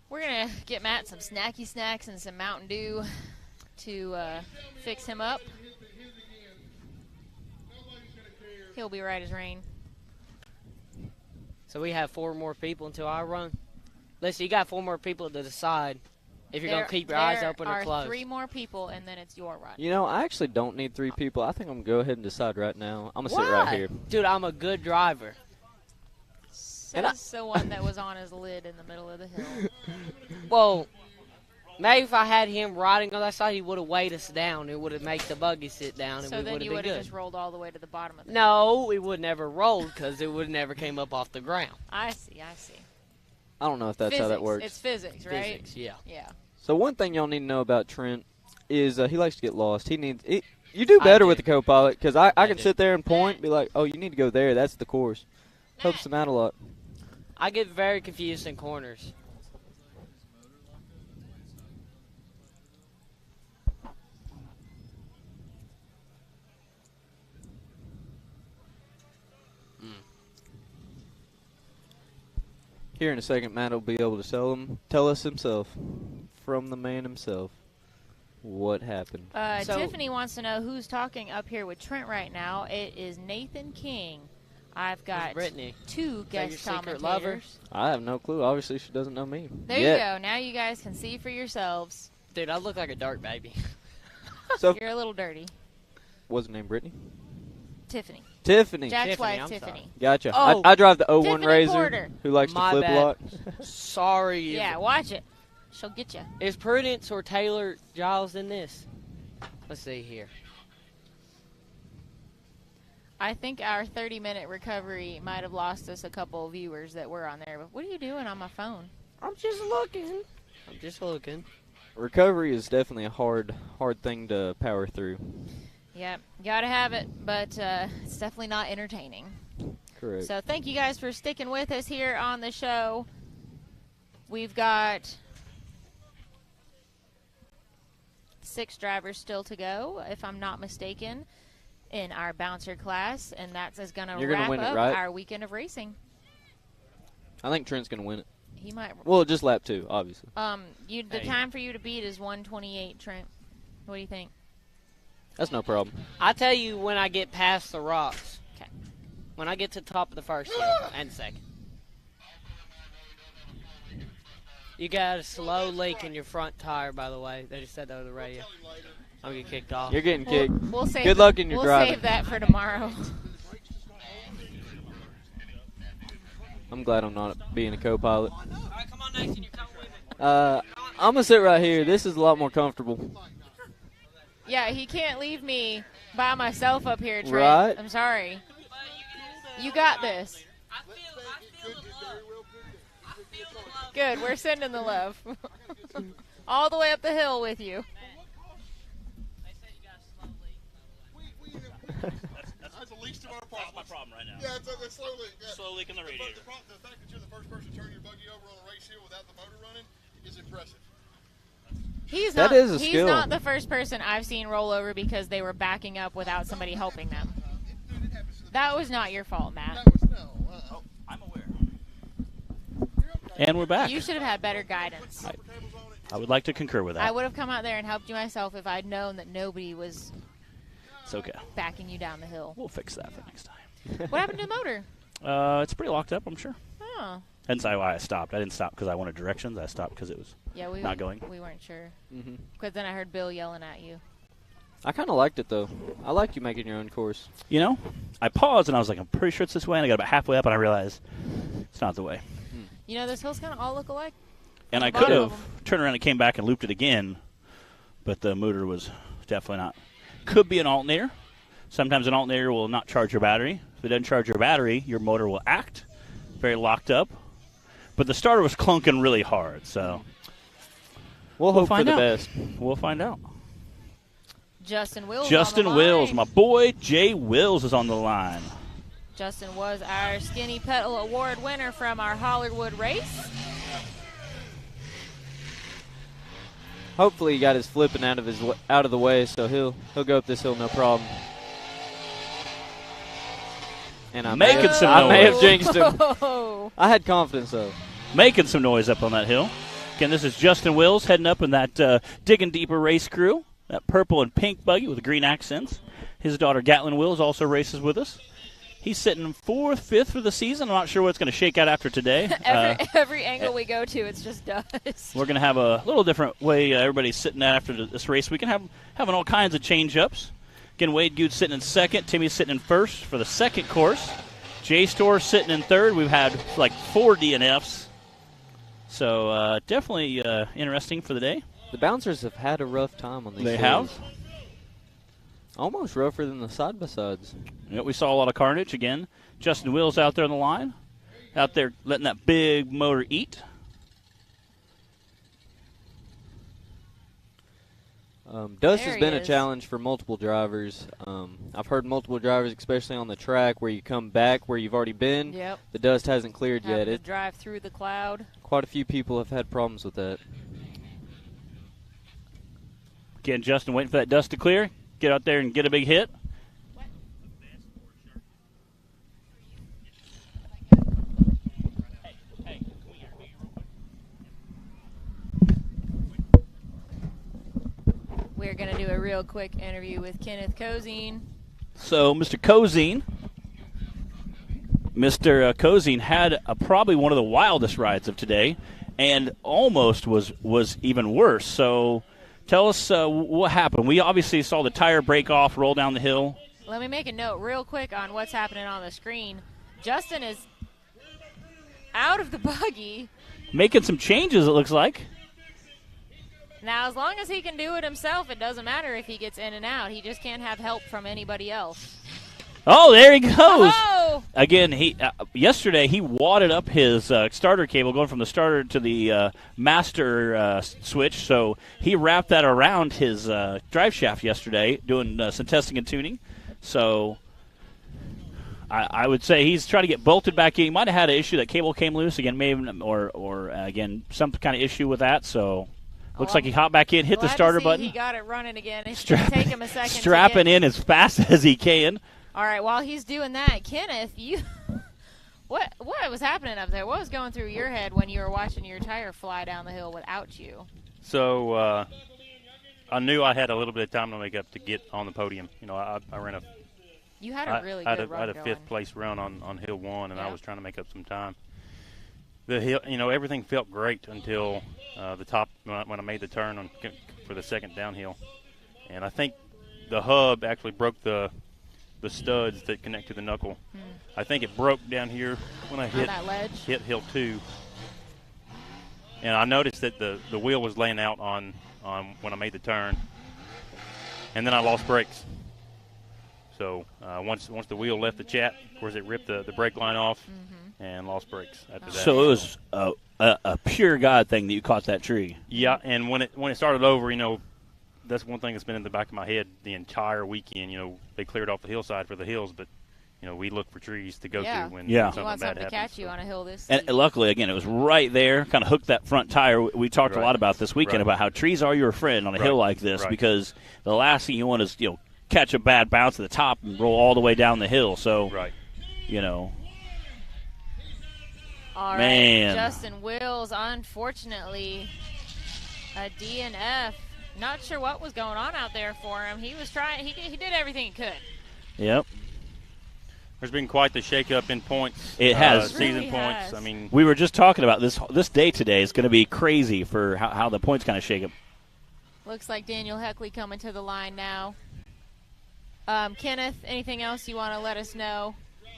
We're going to get Matt some snacky snacks and some Mountain Dew to fix him up. He'll be right as rain. So we have 4 more people until I run. Listen, you got 4 more people to decide if you're going to keep your eyes open or There are closed. 3 more people, and then it's your run. You know, I actually don't need 3 people. I think I'm going to go ahead and decide right now. I'm going to Why? sit right here. Dude, I'm a good driver. Says the one that was on his lid in the middle of the hill. Well, maybe if I had him riding on that side, he would have weighed us down. It would have made the buggy sit down, and So we then would you have would been have good. just rolled all the way to the bottom of the No, it would never rolled because it would never came up off the ground. I see. I don't know if that's physics. how that works. It's physics, right? Physics, yeah. Yeah. So one thing y'all need to know about Trent is he likes to get lost. You do better with the co-pilot because I can sit there and point, be like, oh, you need to go there. That's the course. Helps them out a lot. I get very confused in corners. Here in a second, Matt will be able to tell us himself, from the man himself, what happened. Tiffany wants to know who's talking up here with Trent right now. It is Nathan King. I've got Brittany. 2 guest your secret commentators. lover? I have no clue. Obviously, she doesn't know me. There yet. you go. Now you guys can see for yourselves. Dude, I look like a dark baby. So, You're a little dirty. what's her name, Brittany? Tiffany. Tiffany. Jack's Tiffany, wife, I'm Tiffany. sorry. Gotcha. Oh, I drive the 01 Tiffany Razor, Porter. who likes My to flip bad. a lot. Sorry. Yeah, watch it. She'll get you. Is Prudence or Taylor Giles in this? Let's see here. I think our 30-minute recovery might have lost us a couple of viewers that were on there. But what are you doing on my phone? I'm just looking. Recovery is definitely a hard thing to power through. Yep, gotta have it, but it's definitely not entertaining. Correct. So thank you guys for sticking with us here on the show. We've got 6 drivers still to go, if I'm not mistaken, in our bouncer class, and that's going to wrap win it, up right? our weekend of racing. I think Trent's going to win it. He might. Well, just lap 2, obviously. The time for you to beat is 1:28, Trent. What do you think? That's no problem. I tell you when I get past the rocks. Okay. When I get to the top of the first hill and second. You got a slow leak in your front tire, by the way. They just said that over the radio. I'll get kicked off. You're getting kicked. We'll save Good luck in your driving. We'll save that for tomorrow. I'm glad I'm not being a co-pilot. All right, come on, Nathan. You're coming with me. I'm going to sit right here. This is a lot more comfortable. Yeah, he can't leave me by myself up here, Trent. Right. I'm sorry. You got this. Good, we're sending the love. All the way up the hill with you. That's the least of our problems. That's my problem right now. Yeah, it's a slow leak. Yeah. Slow leak in the radiator. The fact that you're the first person to turn your buggy over on a race hill without the motor running is impressive. He's That not, is a he's skill. not the first person I've seen roll over because they were backing up without somebody helping them. That was not your fault, Matt. I'm aware. And we're back. You should have had better guidance. I would like to concur with that. I would have come out there and helped you myself if I'd known that nobody was It's okay. backing you down the hill. We'll fix that for next time. What happened to the motor? It's pretty locked up, I'm sure. Oh. Hence why I stopped. I didn't stop because I wanted directions. I stopped because it was not going. We weren't sure. Mm-hmm. Because then I heard Bill yelling at you. I kind of liked it, though. I liked you making your own course. You know, I paused and I was like, I'm pretty sure it's this way. And I got about halfway up and I realized it's not the way. You know, those hills kind of all look alike. And I could have turned around and came back and looped it again, but the motor was definitely not. Could be an alternator. Sometimes an alternator will not charge your battery. If it doesn't charge your battery, your motor will act very locked up. But the starter was clunking really hard, so we'll hope find for the out. best. We'll find out. Justin Wills. Justin on the Wills, line. my boy Jay Wills is on the line. Justin was our Skinny Pedal Award winner from our Hollywood race. Hopefully he got his flipping out of the way, so he'll go up this hill no problem. And I may have jinxed him. I had confidence though. Making some noise up on that hill. Again, this is Justin Wills heading up in that Digging Deeper race crew, that purple and pink buggy with green accents. His daughter Gatlin Wills also races with us. He's sitting 4th, 5th for the season. I'm not sure what's going to shake out after today. Every angle we go to, it's just dust. We're going to have a little different way everybody's sitting at after this race. We can having all kinds of change-ups. Again, Wade Good's sitting in 2nd. Timmy's sitting in 1st for the 2nd course. J-Store sitting in 3rd. We've had like 4 DNFs. So definitely interesting for the day. The bouncers have had a rough time on these They hills. have. Almost rougher than the side-by-sides. Yep, we saw a lot of carnage again. Justin Wills out there on the line. Out there letting that big motor eat. Dust has been a challenge for multiple drivers. I've heard multiple drivers, especially on the track where you come back where you've already been. Yep. The dust hasn't cleared Having yet. to drive through the cloud. Quite a few people have had problems with that. Again, Justin waiting for that dust to clear. Get out there and get a big hit. We're going to do a real quick interview with Kenneth Cozine. So, Mr. Cozine. Mr. Cozine had probably one of the wildest rides of today and almost was even worse. So, tell us what happened. We obviously saw the tire break off, roll down the hill. Let me make a note real quick on what's happening on the screen. Justin is out of the buggy. Making some changes, it looks like. Now, as long as he can do it himself, it doesn't matter if he gets in and out. He just can't have help from anybody else. Oh, there he goes. Oh! Again, yesterday he wadded up his starter cable going from the starter to the master switch, so he wrapped that around his drive shaft yesterday doing some testing and tuning. So I would say he's trying to get bolted back in. He might have had an issue that cable came loose again, maybe, or again, some kind of issue with that, so... Looks like he hopped back in, hit the starter button. He got it running again. It's going to take him a second. Strapping in as fast as he can. All right, while he's doing that, Kenneth, what was happening up there? What was going through your head when you were watching your tire fly down the hill without you? So I knew I had a little bit of time to make up to get on the podium. You know, I ran a. You had a really good run I had a going. fifth place run on hill 1, and Yeah. I was trying to make up some time. The hill, you know, everything felt great until the top when I made the turn for the second downhill, and I think the hub actually broke the studs that connect to the knuckle. I think it broke down here when I hit that ledge. hit hill 2, and I noticed that the wheel was laying out on when I made the turn, and then I lost brakes. So once the wheel left the chat, of course, it ripped the brake line off and lost brakes after that. So it was a pure God thing that you caught that tree. Yeah, and when it started over, you know, that's one thing that's been in the back of my head the entire weekend. You know, they cleared off the hillside for the hills, but you know, we look for trees to go through when you something want bad something to happens. catch you on a hill this. And luckily, again, it was right there, kind of hooked that front tire. We talked a lot about this weekend about how trees are your friend on a hill like this because the last thing you want is, you know, catch a bad bounce at the top and roll all the way down the hill. So, you know. All Man. right, Justin Wills, unfortunately, a DNF. Not sure what was going on out there for him. He was trying. He did everything he could. Yep. There's been quite the shakeup in points. It has. Season really points. has. I mean, We were just talking about this day today is going to be crazy for how the points kind of shake up. Looks like Daniel Heckley coming to the line now. Kenneth, anything else you want to let us know?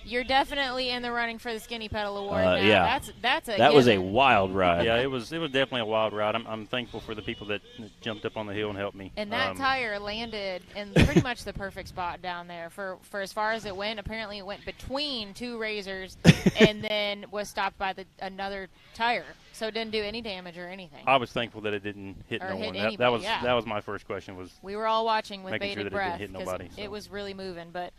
You're definitely in the running for the Skinny Pedal Award now. Yeah. That's a that was a given. wild ride. yeah, it was definitely a wild ride. I'm thankful for the people that jumped up on the hill and helped me. And that tire landed in pretty much the perfect spot down there for as far as it went. Apparently it went between two razors and then was stopped by another tire. So it didn't do any damage or anything. I was thankful that it didn't hit Or no hit one. anybody, that was my first question. Was we were all watching with making bated sure that breath it didn't hit nobody. it was really moving. But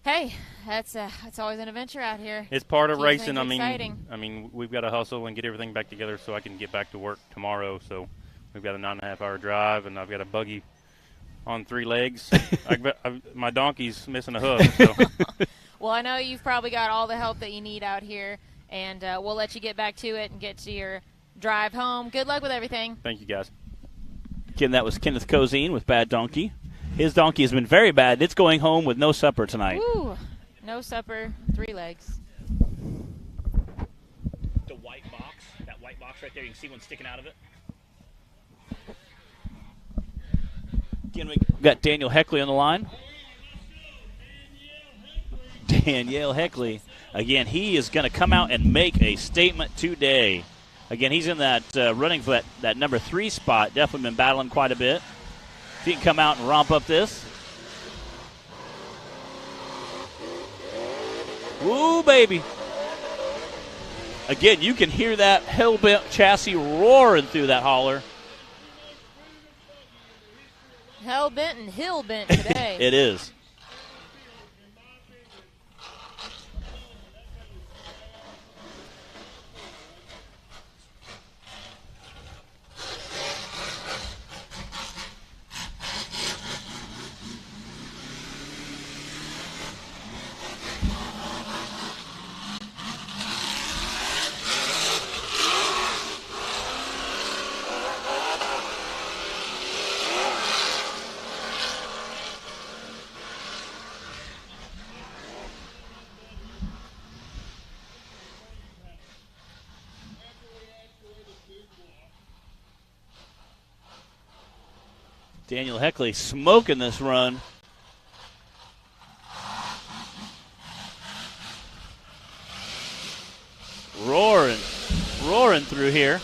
hey, that's always an adventure out here. It's part of Keeps racing. things exciting. I mean, we've got to hustle and get everything back together so I can get back to work tomorrow. So we've got a 9.5-hour drive, and I've got a buggy on 3 legs. My donkey's missing a hoof. So. Well, I know you've probably got all the help that you need out here, and we'll let you get back to it and get to your drive home. Good luck with everything. Thank you, guys. Again, that was Kenneth Cozine with Bad Donkey. His donkey has been very bad. It's going home with no supper tonight. Woo! No supper, 3 legs. The white box, that white box right there, you can see one sticking out of it. Again, we got Daniel Heckley on the line. Danielle Heckley. Again, he is going to come out and make a statement today. Again, he's in that running for that number 3 spot. Definitely been battling quite a bit. If he can come out and romp up this. Ooh, baby. Again, you can hear that hell-bent chassis roaring through that holler. Hell-bent and hill-bent today. It is. Daniel Heckley smoking this run. Roaring through here.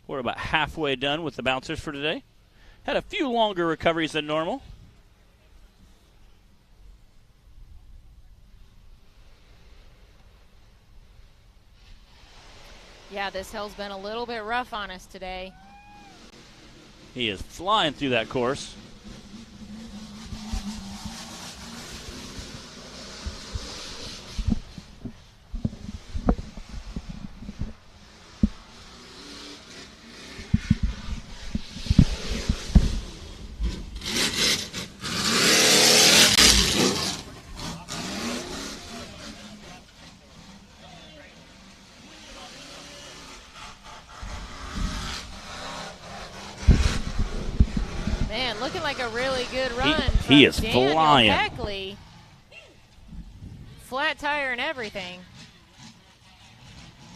We're about halfway done with the bouncers for today. Had a few longer recoveries than normal. Yeah, this hill's been a little bit rough on us today. He is flying through that course. Man, looking like a really good run. He is Daniel flying. Heckley. Flat tire and everything.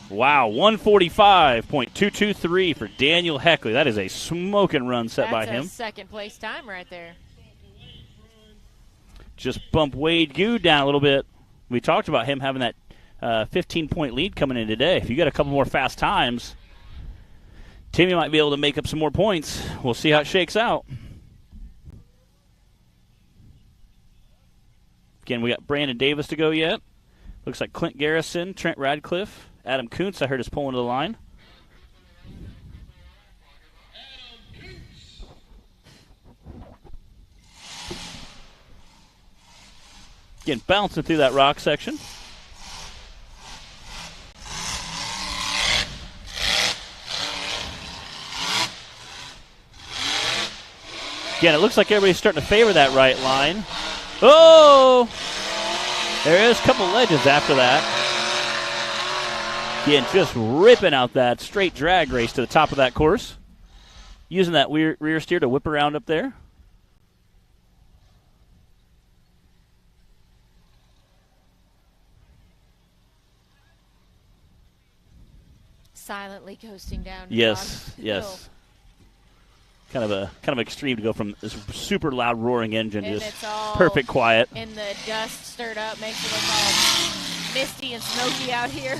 Wow, 145.223 for Daniel Heckley. That is a smoking run set by him. That's a second place time right there. Just bump Wade Gu down a little bit. We talked about him having that 15-point lead coming in today. If you got a couple more fast times, Timmy might be able to make up some more points. We'll see how it shakes out. Again, we got Brandon Davis to go yet. Looks like Clint Garrison, Trent Radcliffe, Adam Kuntz, I heard, is pulling to the line. Again, bouncing through that rock section. Again, it looks like everybody's starting to favor that right line. Oh! There is a couple ledges after that. Again, just ripping out that straight drag race to the top of that course. Using that rear steer to whip around up there. Silently coasting down. Yes, the yes. Kind of extreme to go from this super loud roaring engine to and just it's all perfect quiet. And the dust stirred up makes it look all misty and smoky out here.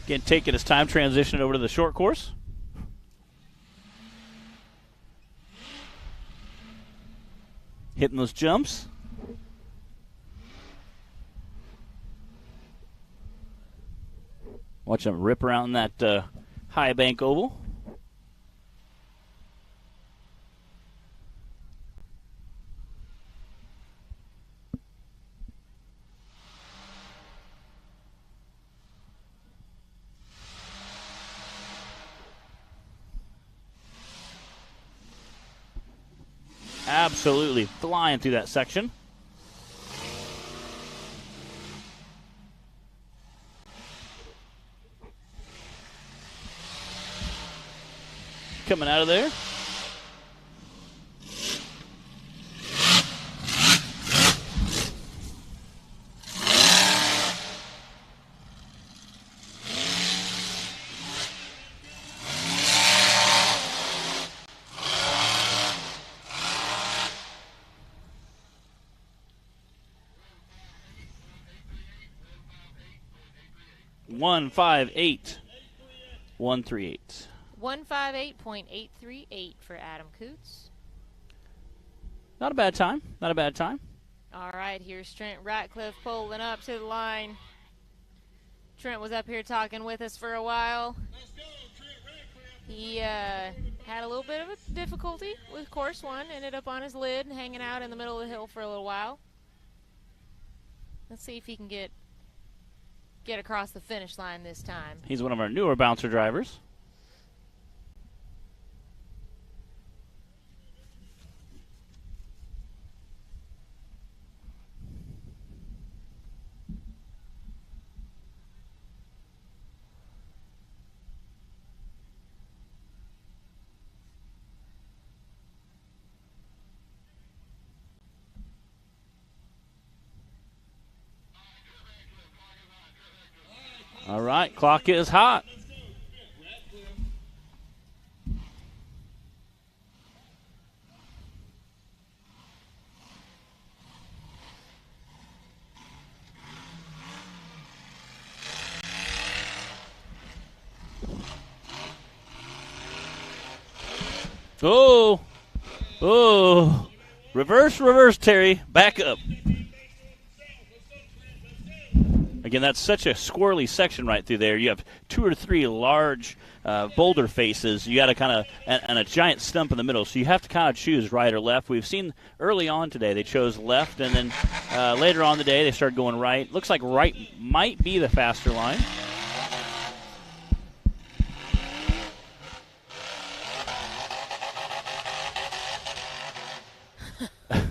Again, taking his time transitioning over to the short course. Hitting those jumps. Watch him rip around that high bank oval. Absolutely flying through that section. Coming out of there. One 158.138. 158.838 for Adam Coots. Not a bad time. Not a bad time. All right, here's Trent Ratcliffe pulling up to the line. Trent was up here talking with us for a while. He had a little bit of a difficulty with course one. Ended up on his lid and hanging out in the middle of the hill for a little while. Let's see if he can get across the finish line this time. He's one of our newer bouncer drivers. All right, clock is hot. Oh, reverse, Terry, back up. Again, that's such a squirrely section right through there. You have 2 or 3 large boulder faces. You got to kind of and a giant stump in the middle. So you have to kind of choose right or left. We've seen early on today they chose left, and then later on the day they started going right. Looks like right might be the faster line.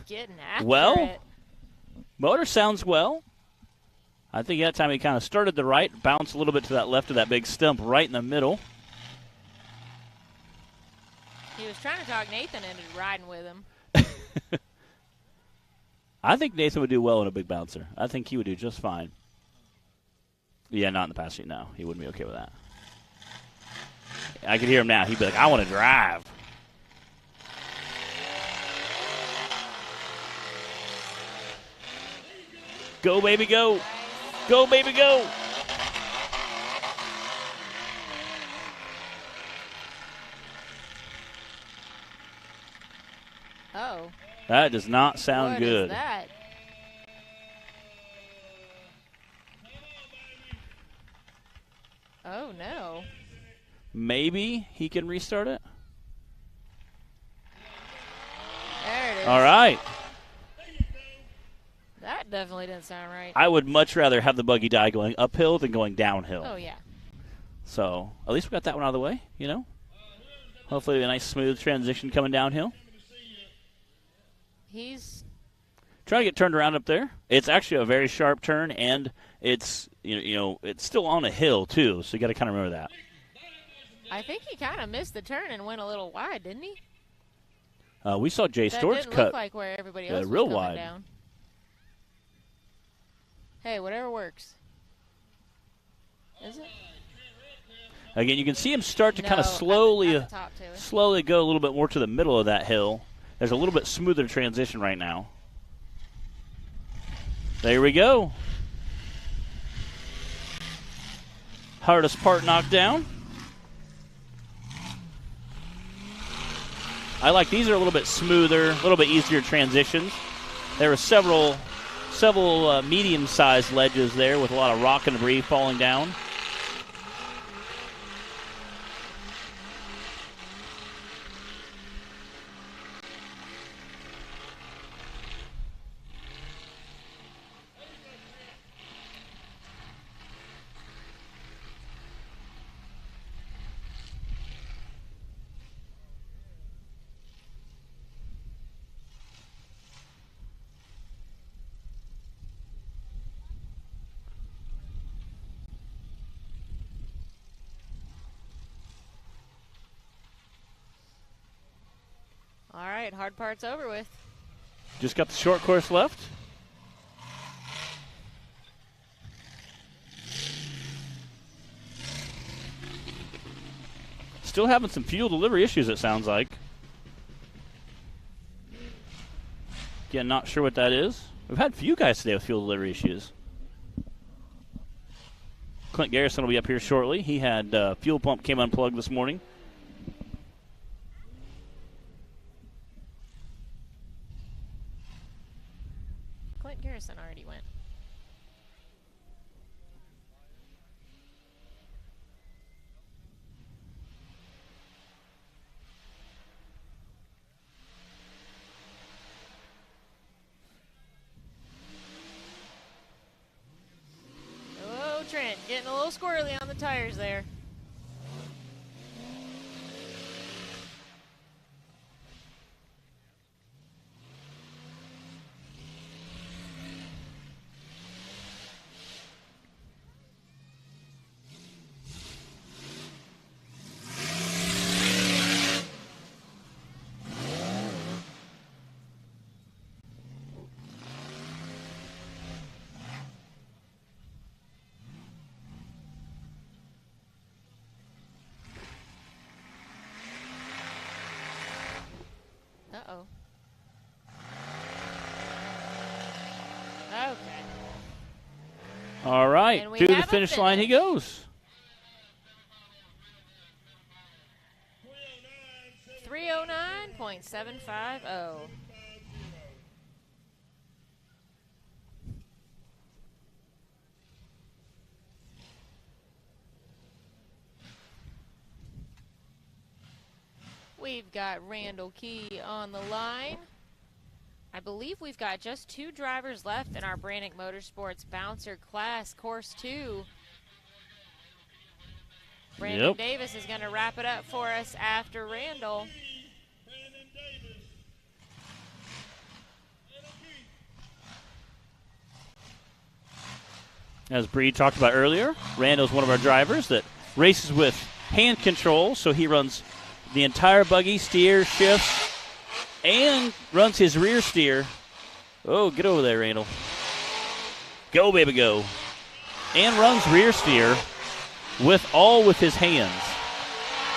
Getting after well, it. Motor sounds well. I think that time he kind of started the right, bounced a little bit to that left of that big stump right in the middle. He was trying to talk Nathan into riding with him. I think Nathan would do well in a big bouncer. I think he would do just fine. Yeah, not in the passenger seat, no. He wouldn't be okay with that. I could hear him now. He'd be like, I want to drive. Go, baby, go. Go, baby, go. Oh. That does not sound What good. is that? Oh, no. Maybe he can restart it? There it is. All right. That definitely didn't sound right. I would much rather have the buggy die going uphill than going downhill. Oh, yeah. So at least we got that one out of the way, you know. Hopefully a nice smooth transition coming downhill. He's trying to get turned around up there. It's actually a very sharp turn, and it's you know it's still on a hill too. So you got to kind of remember that. I think he kind of missed the turn and went a little wide, didn't he? We saw Jay That Stort's didn't cut look like where everybody else was real coming wide. down. Hey, whatever works. Is it? Again, you can see him start to kind No, of slowly, at the top, Taylor. slowly go a little bit more to the middle of that hill. There's a little bit smoother transition right now. There we go. Hardest part knocked down. I like these are a little bit smoother, a little bit easier transitions. There were several medium-sized ledges there with a lot of rock and debris falling down. All right, hard part's over with. Just got the short course left. Still having some fuel delivery issues, it sounds like. Again, not sure what that is. We've had a few guys today with fuel delivery issues. Clint Garrison will be up here shortly. He had fuel pump came unplugged this morning. Clint Garrison already went. Oh, Trent, getting a little squirrely on the tires there. Uh-oh. Okay. All right, And we to the have a finish line he goes. 309.750. We've got Randall Key on the line. I believe we've got just 2 drivers left in our Brannick Motorsports Bouncer Class Course 2. Brandon Davis is going to wrap it up for us after Randall. As Bree talked about earlier, Randall's one of our drivers that races with hand control, so he runs the entire buggy, steers, shifts, and runs his rear steer. Oh, get over there, Randall. Go, baby, go. And runs rear steer with his hands.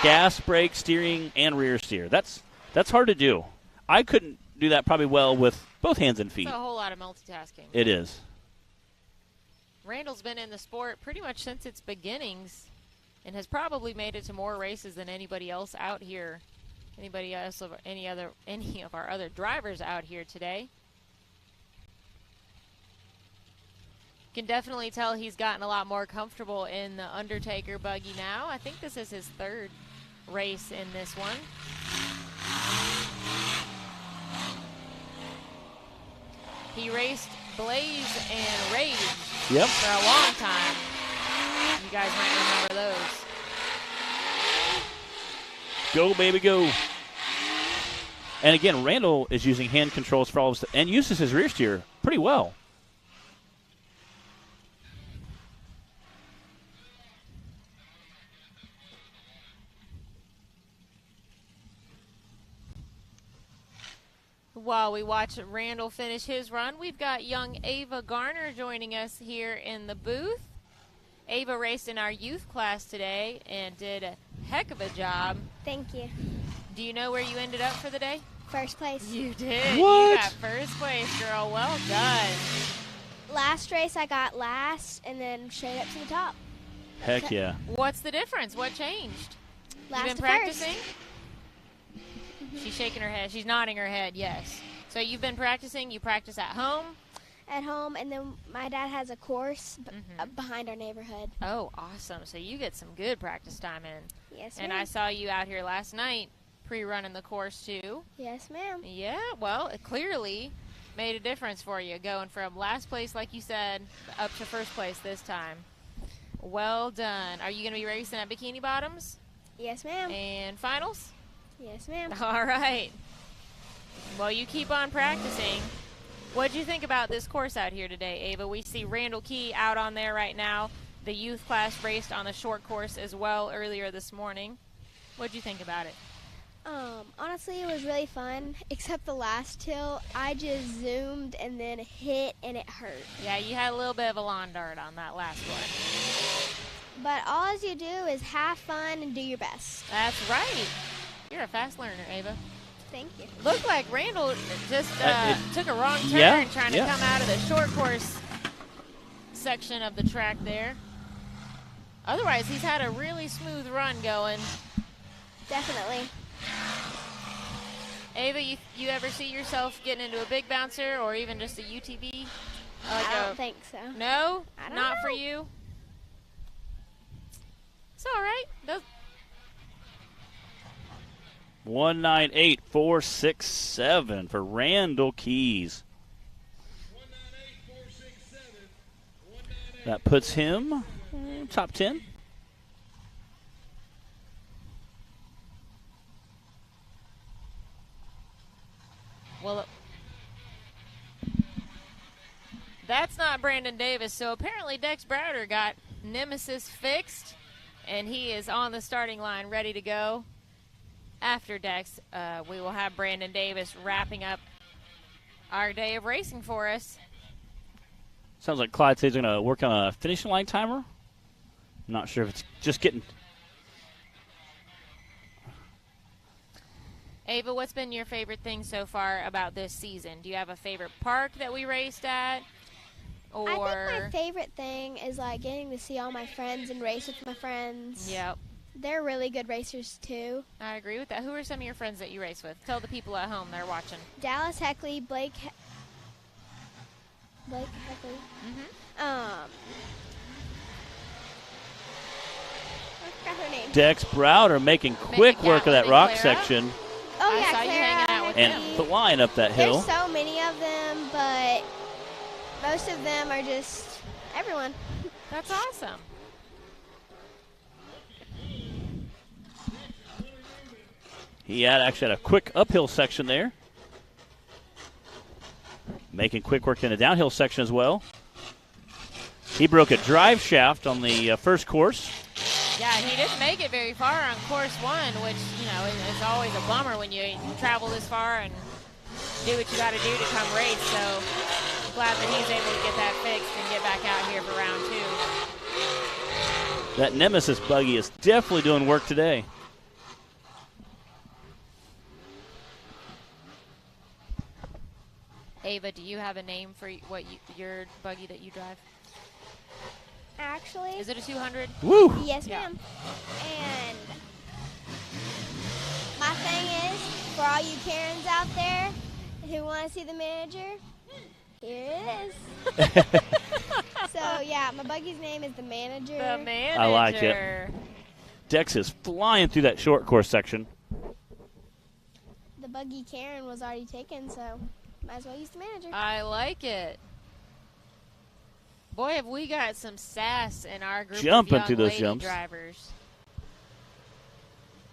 Gas, brake, steering, and rear steer. That's hard to do. I couldn't do that probably well with both hands and feet. It's a whole lot of multitasking. It is. Randall's been in the sport pretty much since its beginnings and has probably made it to more races than anybody else out here. Any of our other drivers out here today. Can definitely tell he's gotten a lot more comfortable in the Undertaker buggy now. I think this is his 3rd race in this one. He raced Blaze and Rage for a long time. You guys might remember those. Go, baby, go. And again, Randall is using hand controls for all of and uses his rear steer pretty well. While we watch Randall finish his run, we've got young Ava Garner joining us here in the booth. Ava raced in our youth class today and did a heck of a job. Thank you. Do you know where you ended up for the day? First place. You did. What? You got first place, girl. Well done. Last race I got last and then straight up to the top. Heck yeah. What's the difference? What changed? Last You've to been practicing? first. She's shaking her head. She's nodding her head, yes. So you've been practicing. You practice at home? At home, and then my dad has a course behind our neighborhood. Oh, awesome. So you get some good practice time in. Yes, And ma'am. I saw you out here last night pre-running the course, too. Yes, ma'am. Yeah, well, it clearly made a difference for you, going from last place, like you said, up to first place this time. Well done. Are you going to be racing at Bikini Bottoms? Yes, ma'am. And finals? Yes, ma'am. All right. Well, you keep on practicing. What'd you think about this course out here today, Ava? We see Randall Key out on there right now. The youth class raced on the short course as well earlier this morning. What'd you think about it? Honestly, it was really fun, except the last hill. I just zoomed and then hit, and it hurt. Yeah, you had a little bit of a lawn dart on that last one. But all you do is have fun and do your best. That's right. You're a fast learner, Ava. Thank you. Looked like Randall just took a wrong turn trying to come out of the short course section of the track there. Otherwise, he's had a really smooth run going. Definitely. Ava, you ever see yourself getting into a big bouncer or even just a UTV? I don't think so. No? I don't Not know. for you? It's all right. 198.467 for Randall Keys. That puts him top 10. Well, that's not Brandon Davis. So apparently Dex Browder got Nemesis fixed, and he is on the starting line ready to go. After Dex, we will have Brandon Davis wrapping up our day of racing for us. Sounds like Clyde says he's going to work on a finishing line timer. I'm not sure if it's just getting... Ava, what's been your favorite thing so far about this season? Do you have a favorite park that we raced at? Or I think my favorite thing is like getting to see all my friends and race with my friends. Yep. They're really good racers too. I agree with that. Who are some of your friends that you race with? Tell the people at home they're watching. Dallas Heckley, Blake Heckley. I forgot her name. Dex Browder making quick work of that rock section. Oh, yeah, I saw you hanging out with and him. flying up that hill. There's so many of them, but most of them are just everyone. That's awesome. He actually had a quick uphill section there. Making quick work in the downhill section as well. He broke a drive shaft on the first course. Yeah, he didn't make it very far on course 1, which, you know, is always a bummer when you travel this far and do what you got to do to come race. So glad that he's able to get that fixed and get back out here for round 2. That Nemesis buggy is definitely doing work today. Ava, do you have a name for your buggy that you drive? Actually. Is it a 200? Woo! Yes, ma'am. And my thing is, for all you Karens out there who want to see the manager, here it is. So, yeah, my buggy's name is the Manager. The Manager. I like it. Dex is flying through that short course section. The buggy Karen was already taken, so might as well use the Manager. I like it. Boy, have we got some sass in our group Jumping of young through those lady jumps. drivers.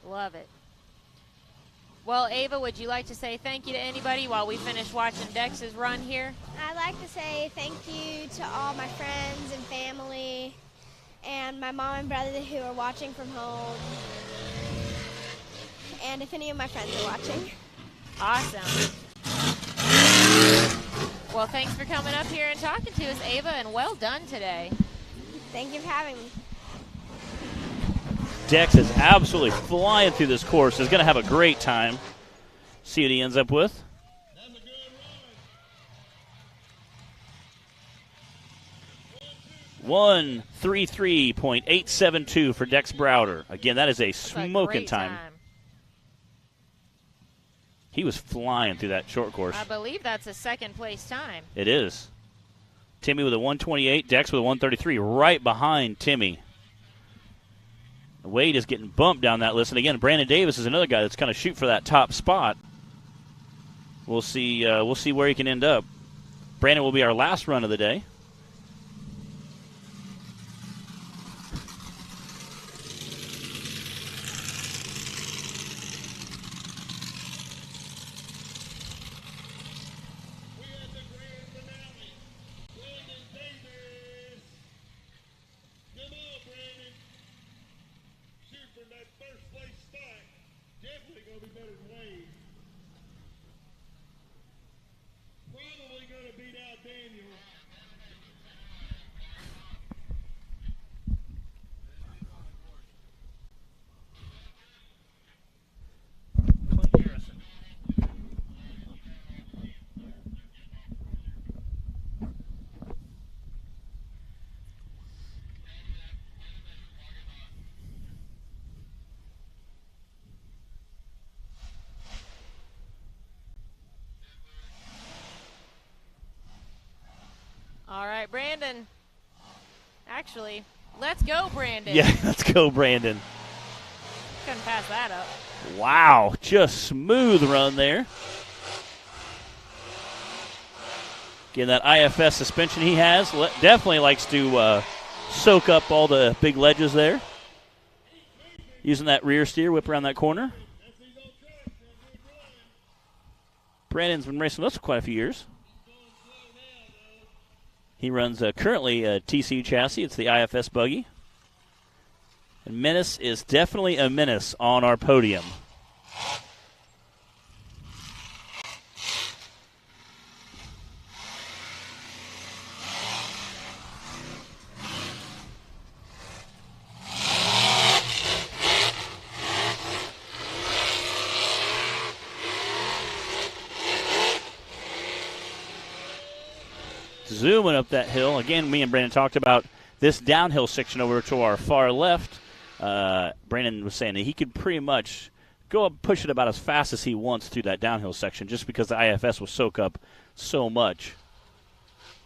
Love it. Well, Ava, would you like to say thank you to anybody while we finish watching Dex's run here? I'd like to say thank you to all my friends and family and my mom and brother who are watching from home. And if any of my friends are watching. Awesome. Well, thanks for coming up here and talking to us, Ava, and well done today. Thank you for having me. Dex is absolutely flying through this course. He's going to have a great time. See what he ends up with. .872 for Dex Browder. Again, that is a smoking time. He was flying through that short course. I believe that's a second place time. It is. Timmy with a 128, Dex with a 133, right behind Timmy. Wade is getting bumped down that list. And again, Brandon Davis is another guy that's kind of shoot for that top spot. We'll see where he can end up. Brandon will be our last run of the day. All right, Brandon. Actually, let's go, Brandon. Yeah, let's go, Brandon. Couldn't pass that up. Wow, just smooth run there. Again, that IFS suspension he has definitely likes to soak up all the big ledges there. Using that rear steer, whip around that corner. Brandon's been racing with us for quite a few years. He runs currently a TC chassis. It's the IFS buggy. And Menace is definitely a menace on our podium. Zooming up that hill. Again, me and Brandon talked about this downhill section over to our far left. Brandon was saying that he could pretty much go up, push it about as fast as he wants through that downhill section just because the IFS will soak up so much.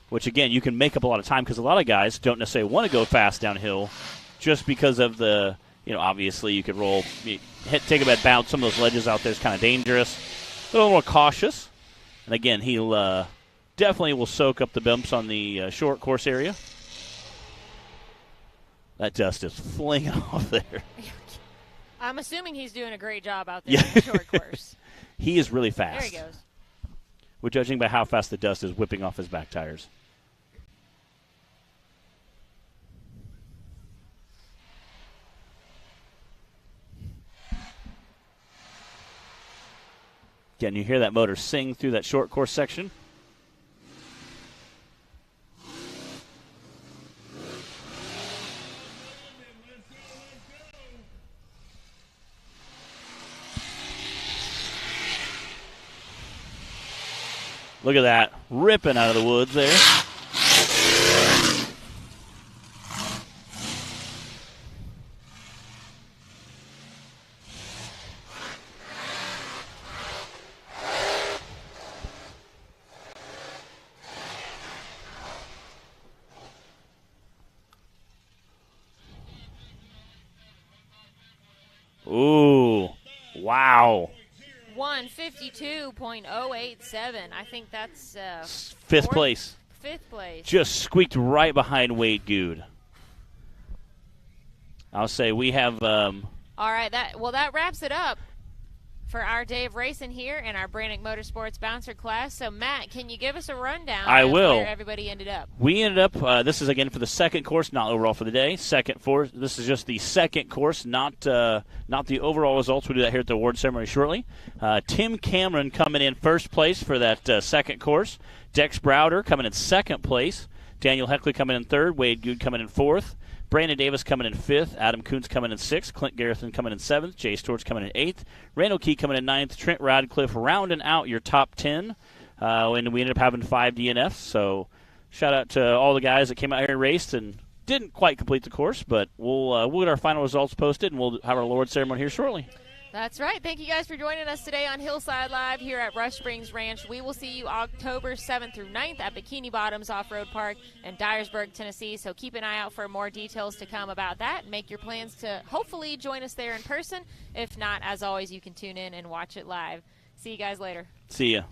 Which, again, you can make up a lot of time because a lot of guys don't necessarily want to go fast downhill just because of the obviously you could take a bad bounce. Some of those ledges out there is kind of dangerous. A little more cautious. And again, he'll definitely will soak up the bumps on the short course area. That dust is flinging off there. I'm assuming he's doing a great job out there on the short course. He is really fast. There he goes. We're judging by how fast the dust is whipping off his back tires. Again, you hear that motor sing through that short course section. Look at that, ripping out of the woods there. Ooh, wow. 152.087. I think that's fifth place. Fifth place. Just squeaked right behind Wade Good. I'll say we have. All right, that wraps it up for our day of racing here in our Brannick Motorsports Bouncer class. So, Matt, can you give us a rundown I of will. where everybody ended up? We ended up, this is again for the second course, not overall for the day. This is just the second course, not the overall results. We'll do that here at the award ceremony shortly. Tim Cameron coming in first place for that second course. Dex Browder coming in second place. Daniel Heckley coming in third. Wade Good coming in fourth. Brandon Davis coming in fifth. Adam Kuntz coming in sixth. Clint Garrison coming in seventh. Jay Stewart's coming in eighth. Randall Key coming in ninth. Trent Radcliffe rounding out your top 10. And we ended up having 5 DNFs. So shout out to all the guys that came out here and raced and didn't quite complete the course. But we'll get our final results posted, and we'll have our award ceremony here shortly. That's right. Thank you guys for joining us today on Hillside Live here at Rush Springs Ranch. We will see you October 7th through 9th at Bikini Bottoms Off-Road Park in Dyersburg, Tennessee. So keep an eye out for more details to come about that. Make your plans to hopefully join us there in person. If not, as always, you can tune in and watch it live. See you guys later. See ya.